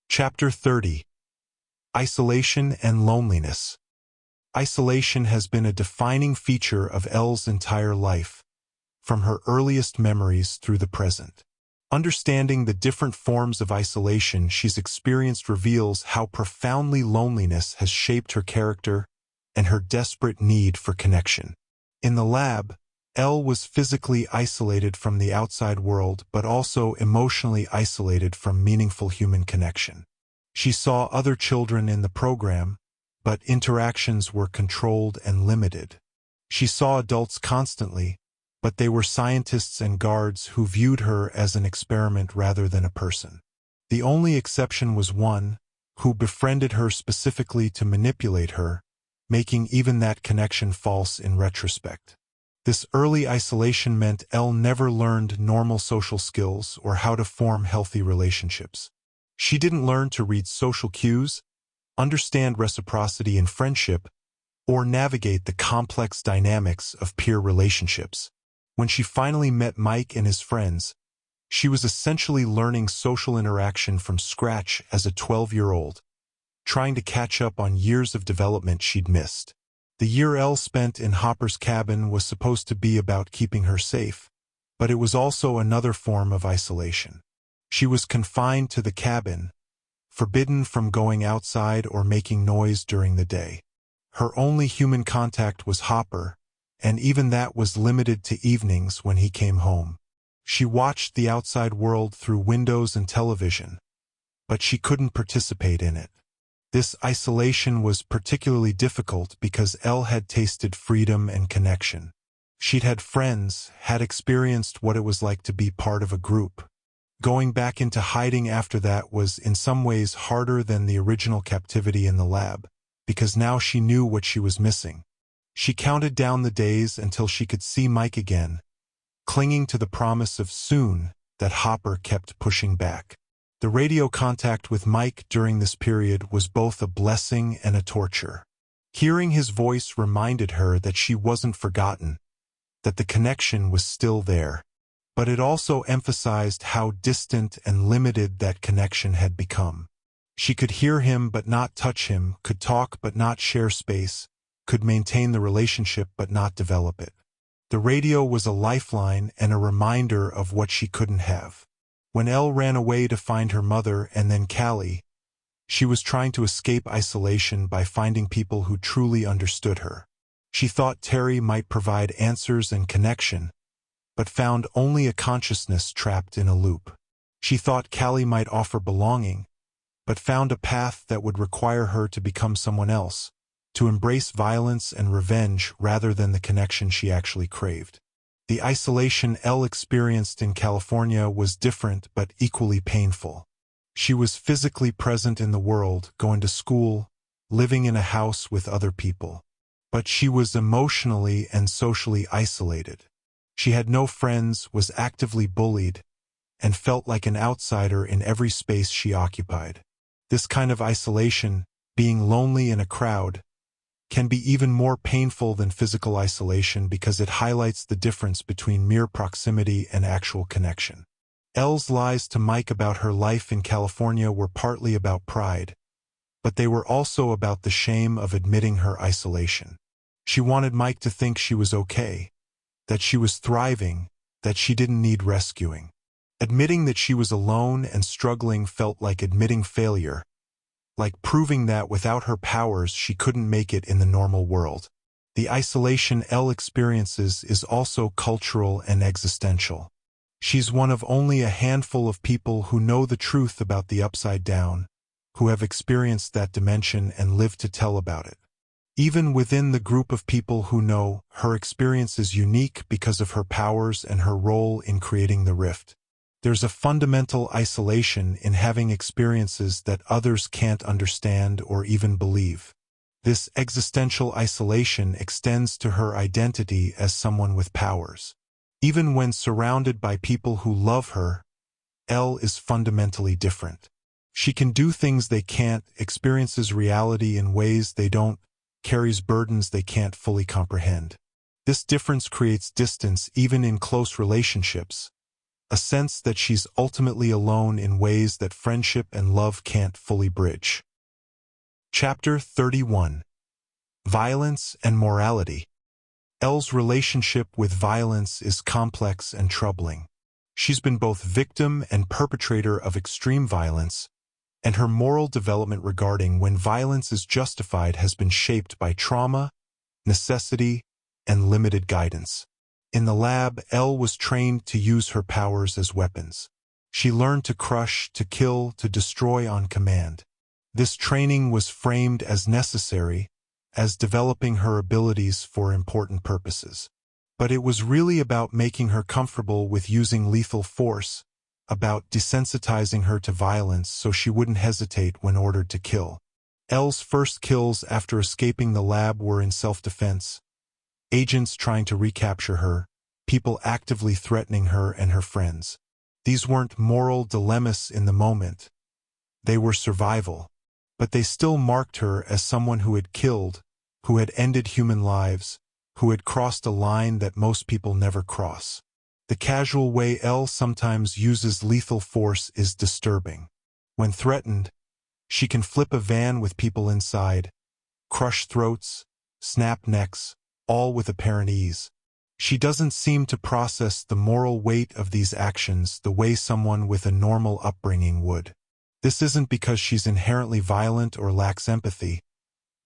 Chapter 30. Isolation and Loneliness. Isolation has been a defining feature of Elle's entire life, from her earliest memories through the present. Understanding the different forms of isolation she's experienced reveals how profoundly loneliness has shaped her character and her desperate need for connection. In the lab, Elle was physically isolated from the outside world but also emotionally isolated from meaningful human connection. She saw other children in the program, but interactions were controlled and limited. She saw adults constantly, but they were scientists and guards who viewed her as an experiment rather than a person. The only exception was one who befriended her specifically to manipulate her, making even that connection false in retrospect. This early isolation meant Elle never learned normal social skills or how to form healthy relationships. She didn't learn to read social cues, understand reciprocity in friendship, or navigate the complex dynamics of peer relationships. When she finally met Mike and his friends, she was essentially learning social interaction from scratch as a 12-year-old, trying to catch up on years of development she'd missed. The year Elle spent in Hopper's cabin was supposed to be about keeping her safe, but it was also another form of isolation. She was confined to the cabin, forbidden from going outside or making noise during the day. Her only human contact was Hopper, and even that was limited to evenings when he came home. She watched the outside world through windows and television, but she couldn't participate in it. This isolation was particularly difficult because Elle had tasted freedom and connection. She'd had friends, had experienced what it was like to be part of a group. Going back into hiding after that was in some ways harder than the original captivity in the lab, because now she knew what she was missing. She counted down the days until she could see Mike again, clinging to the promise of soon that Hopper kept pushing back. The radio contact with Mike during this period was both a blessing and a torture. Hearing his voice reminded her that she wasn't forgotten, that the connection was still there. But it also emphasized how distant and limited that connection had become. She could hear him but not touch him, could talk but not share space, could maintain the relationship but not develop it. The radio was a lifeline and a reminder of what she couldn't have. When Elle ran away to find her mother and then Callie, she was trying to escape isolation by finding people who truly understood her. She thought Terry might provide answers and connection, but found only a consciousness trapped in a loop. She thought Callie might offer belonging, but found a path that would require her to become someone else, to embrace violence and revenge rather than the connection she actually craved. The isolation Elle experienced in California was different but equally painful. She was physically present in the world, going to school, living in a house with other people. But she was emotionally and socially isolated. She had no friends, was actively bullied, and felt like an outsider in every space she occupied. This kind of isolation, being lonely in a crowd, can be even more painful than physical isolation because it highlights the difference between mere proximity and actual connection. Elle's lies to Mike about her life in California were partly about pride, but they were also about the shame of admitting her isolation. She wanted Mike to think she was okay, that she was thriving, that she didn't need rescuing. Admitting that she was alone and struggling felt like admitting failure, like proving that without her powers she couldn't make it in the normal world. The isolation Elle experiences is also cultural and existential. She's one of only a handful of people who know the truth about the upside down, who have experienced that dimension and lived to tell about it. Even within the group of people who know, her experience is unique because of her powers and her role in creating the rift. There's a fundamental isolation in having experiences that others can't understand or even believe. This existential isolation extends to her identity as someone with powers. Even when surrounded by people who love her, Elle is fundamentally different. She can do things they can't, experiences reality in ways they don't, carries burdens they can't fully comprehend. This difference creates distance even in close relationships, a sense that she's ultimately alone in ways that friendship and love can't fully bridge. Chapter 31. Violence and Morality. Elle's relationship with violence is complex and troubling. She's been both victim and perpetrator of extreme violence, and her moral development regarding when violence is justified has been shaped by trauma, necessity, and limited guidance. In the lab, Elle was trained to use her powers as weapons. She learned to crush, to kill, to destroy on command. This training was framed as necessary, as developing her abilities for important purposes. But it was really about making her comfortable with using lethal force, about desensitizing her to violence so she wouldn't hesitate when ordered to kill. Elle's first kills after escaping the lab were in self-defense. Agents trying to recapture her, people actively threatening her and her friends. These weren't moral dilemmas in the moment. They were survival. But they still marked her as someone who had killed, who had ended human lives, who had crossed a line that most people never cross. The casual way Elle sometimes uses lethal force is disturbing. When threatened, she can flip a van with people inside, crush throats, snap necks, all with apparent ease. She doesn't seem to process the moral weight of these actions the way someone with a normal upbringing would. This isn't because she's inherently violent or lacks empathy,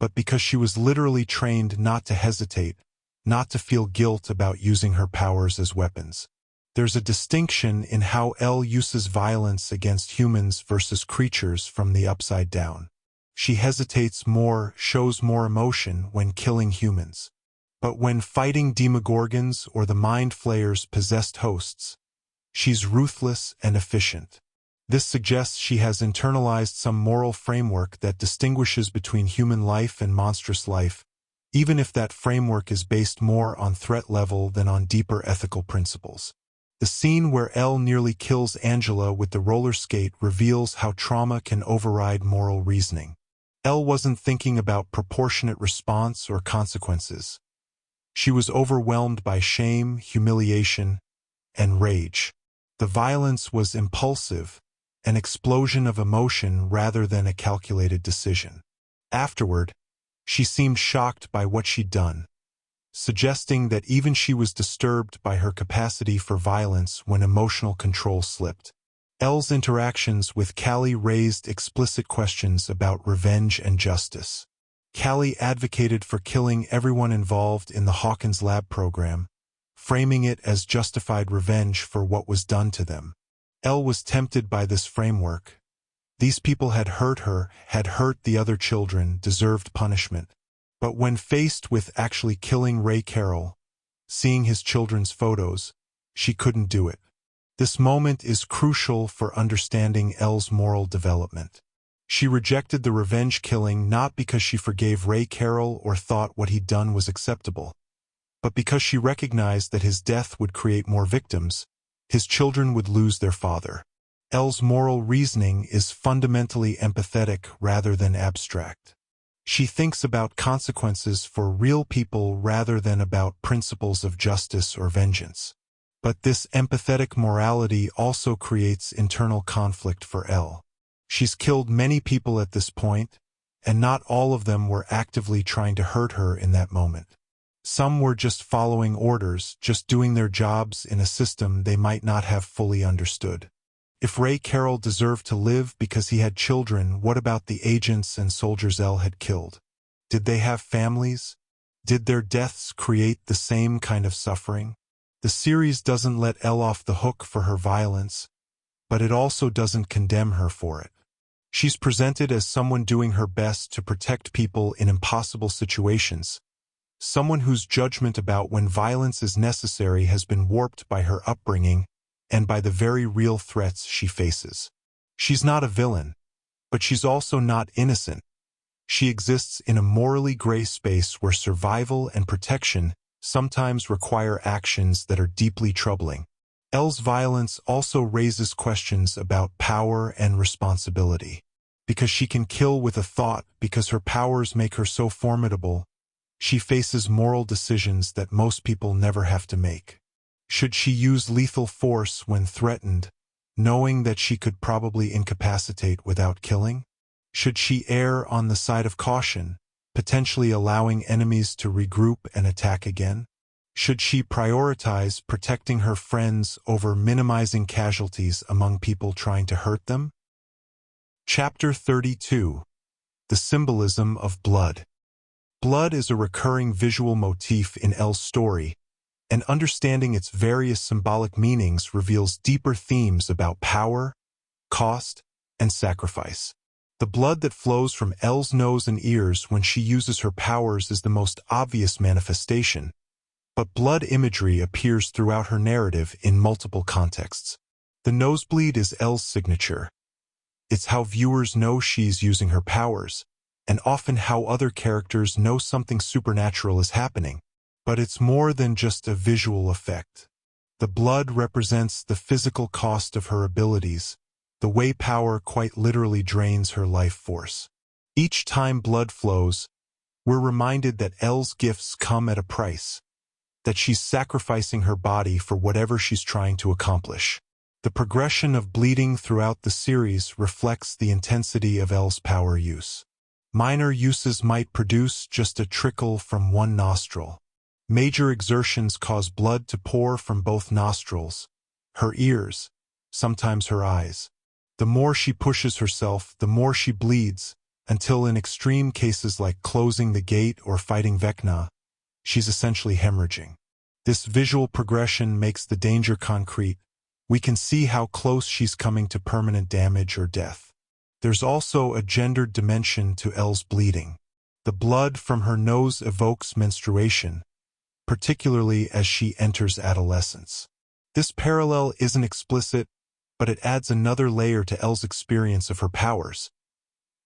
but because she was literally trained not to hesitate, not to feel guilt about using her powers as weapons. There's a distinction in how Elle uses violence against humans versus creatures from the upside down. She hesitates more, shows more emotion when killing humans. But when fighting demogorgons or the mind flayers' possessed hosts, she's ruthless and efficient. This suggests she has internalized some moral framework that distinguishes between human life and monstrous life, even if that framework is based more on threat level than on deeper ethical principles. The scene where Elle nearly kills Angela with the roller skate reveals how trauma can override moral reasoning. Elle wasn't thinking about proportionate response or consequences. She was overwhelmed by shame, humiliation, and rage. The violence was impulsive, an explosion of emotion rather than a calculated decision. Afterward, she seemed shocked by what she'd done, suggesting that even she was disturbed by her capacity for violence when emotional control slipped. Elle's interactions with Callie raised explicit questions about revenge and justice. Callie advocated for killing everyone involved in the Hawkins lab program, framing it as justified revenge for what was done to them. Elle was tempted by this framework. These people had hurt her, had hurt the other children, deserved punishment. But when faced with actually killing Ray Carroll, seeing his children's photos, she couldn't do it. This moment is crucial for understanding Elle's moral development. She rejected the revenge killing not because she forgave Ray Carroll or thought what he'd done was acceptable, but because she recognized that his death would create more victims. His children would lose their father. Elle's moral reasoning is fundamentally empathetic rather than abstract. She thinks about consequences for real people rather than about principles of justice or vengeance. But this empathetic morality also creates internal conflict for Elle. She's killed many people at this point, and not all of them were actively trying to hurt her in that moment. Some were just following orders, just doing their jobs in a system they might not have fully understood. If Ray Carroll deserved to live because he had children, what about the agents and soldiers Elle had killed? Did they have families? Did their deaths create the same kind of suffering? The series doesn't let Elle off the hook for her violence, but it also doesn't condemn her for it. She's presented as someone doing her best to protect people in impossible situations, someone whose judgment about when violence is necessary has been warped by her upbringing and by the very real threats she faces. She's not a villain, but she's also not innocent. She exists in a morally gray space where survival and protection sometimes require actions that are deeply troubling. Elle's violence also raises questions about power and responsibility. Because she can kill with a thought, because her powers make her so formidable, she faces moral decisions that most people never have to make. Should she use lethal force when threatened, knowing that she could probably incapacitate without killing? Should she err on the side of caution, potentially allowing enemies to regroup and attack again? Should she prioritize protecting her friends over minimizing casualties among people trying to hurt them? Chapter 32. The Symbolism of Blood. Blood is a recurring visual motif in Elle's story, and understanding its various symbolic meanings reveals deeper themes about power, cost, and sacrifice. The blood that flows from Elle's nose and ears when she uses her powers is the most obvious manifestation, But blood imagery appears throughout her narrative in multiple contexts. The nosebleed is Elle's signature. It's how viewers know she's using her powers, and often how other characters know something supernatural is happening. But it's more than just a visual effect. The blood represents the physical cost of her abilities, the way power quite literally drains her life force. Each time blood flows, we're reminded that Elle's gifts come at a price, that she's sacrificing her body for whatever she's trying to accomplish. The progression of bleeding throughout the series reflects the intensity of Elle's power use. Minor uses might produce just a trickle from one nostril. Major exertions cause blood to pour from both nostrils, her ears, sometimes her eyes. The more she pushes herself, the more she bleeds, until in extreme cases like closing the gate or fighting Vecna, she's essentially hemorrhaging. This visual progression makes the danger concrete. We can see how close she's coming to permanent damage or death. There's also a gendered dimension to Elle's bleeding. The blood from her nose evokes menstruation, particularly as she enters adolescence. This parallel isn't explicit, but it adds another layer to Elle's experience of her powers.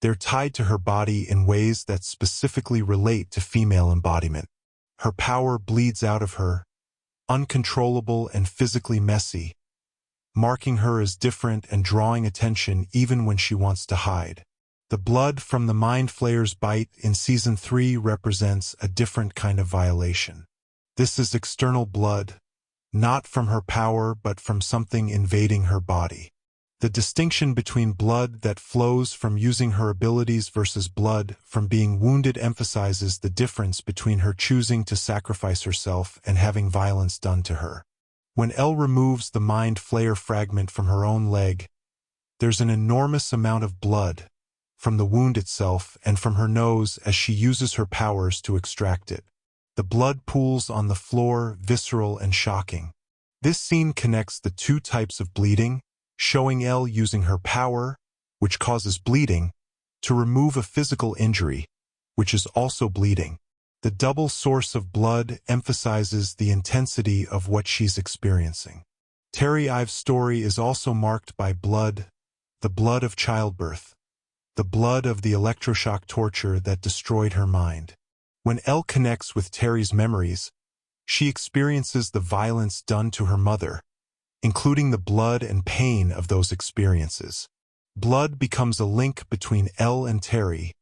They're tied to her body in ways that specifically relate to female embodiment. Her power bleeds out of her, uncontrollable and physically messy, marking her as different and drawing attention even when she wants to hide. The blood from the Mind Flayer's bite in Season 3 represents a different kind of violation. This is external blood, not from her power but from something invading her body. The distinction between blood that flows from using her abilities versus blood from being wounded emphasizes the difference between her choosing to sacrifice herself and having violence done to her. When Elle removes the Mind Flayer fragment from her own leg, there's an enormous amount of blood from the wound itself and from her nose as she uses her powers to extract it. The blood pools on the floor, visceral and shocking. This scene connects the two types of bleeding, showing Elle using her power, which causes bleeding, to remove a physical injury, which is also bleeding. The double source of blood emphasizes the intensity of what she's experiencing. Terry Ives' story is also marked by blood, the blood of childbirth, the blood of the electroshock torture that destroyed her mind. When Elle connects with Terry's memories, she experiences the violence done to her mother, including the blood and pain of those experiences. Blood becomes a link between Elle and Terry,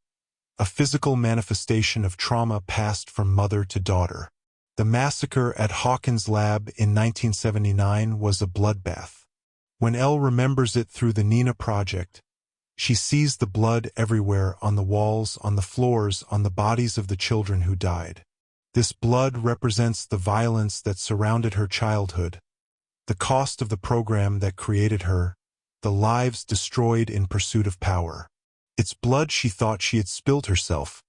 a physical manifestation of trauma passed from mother to daughter. The massacre at Hawkins' lab in 1979 was a bloodbath. When Elle remembers it through the Nina Project, she sees the blood everywhere, on the walls, on the floors, on the bodies of the children who died. This blood represents the violence that surrounded her childhood, the cost of the program that created her, the lives destroyed in pursuit of power. It's blood she thought she had spilled herself,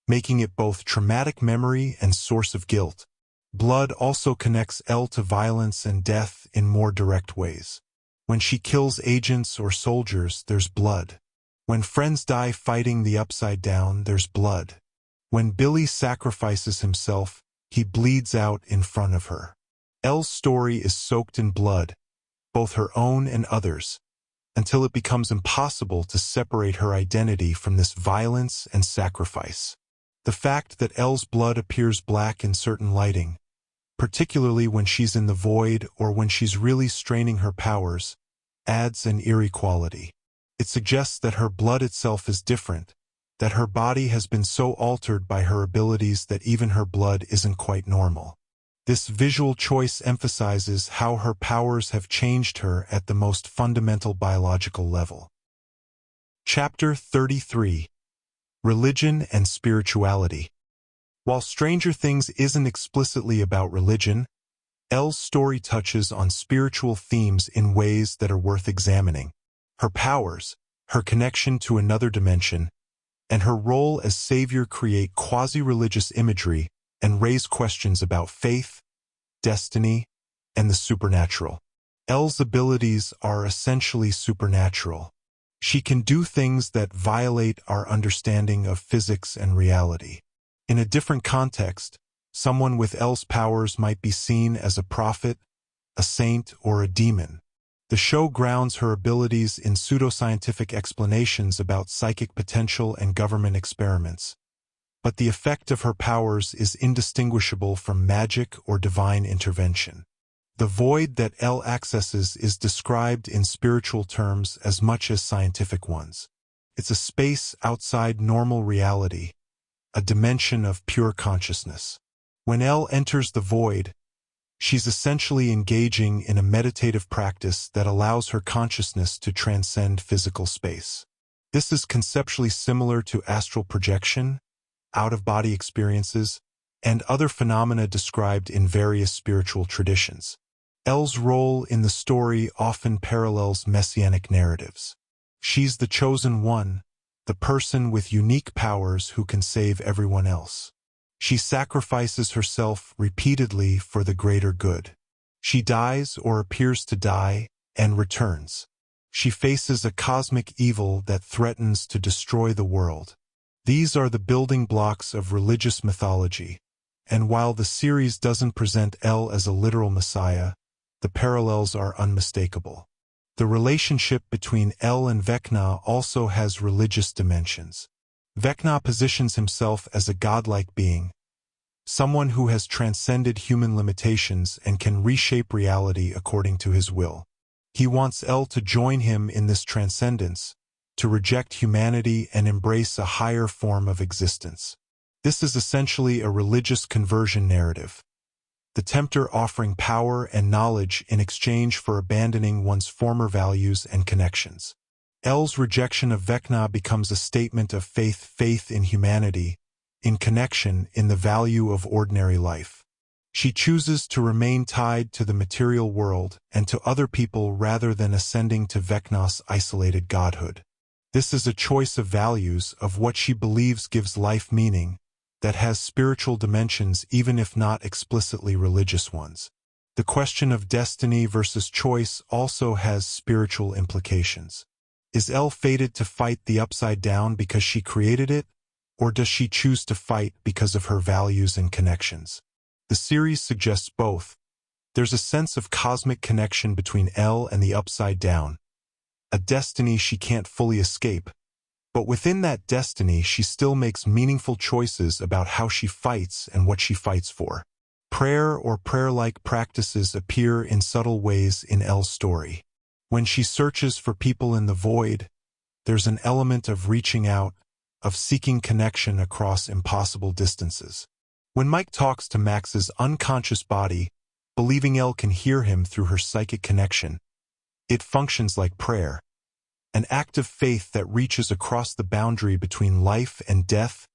making it both traumatic memory and source of guilt. Blood also connects Elle to violence and death in more direct ways. When she kills agents or soldiers, there's blood. When friends die fighting the Upside Down, there's blood. When Billy sacrifices himself, he bleeds out in front of her. Elle's story is soaked in blood, both her own and others, until it becomes impossible to separate her identity from this violence and sacrifice. The fact that Elle's blood appears black in certain lighting, particularly when she's in the void or when she's really straining her powers, adds an eerie quality. It suggests that her blood itself is different, that her body has been so altered by her abilities that even her blood isn't quite normal. This visual choice emphasizes how her powers have changed her at the most fundamental biological level. Chapter 33: Religion and Spirituality. While Stranger Things isn't explicitly about religion, Elle's story touches on spiritual themes in ways that are worth examining. Her powers, her connection to another dimension, and her role as savior create quasi-religious imagery and raise questions about faith, destiny, and the supernatural. Elle's abilities are essentially supernatural. She can do things that violate our understanding of physics and reality. In a different context, Someone with L's powers might be seen as a prophet, a saint, or a demon. The show grounds her abilities in pseudoscientific explanations about psychic potential and government experiments. But the effect of her powers is indistinguishable from magic or divine intervention. The void that L accesses is described in spiritual terms as much as scientific ones. It's a space outside normal reality, a dimension of pure consciousness. When L enters the void, she's essentially engaging in a meditative practice that allows her consciousness to transcend physical space. This is conceptually similar to astral projection, out-of-body experiences, and other phenomena described in various spiritual traditions. L's role in the story often parallels messianic narratives. She's the chosen one, the person with unique powers who can save everyone else. She sacrifices herself repeatedly for the greater good. She dies or appears to die and returns. She faces a cosmic evil that threatens to destroy the world. These are the building blocks of religious mythology, and while the series doesn't present L as a literal messiah, the parallels are unmistakable. The relationship between L and Vecna also has religious dimensions. Vecna positions himself as a godlike being, someone who has transcended human limitations and can reshape reality according to his will. He wants L to join him in this transcendence, to reject humanity and embrace a higher form of existence. This is essentially a religious conversion narrative, the tempter offering power and knowledge in exchange for abandoning one's former values and connections. L's rejection of Vecna becomes a statement of faith in humanity, in connection, in the value of ordinary life. She chooses to remain tied to the material world and to other people rather than ascending to Vecna's isolated godhood. This is a choice of values, of what she believes gives life meaning, that has spiritual dimensions even if not explicitly religious ones. The question of destiny versus choice also has spiritual implications. Is L fated to fight the Upside Down because she created it, or does she choose to fight because of her values and connections? The series suggests both. There's a sense of cosmic connection between L and the Upside Down, a destiny she can't fully escape, but within that destiny she still makes meaningful choices about how she fights and what she fights for. Prayer or prayer-like practices appear in subtle ways in L's story. When she searches for people in the void, there's an element of reaching out, of seeking connection across impossible distances. When Mike talks to Max's unconscious body, believing L can hear him through her psychic connection, it functions like prayer, an act of faith that reaches across the boundary between life and death,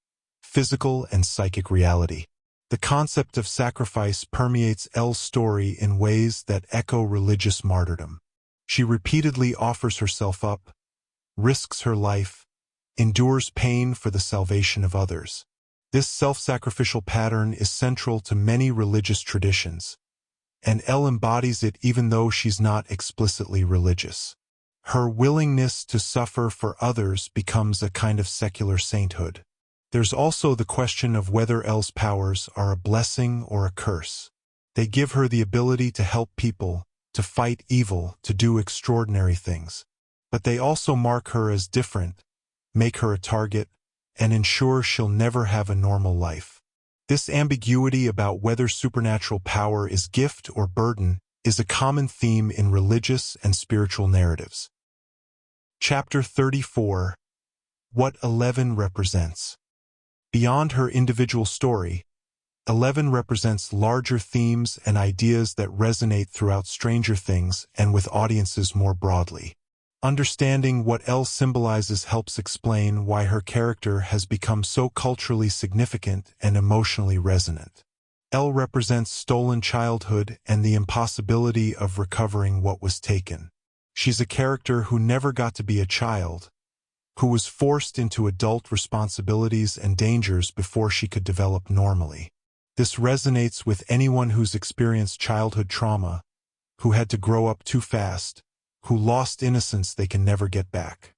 physical and psychic reality. The concept of sacrifice permeates L's story in ways that echo religious martyrdom. She repeatedly offers herself up, risks her life, endures pain for the salvation of others. This self-sacrificial pattern is central to many religious traditions, and L embodies it even though she's not explicitly religious. Her willingness to suffer for others becomes a kind of secular sainthood. There's also the question of whether L's powers are a blessing or a curse. They give her the ability to help people, to fight evil, to do extraordinary things. But they also mark her as different, make her a target, and ensure she'll never have a normal life. This ambiguity about whether supernatural power is gift or burden is a common theme in religious and spiritual narratives. Chapter 34. What 11 represents. Beyond her individual story, 11 represents larger themes and ideas that resonate throughout Stranger Things and with audiences more broadly. Understanding what L symbolizes helps explain why her character has become so culturally significant and emotionally resonant. L represents stolen childhood and the impossibility of recovering what was taken. She's a character who never got to be a child, who was forced into adult responsibilities and dangers before she could develop normally. This resonates with anyone who's experienced childhood trauma, who had to grow up too fast, who lost innocence they can never get back.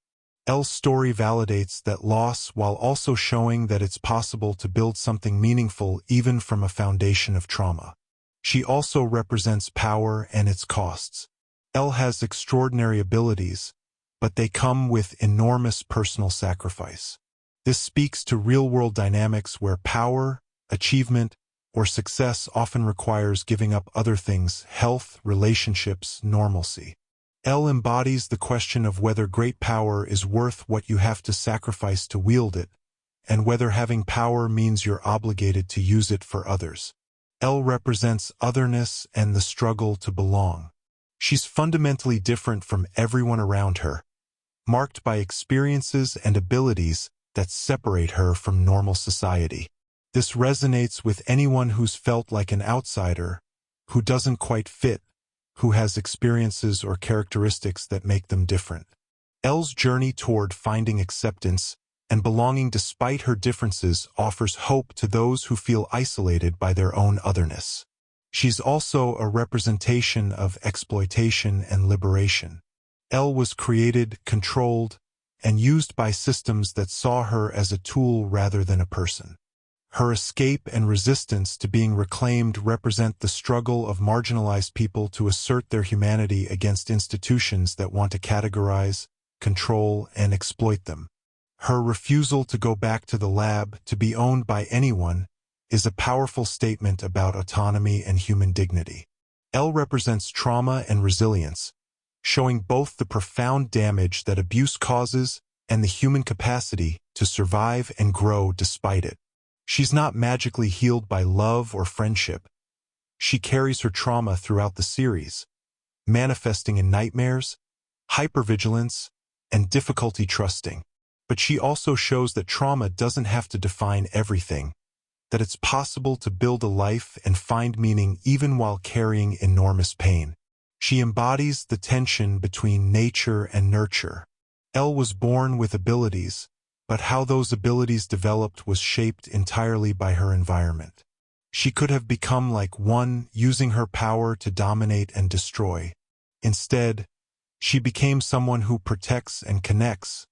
Elle's story validates that loss while also showing that it's possible to build something meaningful even from a foundation of trauma. She also represents power and its costs. Elle has extraordinary abilities, but they come with enormous personal sacrifice. This speaks to real-world dynamics where power, achievement, or success often requires giving up other things: health, relationships, normalcy. Elle embodies the question of whether great power is worth what you have to sacrifice to wield it, and whether having power means you're obligated to use it for others. Elle represents otherness and the struggle to belong. She's fundamentally different from everyone around her, marked by experiences and abilities that separate her from normal society. This resonates with anyone who's felt like an outsider, who doesn't quite fit, who has experiences or characteristics that make them different. Elle's journey toward finding acceptance and belonging despite her differences offers hope to those who feel isolated by their own otherness. She's also a representation of exploitation and liberation. Elle was created, controlled, and used by systems that saw her as a tool rather than a person. Her escape and resistance to being reclaimed represent the struggle of marginalized people to assert their humanity against institutions that want to categorize, control, and exploit them. Her refusal to go back to the lab, to be owned by anyone, is a powerful statement about autonomy and human dignity. Elle represents trauma and resilience, showing both the profound damage that abuse causes and the human capacity to survive and grow despite it. She's not magically healed by love or friendship. She carries her trauma throughout the series, manifesting in nightmares, hypervigilance, and difficulty trusting. But she also shows that trauma doesn't have to define everything, that it's possible to build a life and find meaning even while carrying enormous pain. She embodies the tension between nature and nurture. Elle was born with abilities, but how those abilities developed was shaped entirely by her environment. She could have become like one, using her power to dominate and destroy. Instead, she became someone who protects and connects,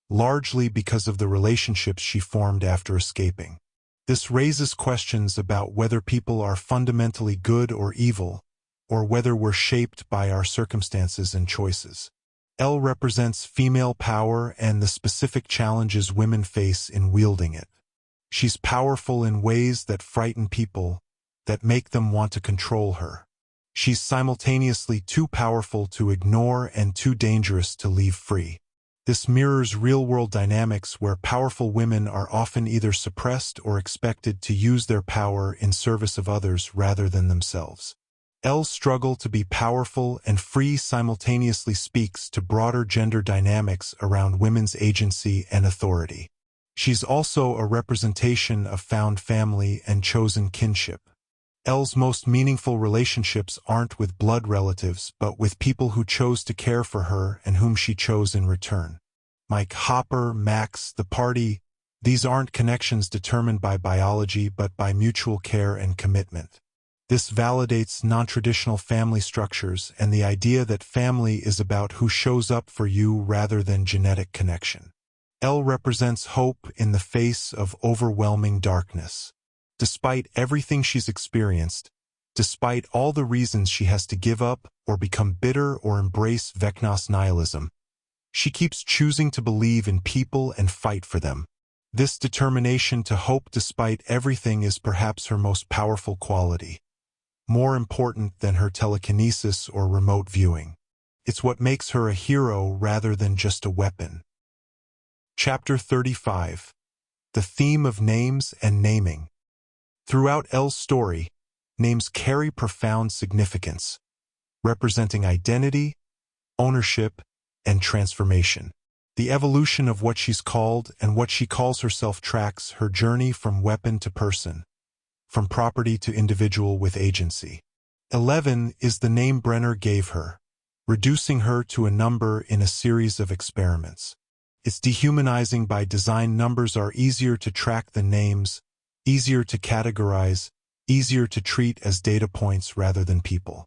largely because of the relationships she formed after escaping. This raises questions about whether people are fundamentally good or evil, or whether we're shaped by our circumstances and choices. Elle represents female power and the specific challenges women face in wielding it. She's powerful in ways that frighten people, that make them want to control her. She's simultaneously too powerful to ignore and too dangerous to leave free. This mirrors real-world dynamics where powerful women are often either suppressed or expected to use their power in service of others rather than themselves. Elle's struggle to be powerful and free simultaneously speaks to broader gender dynamics around women's agency and authority. She's also a representation of found family and chosen kinship. Elle's most meaningful relationships aren't with blood relatives, but with people who chose to care for her and whom she chose in return. Mike, Hopper, Max, the party, these aren't connections determined by biology but by mutual care and commitment. This validates non-traditional family structures and the idea that family is about who shows up for you rather than genetic connection. Elle represents hope in the face of overwhelming darkness. Despite everything she's experienced, despite all the reasons she has to give up or become bitter or embrace Vecna's nihilism, she keeps choosing to believe in people and fight for them. This determination to hope despite everything is perhaps her most powerful quality, more important than her telekinesis or remote viewing. It's what makes her a hero rather than just a weapon. Chapter 35. The theme of names and naming. Throughout Elle's story, names carry profound significance, representing identity, ownership, and transformation. The evolution of what she's called and what she calls herself tracks her journey from weapon to person, from property to individual with agency. 11 is the name Brenner gave her, reducing her to a number in a series of experiments. It's dehumanizing by design. Numbers are easier to track than names, easier to categorize, easier to treat as data points rather than people.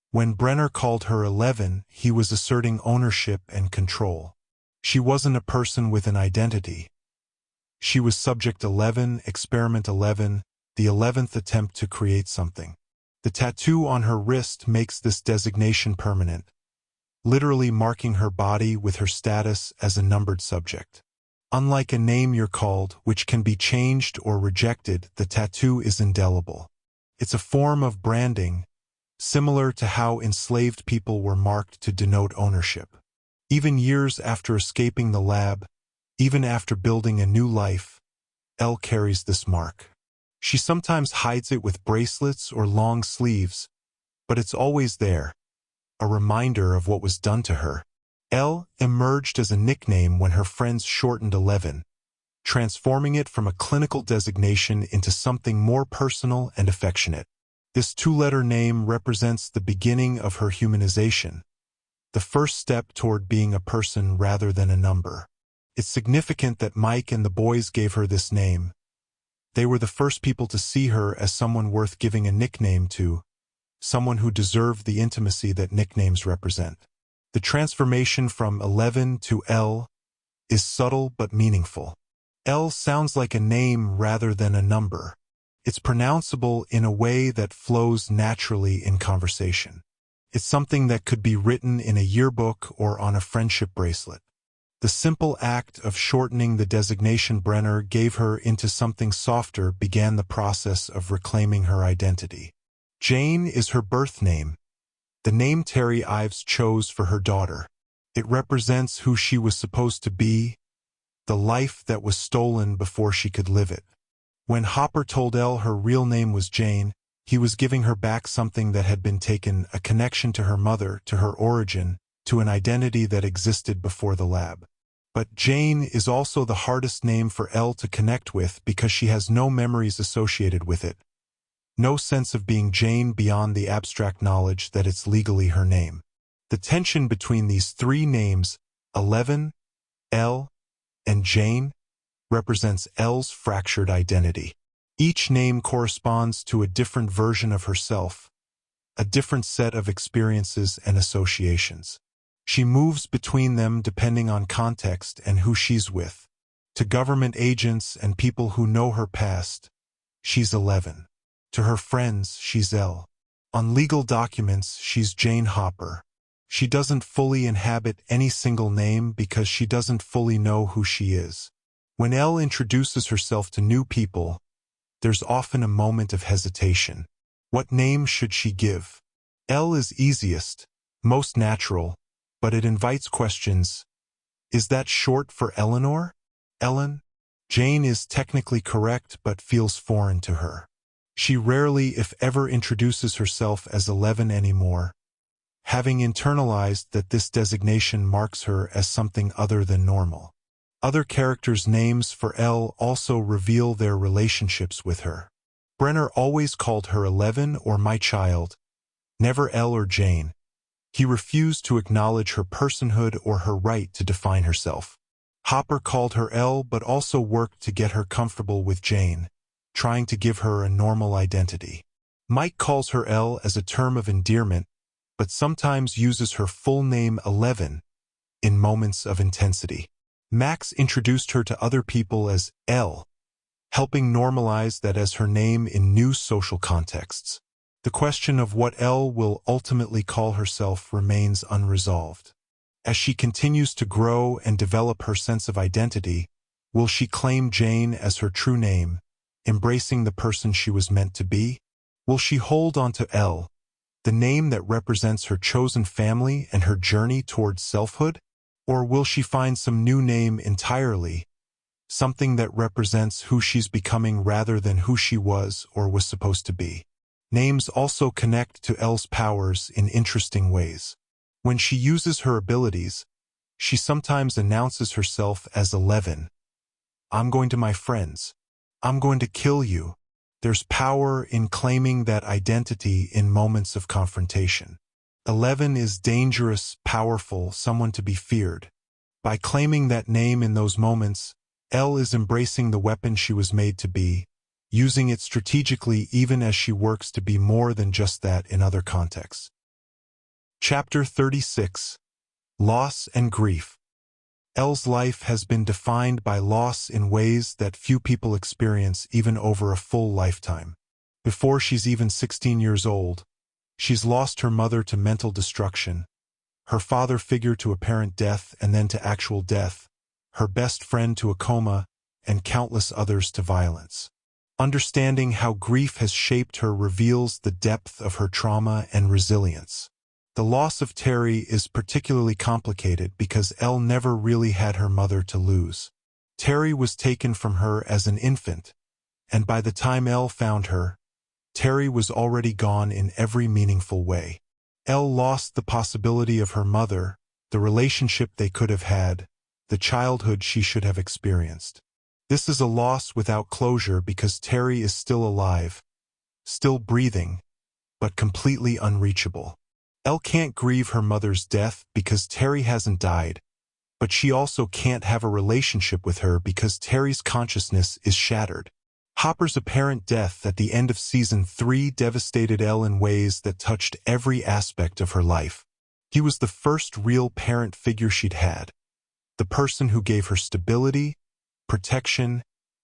When Brenner called her 11, he was asserting ownership and control. She wasn't a person with an identity. She was Subject 11, Experiment 11, the 11th attempt to create something. The tattoo on her wrist makes this designation permanent, literally marking her body with her status as a numbered subject. Unlike a name you're called, which can be changed or rejected, the tattoo is indelible. It's a form of branding, similar to how enslaved people were marked to denote ownership. Even years after escaping the lab, even after building a new life, Elle carries this mark. She sometimes hides it with bracelets or long sleeves, but it's always there, a reminder of what was done to her. Elle emerged as a nickname when her friends shortened 11, transforming it from a clinical designation into something more personal and affectionate. This two-letter name represents the beginning of her humanization, the first step toward being a person rather than a number. It's significant that Mike and the boys gave her this name. They were the first people to see her as someone worth giving a nickname to, someone who deserved the intimacy that nicknames represent. The transformation from 11 to Elle is subtle but meaningful. Elle sounds like a name rather than a number. It's pronounceable in a way that flows naturally in conversation. It's something that could be written in a yearbook or on a friendship bracelet. The simple act of shortening the designation Brenner gave her into something softer began the process of reclaiming her identity. Jane is her birth name, the name Terry Ives chose for her daughter. It represents who she was supposed to be, the life that was stolen before she could live it. When Hopper told Elle her real name was Jane, he was giving her back something that had been taken, a connection to her mother, to her origin, to an identity that existed before the lab. But Jane is also the hardest name for Elle to connect with because she has no memories associated with it. No sense of being Jane beyond the abstract knowledge that it's legally her name. The tension between these three names, 11, Elle, and Jane, represents Elle's fractured identity. Each name corresponds to a different version of herself, a different set of experiences and associations. She moves between them depending on context and who she's with. To government agents and people who know her past, she's 11. To her friends, she's Elle. On legal documents, she's Jane Hopper. She doesn't fully inhabit any single name because she doesn't fully know who she is. When Elle introduces herself to new people, there's often a moment of hesitation. What name should she give? Elle is easiest, most natural, but it invites questions. Is that short for Eleanor? Ellen? Jane is technically correct but feels foreign to her. She rarely, if ever, introduces herself as 11 anymore, having internalized that this designation marks her as something other than normal. Other characters' names for Elle also reveal their relationships with her. Brenner always called her 11 or my child, never Elle or Jane. He refused to acknowledge her personhood or her right to define herself. Hopper called her Elle but also worked to get her comfortable with Jane, trying to give her a normal identity. Mike calls her Elle as a term of endearment, but sometimes uses her full name 11 in moments of intensity. Max introduced her to other people as Elle, helping normalize that as her name in new social contexts. The question of what Elle will ultimately call herself remains unresolved. As she continues to grow and develop her sense of identity, will she claim Jane as her true name, embracing the person she was meant to be? Will she hold on to Elle, the name that represents her chosen family and her journey towards selfhood? Or will she find some new name entirely, something that represents who she's becoming rather than who she was or was supposed to be? Names also connect to Elle's powers in interesting ways. When she uses her abilities, she sometimes announces herself as 11. I'm going to my friends. I'm going to kill you. There's power in claiming that identity in moments of confrontation. 11 is dangerous, powerful, someone to be feared. By claiming that name in those moments, Elle is embracing the weapon she was made to be, using it strategically even as she works to be more than just that in other contexts. Chapter 36. Loss and Grief. Elle's life has been defined by loss in ways that few people experience even over a full lifetime. Before she's even 16 years old, she's lost her mother to mental destruction, her father figure to apparent death and then to actual death, her best friend to a coma, and countless others to violence. Understanding how grief has shaped her reveals the depth of her trauma and resilience. The loss of Terry is particularly complicated because Elle never really had her mother to lose. Terry was taken from her as an infant, and by the time Elle found her, Terry was already gone in every meaningful way. Elle lost the possibility of her mother, the relationship they could have had, the childhood she should have experienced. This is a loss without closure because Terry is still alive, still breathing, but completely unreachable. Elle can't grieve her mother's death because Terry hasn't died, but she also can't have a relationship with her because Terry's consciousness is shattered. Hopper's apparent death at the end of Season 3 devastated Elle in ways that touched every aspect of her life. He was the first real parent figure she'd had, the person who gave her stability, protection,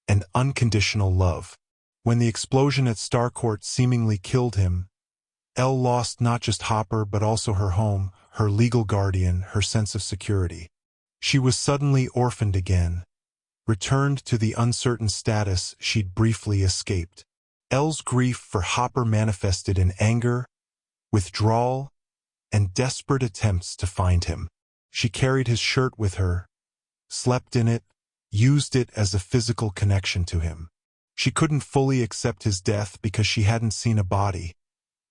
and unconditional love. When the explosion at Starcourt seemingly killed him, Elle lost not just Hopper but also her home, her legal guardian, her sense of security. She was suddenly orphaned again, returned to the uncertain status she'd briefly escaped. Elle's grief for Hopper manifested in anger, withdrawal, and desperate attempts to find him. She carried his shirt with her, slept in it, used it as a physical connection to him. She couldn't fully accept his death because she hadn't seen a body,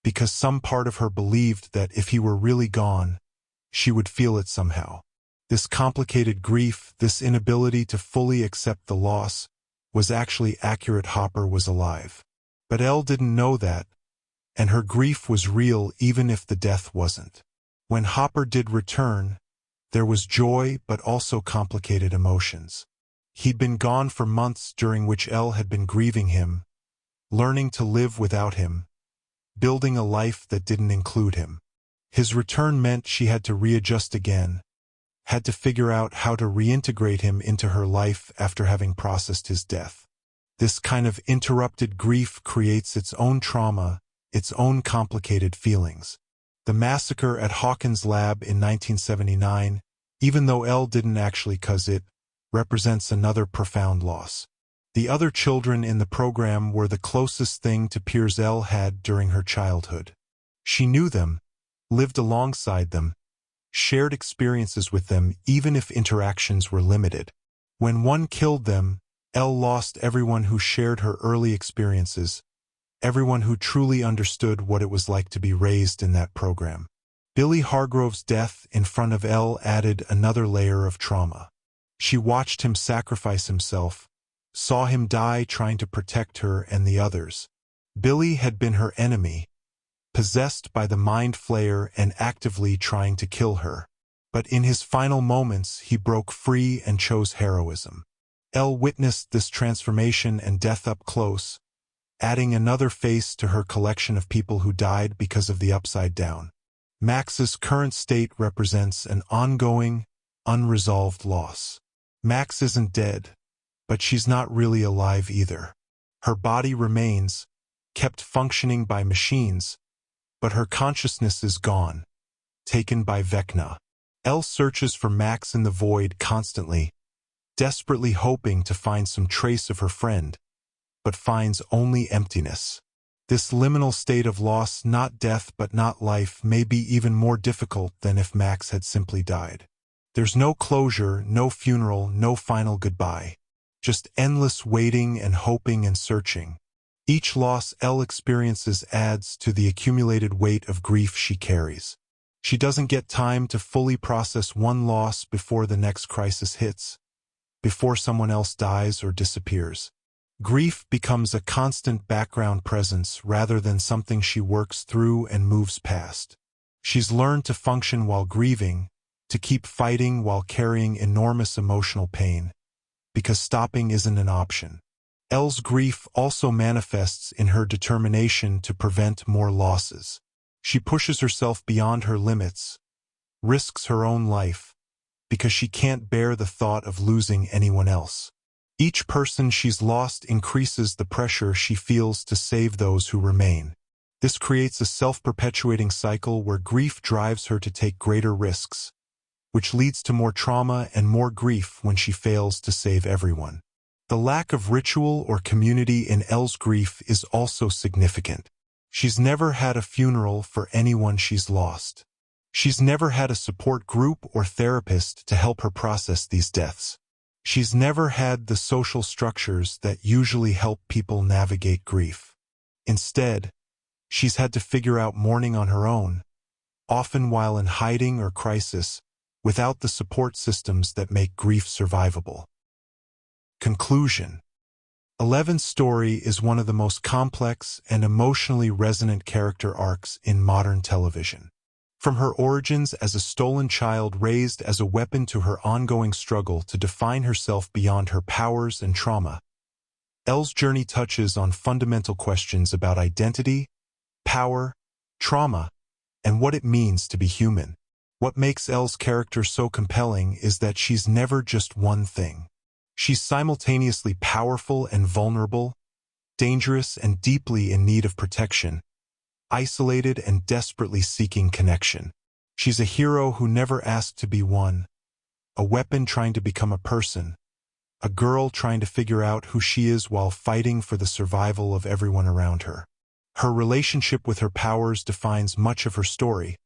because some part of her believed that if he were really gone, she would feel it somehow. This complicated grief, this inability to fully accept the loss, was actually accurate. Hopper was alive. But Elle didn't know that, and her grief was real even if the death wasn't. When Hopper did return, there was joy but also complicated emotions. He'd been gone for months during which Elle had been grieving him, learning to live without him, building a life that didn't include him. His return meant she had to readjust again, had to figure out how to reintegrate him into her life after having processed his death. This kind of interrupted grief creates its own trauma, its own complicated feelings. The massacre at Hawkins' lab in 1979, even though Elle didn't actually cause it, represents another profound loss. The other children in the program were the closest thing to peers Elle had during her childhood. She knew them, lived alongside them, shared experiences with them even if interactions were limited. When one killed them, Elle lost everyone who shared her early experiences, everyone who truly understood what it was like to be raised in that program. Billy Hargrove's death in front of Elle added another layer of trauma. She watched him sacrifice himself, saw him die trying to protect her and the others. Billy had been her enemy, possessed by the mind flayer and actively trying to kill her. But in his final moments, he broke free and chose heroism. Elle witnessed this transformation and death up close, adding another face to her collection of people who died because of the Upside Down. Max's current state represents an ongoing, unresolved loss. Max isn't dead, but she's not really alive either. Her body remains, kept functioning by machines, but her consciousness is gone, taken by Vecna. Elle searches for Max in the void constantly, desperately hoping to find some trace of her friend, but finds only emptiness. This liminal state of loss, not death but not life, may be even more difficult than if Max had simply died. There's no closure, no funeral, no final goodbye. Just endless waiting and hoping and searching. Each loss Elle experiences adds to the accumulated weight of grief she carries. She doesn't get time to fully process one loss before the next crisis hits, before someone else dies or disappears. Grief becomes a constant background presence rather than something she works through and moves past. She's learned to function while grieving, to keep fighting while carrying enormous emotional pain, because stopping isn't an option. Elle's grief also manifests in her determination to prevent more losses. She pushes herself beyond her limits, risks her own life, because she can't bear the thought of losing anyone else. Each person she's lost increases the pressure she feels to save those who remain. This creates a self-perpetuating cycle where grief drives her to take greater risks, which leads to more trauma and more grief when she fails to save everyone. The lack of ritual or community in Elle's grief is also significant. She's never had a funeral for anyone she's lost. She's never had a support group or therapist to help her process these deaths. She's never had the social structures that usually help people navigate grief. Instead, she's had to figure out mourning on her own, often while in hiding or crisis, without the support systems that make grief survivable. Conclusion. Eleven's story is one of the most complex and emotionally resonant character arcs in modern television. From her origins as a stolen child raised as a weapon to her ongoing struggle to define herself beyond her powers and trauma, Elle's journey touches on fundamental questions about identity, power, trauma, and what it means to be human. What makes Elle's character so compelling is that she's never just one thing. She's simultaneously powerful and vulnerable, dangerous and deeply in need of protection, isolated and desperately seeking connection. She's a hero who never asked to be one, a weapon trying to become a person, a girl trying to figure out who she is while fighting for the survival of everyone around her. Her relationship with her powers defines much of her story,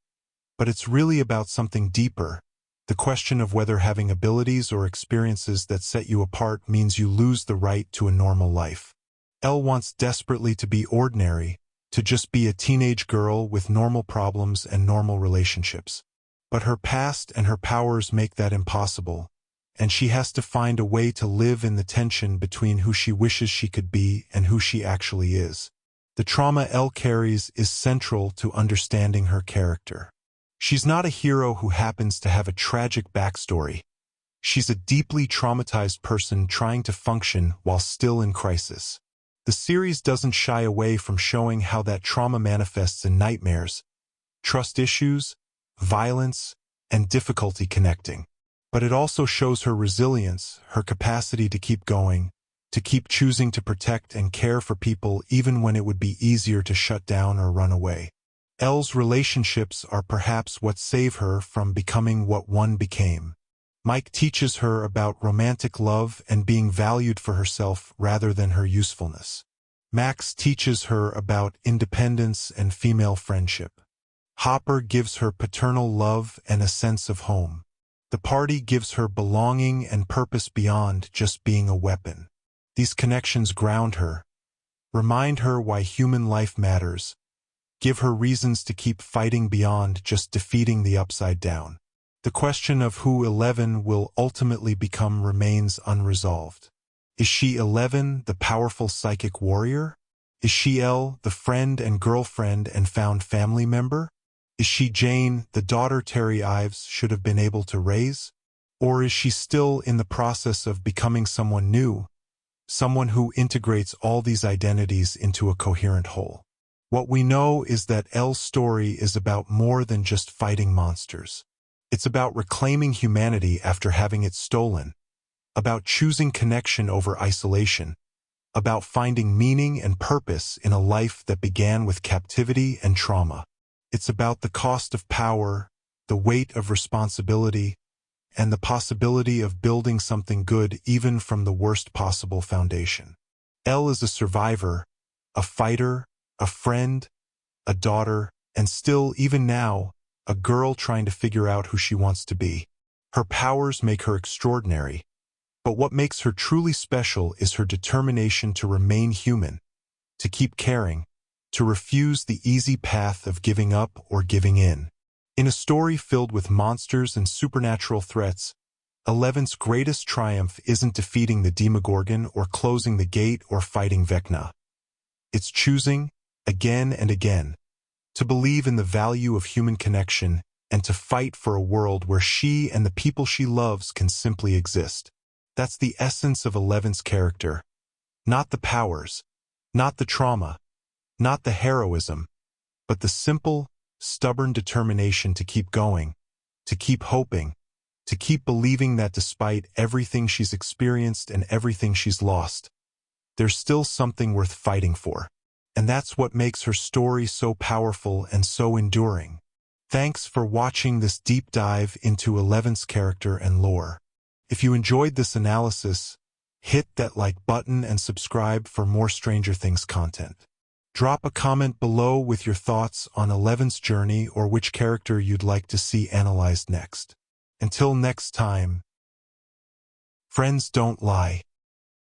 but it's really about something deeper, the question of whether having abilities or experiences that set you apart means you lose the right to a normal life. Elle wants desperately to be ordinary, to just be a teenage girl with normal problems and normal relationships. But her past and her powers make that impossible, and she has to find a way to live in the tension between who she wishes she could be and who she actually is. The trauma Elle carries is central to understanding her character. She's not a hero who happens to have a tragic backstory. She's a deeply traumatized person trying to function while still in crisis. The series doesn't shy away from showing how that trauma manifests in nightmares, trust issues, violence, and difficulty connecting. But it also shows her resilience, her capacity to keep going, to keep choosing to protect and care for people even when it would be easier to shut down or run away. Elle's relationships are perhaps what save her from becoming what one became. Mike teaches her about romantic love and being valued for herself rather than her usefulness. Max teaches her about independence and female friendship. Hopper gives her paternal love and a sense of home. The party gives her belonging and purpose beyond just being a weapon. These connections ground her, remind her why human life matters, give her reasons to keep fighting beyond just defeating the upside down. The question of who 11 will ultimately become remains unresolved. Is she 11, the powerful psychic warrior? Is she Elle, the friend and girlfriend and found family member? Is she Jane, the daughter Terry Ives should have been able to raise? Or is she still in the process of becoming someone new, someone who integrates all these identities into a coherent whole? What we know is that Elle's story is about more than just fighting monsters. It's about reclaiming humanity after having it stolen, about choosing connection over isolation, about finding meaning and purpose in a life that began with captivity and trauma. It's about the cost of power, the weight of responsibility, and the possibility of building something good even from the worst possible foundation. Elle is a survivor, a fighter, a friend, a daughter, and still, even now, a girl trying to figure out who she wants to be. Her powers make her extraordinary, but what makes her truly special is her determination to remain human, to keep caring, to refuse the easy path of giving up or giving in. In a story filled with monsters and supernatural threats, 11's greatest triumph isn't defeating the Demogorgon or closing the gate or fighting Vecna. It's choosing, again and again, to believe in the value of human connection and to fight for a world where she and the people she loves can simply exist. That's the essence of 11's character. Not the powers, not the trauma, not the heroism, but the simple, stubborn determination to keep going, to keep hoping, to keep believing that despite everything she's experienced and everything she's lost, there's still something worth fighting for. And that's what makes her story so powerful and so enduring. Thanks for watching this deep dive into Eleven's character and lore. If you enjoyed this analysis, hit that like button and subscribe for more Stranger Things content. Drop a comment below with your thoughts on Eleven's journey or which character you'd like to see analyzed next. Until next time, friends don't lie.